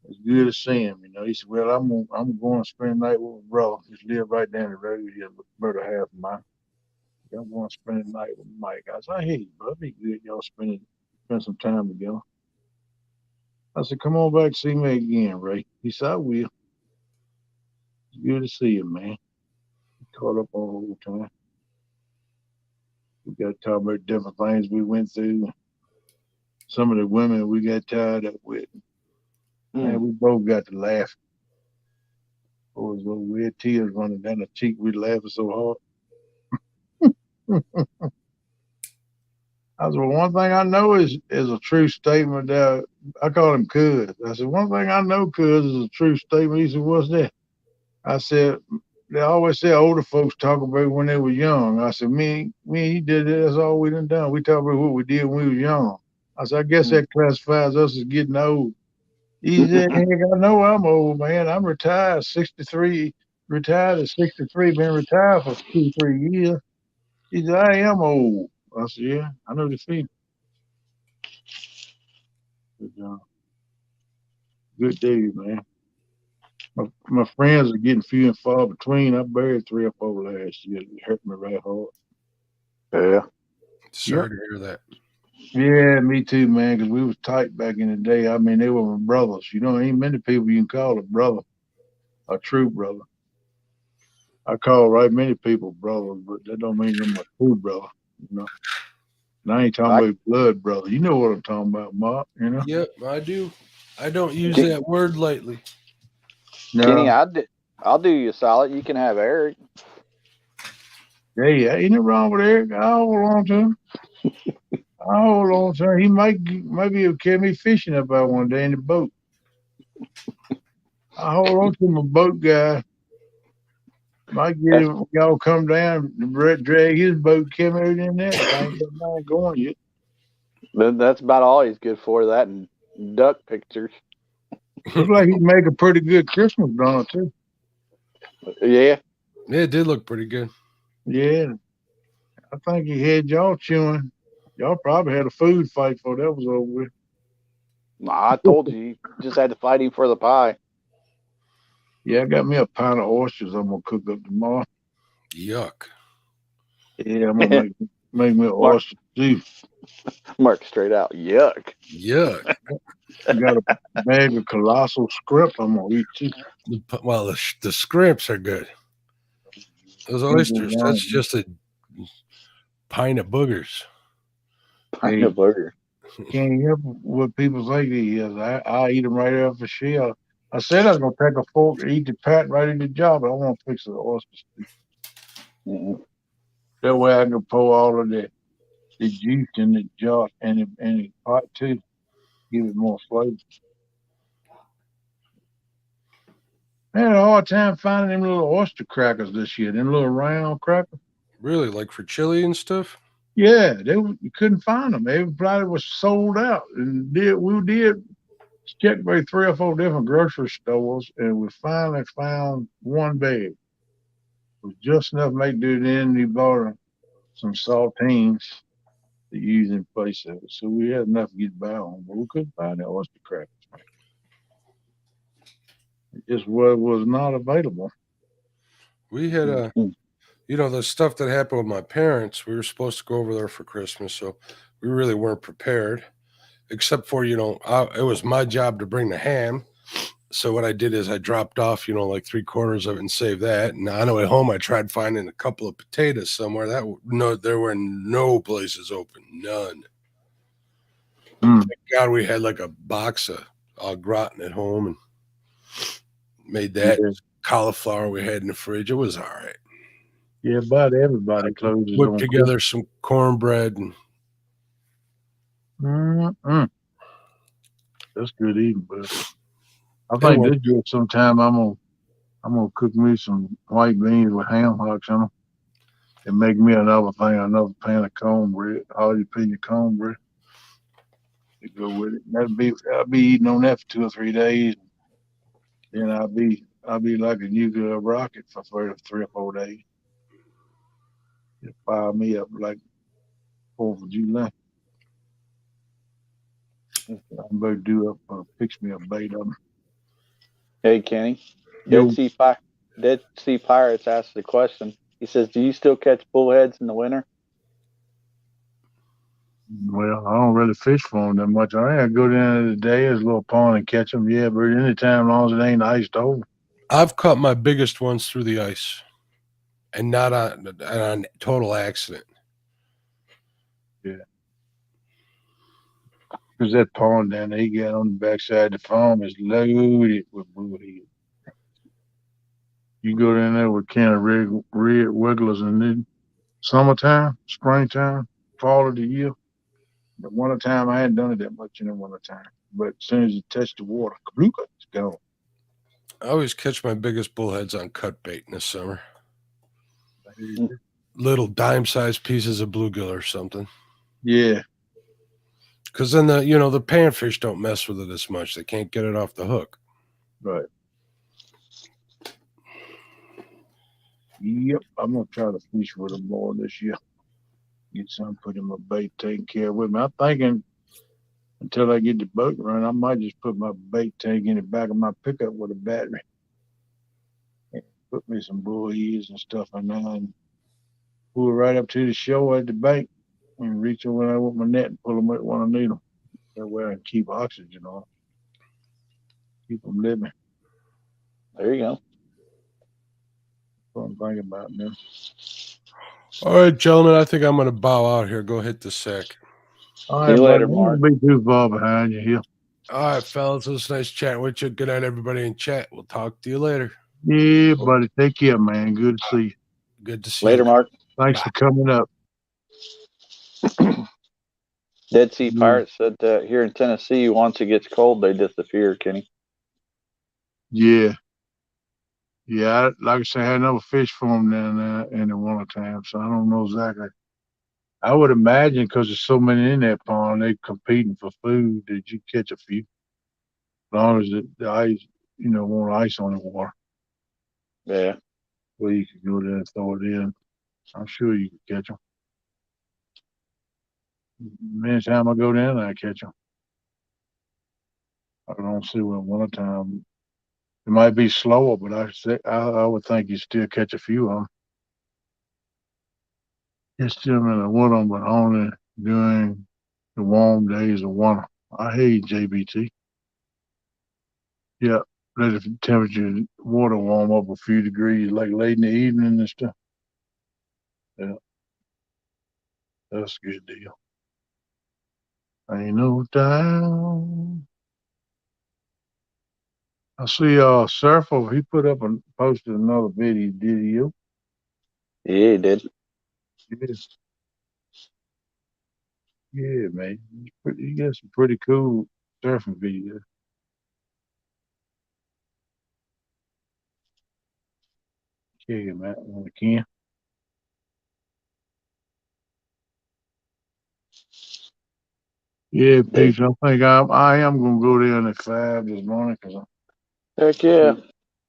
It's good to see him, you know. He said, "Well, I'm going to spend the night with my brother. Just live right down the road here, about a half a mile. I'm going to spend the night with Mike." I said, "Hey, bro, it'd be good y'all spend some time together." I said, "Come on back, see me again, Ray." He said, "I will." It's good to see you, man. Caught up all the whole time. We got to talk about different things we went through. Some of the women we got tied up with. Man, we both got to laugh. Oh, those little red tears running down the cheek. We laughing so hard. I said, "Well, one thing I know is a true statement that I call him Cuz." I said, "One thing I know, Cuz, is a true statement." He said, "What's that?" I said, "They always say older folks talk about when they were young." I said, Me and he did that. That's all we done. We talk about what we did when we was young." I said, "I guess that classifies us as getting old." He said, "Heck, I know I'm old, man. I'm retired, 63, retired at 63, been retired for 2, 3 years." He said, "I am old." I said, "Yeah, I know the feeling." But, good day, man. My friends are getting few and far between. I buried 3 or 4 last year. It hurt me right hard. Yeah. Sorry to hear that. Yeah, me too, man, because we was tight back in the day. I mean, they were my brothers. You know, ain't many people you can call a brother, a true brother. I call right many people brothers, but that don't mean they're my true brother, you know. And I ain't talking about blood brother. You know what I'm talking about, Mark, you know? Yep, I do. I don't use that word lightly. Kenny, No. I'll do you a solid. You can have Eric. Hey, ain't no wrong with Eric. I'll hold on to him. I'll hold on to him. He maybe he'll carry me fishing up out one day in the boat. I hold on to my boat guy. Might get him. Y'all come down, drag his boat, come out in there. If I ain't got mine going yet. That's about all he's good for. That and duck pictures. Looks like he'd make a pretty good Christmas donut too. Yeah. Yeah, it did look pretty good. Yeah, I think he had y'all chewing. Y'all probably had a food fight before that was over with. I told you just had to fight him for the pie. Yeah, I got me a pint of oysters I'm gonna cook up tomorrow. Yuck. Yeah, I'm gonna make me an Mark, oyster stew. Mark straight out. Yuck. Yuck. Got a bag of colossal scrimp I'm gonna eat too. Well, the scrimps are good. Those oysters, that's just a pint of boogers. Pint of burger. Can't help what people think he is. I eat them right off the shell. I said I was gonna take a fork and eat the pat right in the job, but I want to fix the oysters too. Mm-mm. That way I can pour all of the juice in the jar and the pot too. Give it more flavor. I had a hard time finding them little oyster crackers this year. Them little round crackers. Really, like for chili and stuff? Yeah, you couldn't find them. Everybody was sold out, and we did check by 3 or 4 different grocery stores, and we finally found one bag. It was just enough to make do. Then we bought some saltines to use in place of it, so we had enough to get by on. But we couldn't find the oyster crackers. It just was not available. We had the stuff that happened with my parents. We were supposed to go over there for Christmas, so we really weren't prepared. Except for it was my job to bring the ham. So what I did is I dropped off, like 3/4 of it and saved that. And I know at home I tried finding a couple of potatoes somewhere. There were no places open, none. Thank God we had like a box of au gratin at home and made that. Yeah. Cauliflower we had in the fridge. It was all right. Yeah, about everybody closes Whipped on together some cornbread and That's good eating, but I think this year sometime I'm gonna cook me some white beans with ham hocks in them and make me another pan of cornbread, jalapeno cornbread to go with it. I'll be eating on that for 2 or 3 days. Then I'll be like a nuclear rocket for 3 or 4 days. It fire me up like 4th of July. I'm going to fix me a bait of them. Hey, Kenny. Yo. Dead Sea Pirates asked the question. He says, "Do you still catch bullheads in the winter?" Well, I don't really fish for them that much. I go down the day, there's a little pond and catch them. Yeah, but anytime, as long as it ain't iced over. I've caught my biggest ones through the ice, and not on total accident. Yeah, because that pond down there he got on the backside of the farm is loaded with bullhead. You go down there with a can of red wigglers, and then summertime, springtime, fall of the year. But wintertime, I hadn't done it that much in the wintertime. But as soon as it touched the water, kabluka, it's gone. I always catch my biggest bullheads on cut bait in the summer. Little dime-sized pieces of bluegill or something. Yeah. Because then the panfish don't mess with it as much. They can't get it off the hook. Right. Yep. I'm gonna try to fish with them more this year. Get some, put in my bait taken care of with me. I'm thinking until I get the boat running, I might just put my bait tank in the back of my pickup with a battery. And put me some buoys and stuff in there and pull right up to the shore at the bank and reach over there with my net and pull them up when I need them. That way I can keep oxygen on. Keep them living. There you go. That's what I'm thinking about now. All right, gentlemen, I think I'm going to bow out here. Go hit the sack. All right, See you later, buddy. Mark. Don't be too far behind you here. All right, fellas. It was nice chatting with you. Good night, everybody in chat. We'll talk to you later. Yeah, buddy. Take care, man. Good to see you. Good to see Later, you. Mark. Thanks for coming up. Dead Sea Pirates said that here in Tennessee, once it gets cold, they disappear, Kenny. Yeah. Yeah, like I said, I had never fished for them down there in the wintertime, so I don't know exactly. I would imagine because there's so many in that pond, they competing for food that you catch a few. As long as the ice, won't ice on the water, Yeah. where you can go there and throw it in. I'm sure you can catch them. Many time I go down there, I catch them. I don't see what wintertime. It might be slower, but I would think you still catch a few of them. Catch them in the winter, but only during the warm days of winter. I hear you, JBT. Yeah, let the temperature, water warm up a few degrees, like late in the evening and stuff. Yeah, that's a good deal. Ain't no down. I see Surfer, he put up and posted another video. Yeah, he did. Yes. Yeah, man. He got some pretty cool surfing videos. Check him out when I can. Yeah, They, Peach. I think I am gonna go there at 5 this morning because heck yeah.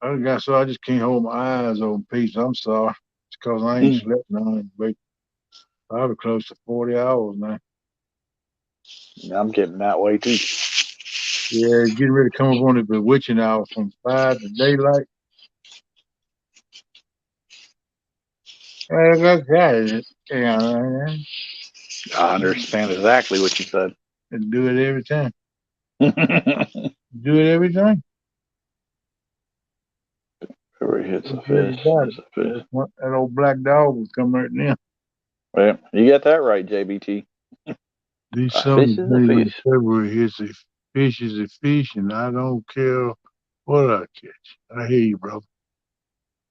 I just can't hold my eyes on Peach. I'm sorry. It's because I ain't Mm. slept none. But probably close to 40 hours now. I'm getting that way too. Yeah, getting ready to come up on the bewitching hour from 5 to daylight. That's that. Yeah, I understand exactly what you said. and do it every time. Do it every time. Whoever hits a Don't care fish about it. is a fish. That old black dog will come right now. Well, you got that right, JBT. These A summer fish is a days in fish. February, here's a fish is a fish, and I don't care what I catch. I hear you, brother.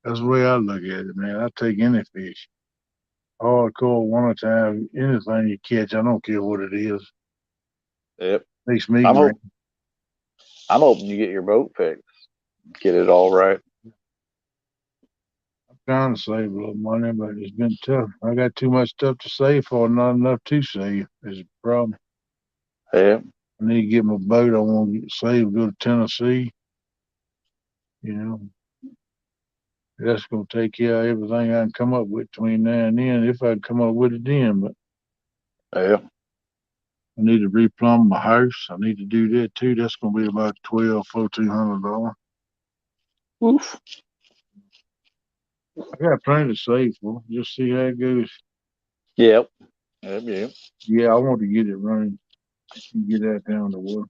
That's the way I look at it, man. I take any fish. Hardcore wintertime, anything you catch, I don't care what it is. Yep. Makes me I'm green. hope I'm hoping you get your boat fixed. Get it all right. I'm trying to save a little money, but it's been tough. I got too much stuff to save for, not enough to save. Is a problem. Yep. I need to get my boat. I want to get saved, go to Tennessee. You know, that's gonna take care of everything I can come up with between now and then, if I can come up with it then. But Yep. I need to replumb my house. I need to do that too. That's gonna be about $1,200-$1,400. Oof. I got plenty to save for. Just see how it goes. Yep. Yep. Yep. Yeah, I want to get it running and get that down the water.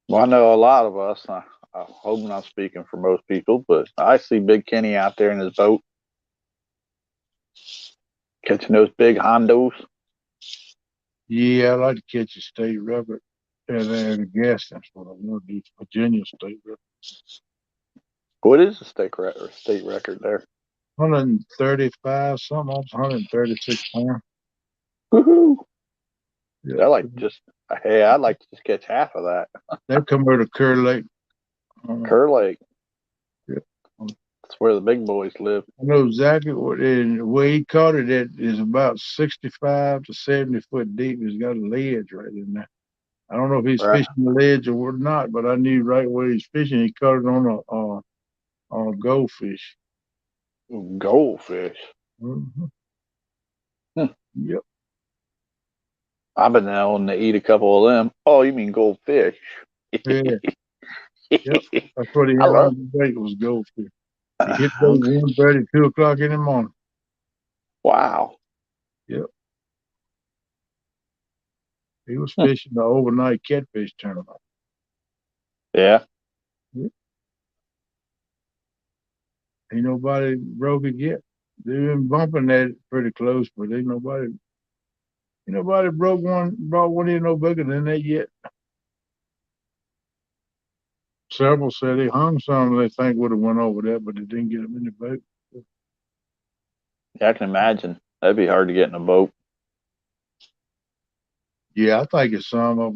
Well, I know a lot of us. I hope I'm not speaking for most people, but I see Big Kenny out there in his boat catching those big hondos. Yeah, I like to catch a state record at a gas station. What I want to do, Virginia state record. What is the state record there? 135 something, almost 136 pounds. Woohoo! Yeah, I like just hey, I'd like to just catch half of that. that come out of Kerr Lake. Kerr Lake. Yeah. That's where the big boys live. I know exactly where he caught it at is about 65 to 70 foot deep. He's got a ledge right in there. I don't know if he's Right. fishing the ledge or not, but I knew right where he's fishing. He caught it on a goldfish. Goldfish. Mm-hmm. Hmm. Yep. I've been known to eat a couple of them. Oh, you mean goldfish? Yeah. Yep. That's what he I had love. on the plate was goldfish. He hit those Okay. 1:30, 2 o'clock in the morning. Wow. Yep. He was Hmm. fishing the overnight catfish tournament. Yeah. Yep. Ain't nobody broke it yet. They've been bumping that pretty close, but ain't nobody brought one in no bigger than that yet. Several said they hung some they think would have went over there, but they didn't get them in the boat. Yeah, I can imagine. That'd be hard to get in a boat. Yeah, I think it's some of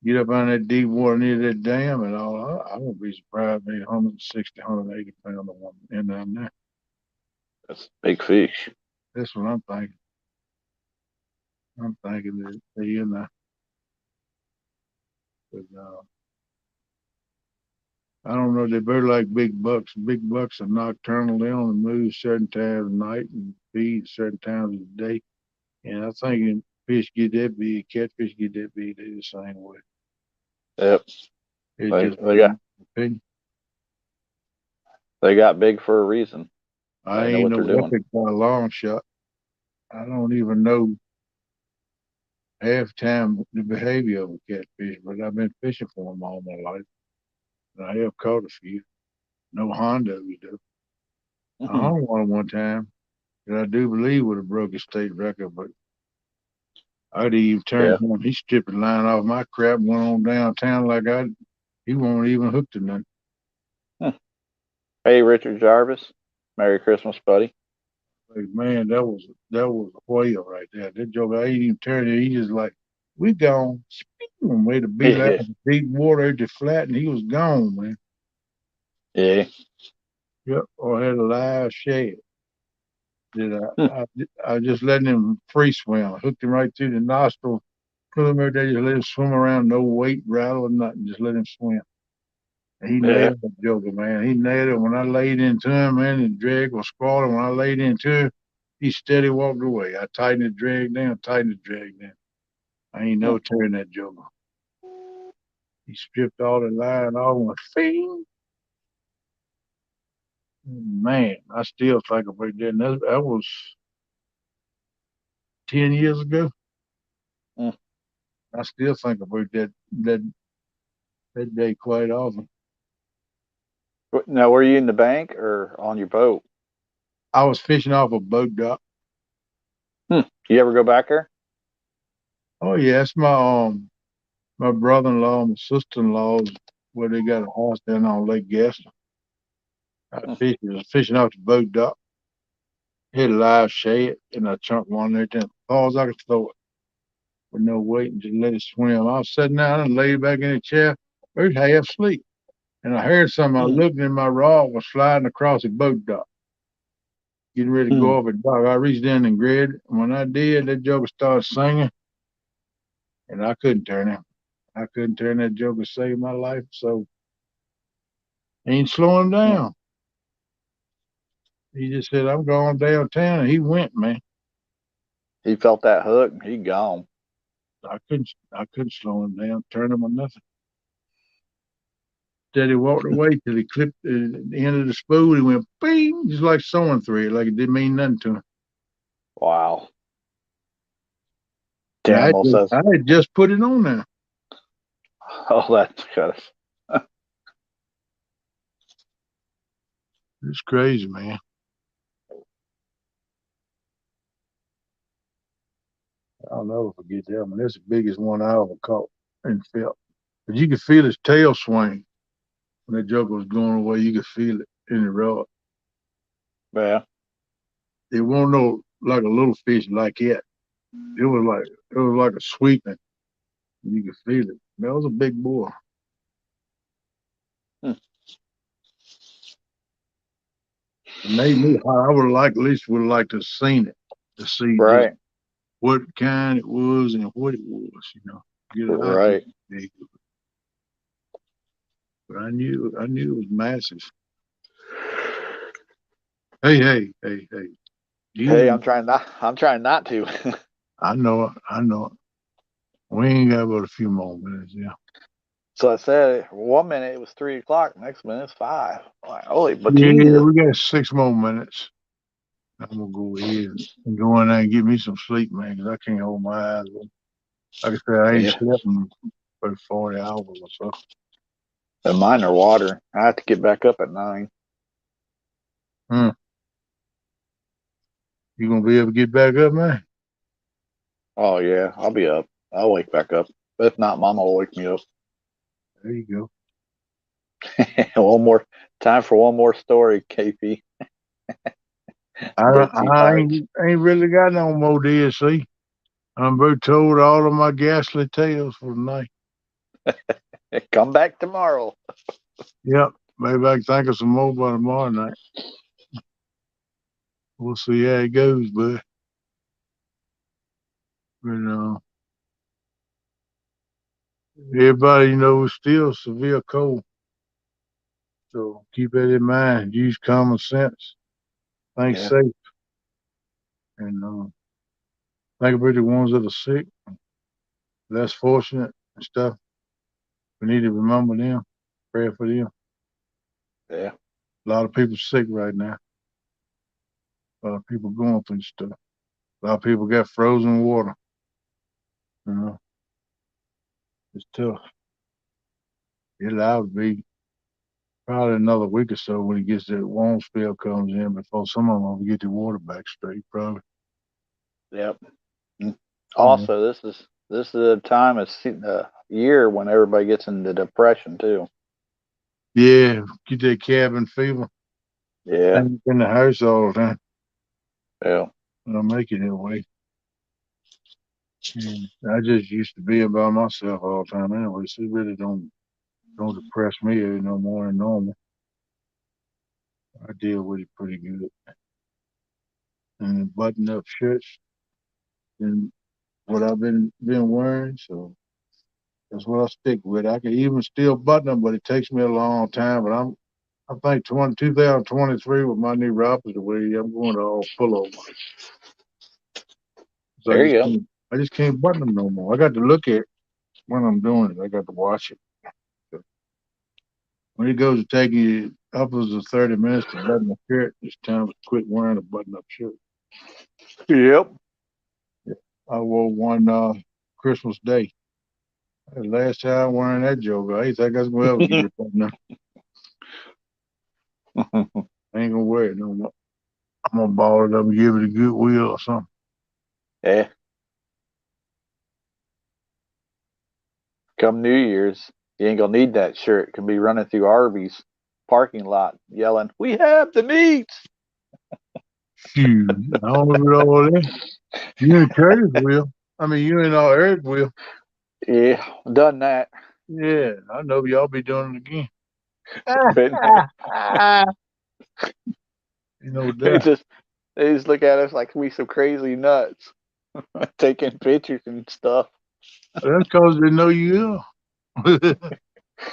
get up on that deep water near that dam and all. I won't be surprised if they 160, 180 pound of one in there. That's big fish. That's what I'm thinking. I'm thinking that they in there. But, I don't know. They better like big bucks. Big bucks are nocturnal. They only move certain times of night and feed certain times of the day. And I think fish get that big, catfish get that big, they the same way. Yep. It's just They got opinion. they got big for a reason. I They know ain't what no they're doing. epic by a long shot. I don't even know half time the behavior of a catfish, but I've been fishing for them all my life. And I have caught a few. No Hondos though. I Mhm. hung one time that I do believe would have broke his state record, but I'd even turned Yeah. him. He stripped the line off my crap and went on downtown like he won't even hook to nothing. Hey, Richard Jarvis. Merry Christmas, buddy. Like, man, that was a whale right there. That joke, I ain't even turned it. He just like, we gone. Way to be like Yeah. deep water at the flat, and he was gone, man. Yeah. Yep. Or had a live shad. Did Hmm. I just letting him free swim. I hooked him right through the nostril, put him right there, just let him swim around, no weight, rattle, or nothing. Just let him swim. And he Yeah. nailed the joker, man. He nailed it. When I laid into him, man, the drag was squalling. When I laid into him, he steady walked away. I tightened the drag down, tightened the drag down. I ain't Hmm. no tearing that joker. He stripped all the line off and went, fing. Man, I still think about that. And that was 10 years ago. Hmm. I still think about that day quite often. Now, were you in the bank or on your boat? I was fishing off a boat dock. You ever go back there? Oh yeah, that's my brother-in-law, my sister-in-law's where they got a house down on Lake Gaston. Hmm. Was fishing off the boat dock. Hit a live shad and I chunked one there as far as I could throw it with no weight and just let it swim. I was sitting down and laid back in the chair, I was half asleep. And I heard something. I Hmm. looked and my rod was sliding across the boat dock, getting ready to Hmm. go off a dock. I reached in and grabbed it. When I did, that joker started singing and I couldn't turn him. I couldn't turn that joker to save my life. So I ain't slowing Hmm. down. He just said, I'm going downtown. And he went, man. He felt that hook. He gone. I couldn't slow him down, turn him or nothing. Said he walked away till he clipped the end of the spool. He went bing, just like sewing thread, like it didn't mean nothing to him. Wow. And Damn. Well, says. I had just put it on there. Oh, that's because. It's crazy, man. I'll never forget that one. That's the biggest one I ever caught and felt. But you could feel his tail swing when that joker was going away. You could feel it in the rod. Yeah. It wasn't no like a little fish like that. It was like a sweeping. You could feel it. That was a big boy. Hmm. It made me hot. I would like at least would like to have seen it to see just Right. what kind it was and what it was, get an idea. Right. But I knew it was massive. Hey. Hey, You I'm trying not to. I know it. I know it. We ain't got but a few more minutes, yeah. So I said, 1 minute it was 3 o'clock. Next minute it's 5. I'm like, holy, but Yeah, Jesus. we got 6 more minutes. I'm gonna go ahead and go in there and get me some sleep, man, because I can't hold my eyes open. Like I said, I ain't Yeah. slept in about 40 hours or so. And mine are water. I have to get back up at 9. Hmm. You gonna be able to get back up, man? Oh yeah, I'll be up. I'll wake back up. If not, Mama will wake me up. There you go. One more time for one more story, KP. Dead Sea I Pirates. ain't really got no more DSC. I'm very told all of my ghastly tales for the night. Come back tomorrow. Yep. Maybe I can think of some more by tomorrow night. We'll see how it goes, but everybody, it's still severe cold. So keep that in mind. Use common sense. Think Yeah. safe. And think about the ones that are sick, less fortunate and stuff. We need to remember them. Pray for them. Yeah. A lot of people sick right now. A lot of people going through stuff. A lot of people got frozen water. You know, it's tough. It'll out be probably another week or so when it gets that warm spell comes in before some of them will get the water back straight. Probably. Yep. Yeah. Also, this is a time of year when everybody gets into depression too. Yeah, get that cabin fever. Yeah. I'm in the house all the time. Yeah. I'll make it that way. And I just used to be by myself all the time anyway, so it really don't depress me any no more than normal. I deal with it pretty good. And button up shirts and what I've been wearing, so that's what I stick with. I can even still button them, but it takes me a long time. But I think 2023 with my new opposite way, I'm going to all pullover. So There you go. I just can't button them no more. I got to look at when I'm doing it. I got to watch it. So when it goes to taking you upwards of 30 minutes to button a shirt, it's time to quit wearing a button up shirt. Yep. I wore one Christmas Day. Last time wearing that joke, I ain't think I was gonna ever get it buttoned up. I ain't gonna wear it no more. I'm gonna ball it up and give it a Goodwill or something. Yeah. Come New Year's, you ain't gonna need that shirt. Can be running through Arby's parking lot yelling, "We have the meats!" Shoot, I don't know all that. You and Curtis will. I mean, you and Eric will. Yeah, done that. Yeah, I know y'all be doing it again. Been there. You know They that. just they just look at us like we some crazy nuts, taking pictures and stuff. That's because they know you. That's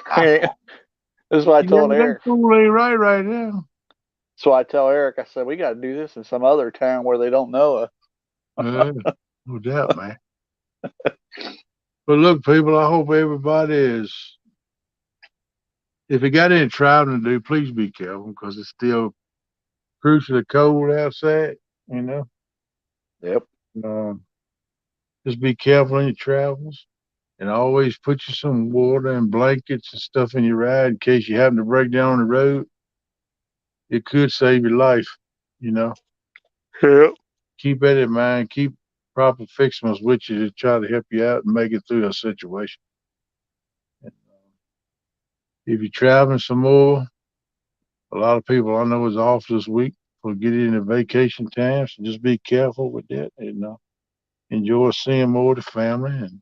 why I Yeah, told that Eric. fool ain't right now. So I tell Eric, I said we got to do this in some other town where they don't know us. Yeah, no doubt, man. But look, people, I hope everybody is. If you got any traveling to do, please be careful because it's still crucially cold outside. You know, Yep. um, just be careful in your travels, and always put you some water and blankets and stuff in your ride in case you happen to break down on the road. It could save your life. You know, Yep. keep that in mind. Keep proper fixings with you to try to help you out and make it through a situation. If you're traveling some more, a lot of people I know is off this week for getting into vacation time, so just be careful with that and enjoy seeing more of the family and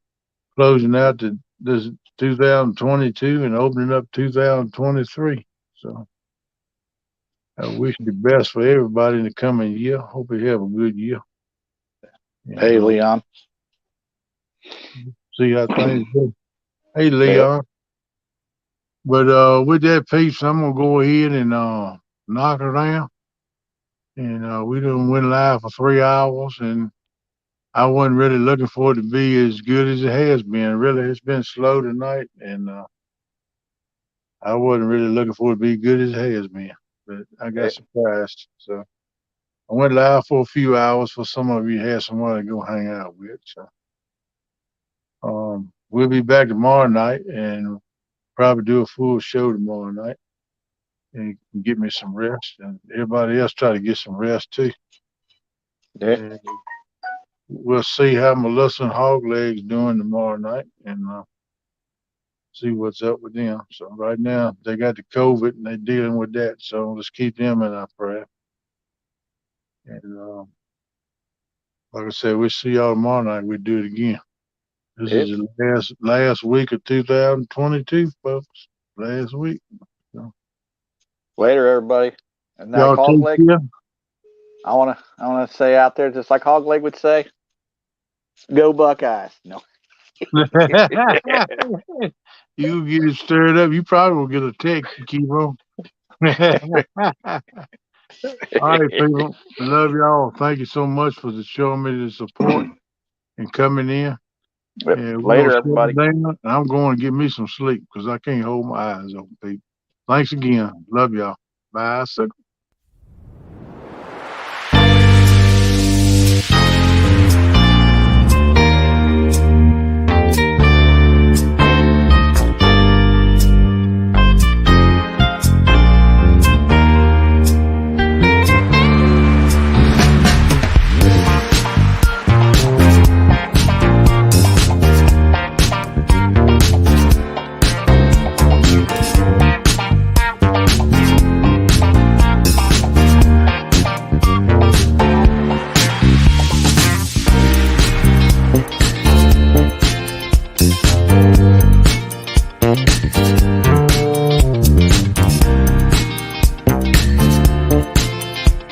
closing out this 2022 and opening up 2023. So I wish the best for everybody in the coming year. Hope you have a good year and Hey, Leon. see how things go. Hey, Yep. Leon. But with that piece, I'm gonna go ahead and knock her down. And we done went live for 3 hours, and I wasn't really looking for it to be as good as it has been. Really, it's been slow tonight, and I wasn't really looking for it to be good as it has been. But I got Yep. surprised. So I went live for a few hours for some of you had somewhere to go hang out with. So we'll be back tomorrow night and probably do a full show tomorrow night and get me some rest. And everybody else try to get some rest too. Yep. And we'll see how Melissa and Hoglegs doing tomorrow night and see what's up with them. So right now they got the COVID and they're dealing with that. So let's keep them in our prayer. And like I said, we'll see y'all tomorrow night. We'll do it again. This Yep. is the last week of 2022, folks. Last week. Later, everybody. And like Y'all take Hogleg, care. I wanna say out there, just like Hogleg would say, go Buckeyes. No. You get it stirred up. You probably will get a text. You keep on. All right, people. Love y'all. Thank you so much for showing me the support and coming in. Yep. And we're gonna Later, shut everybody. it down. And I'm going to get me some sleep because I can't hold my eyes open, people. Thanks again. Love y'all. Bye, sucker.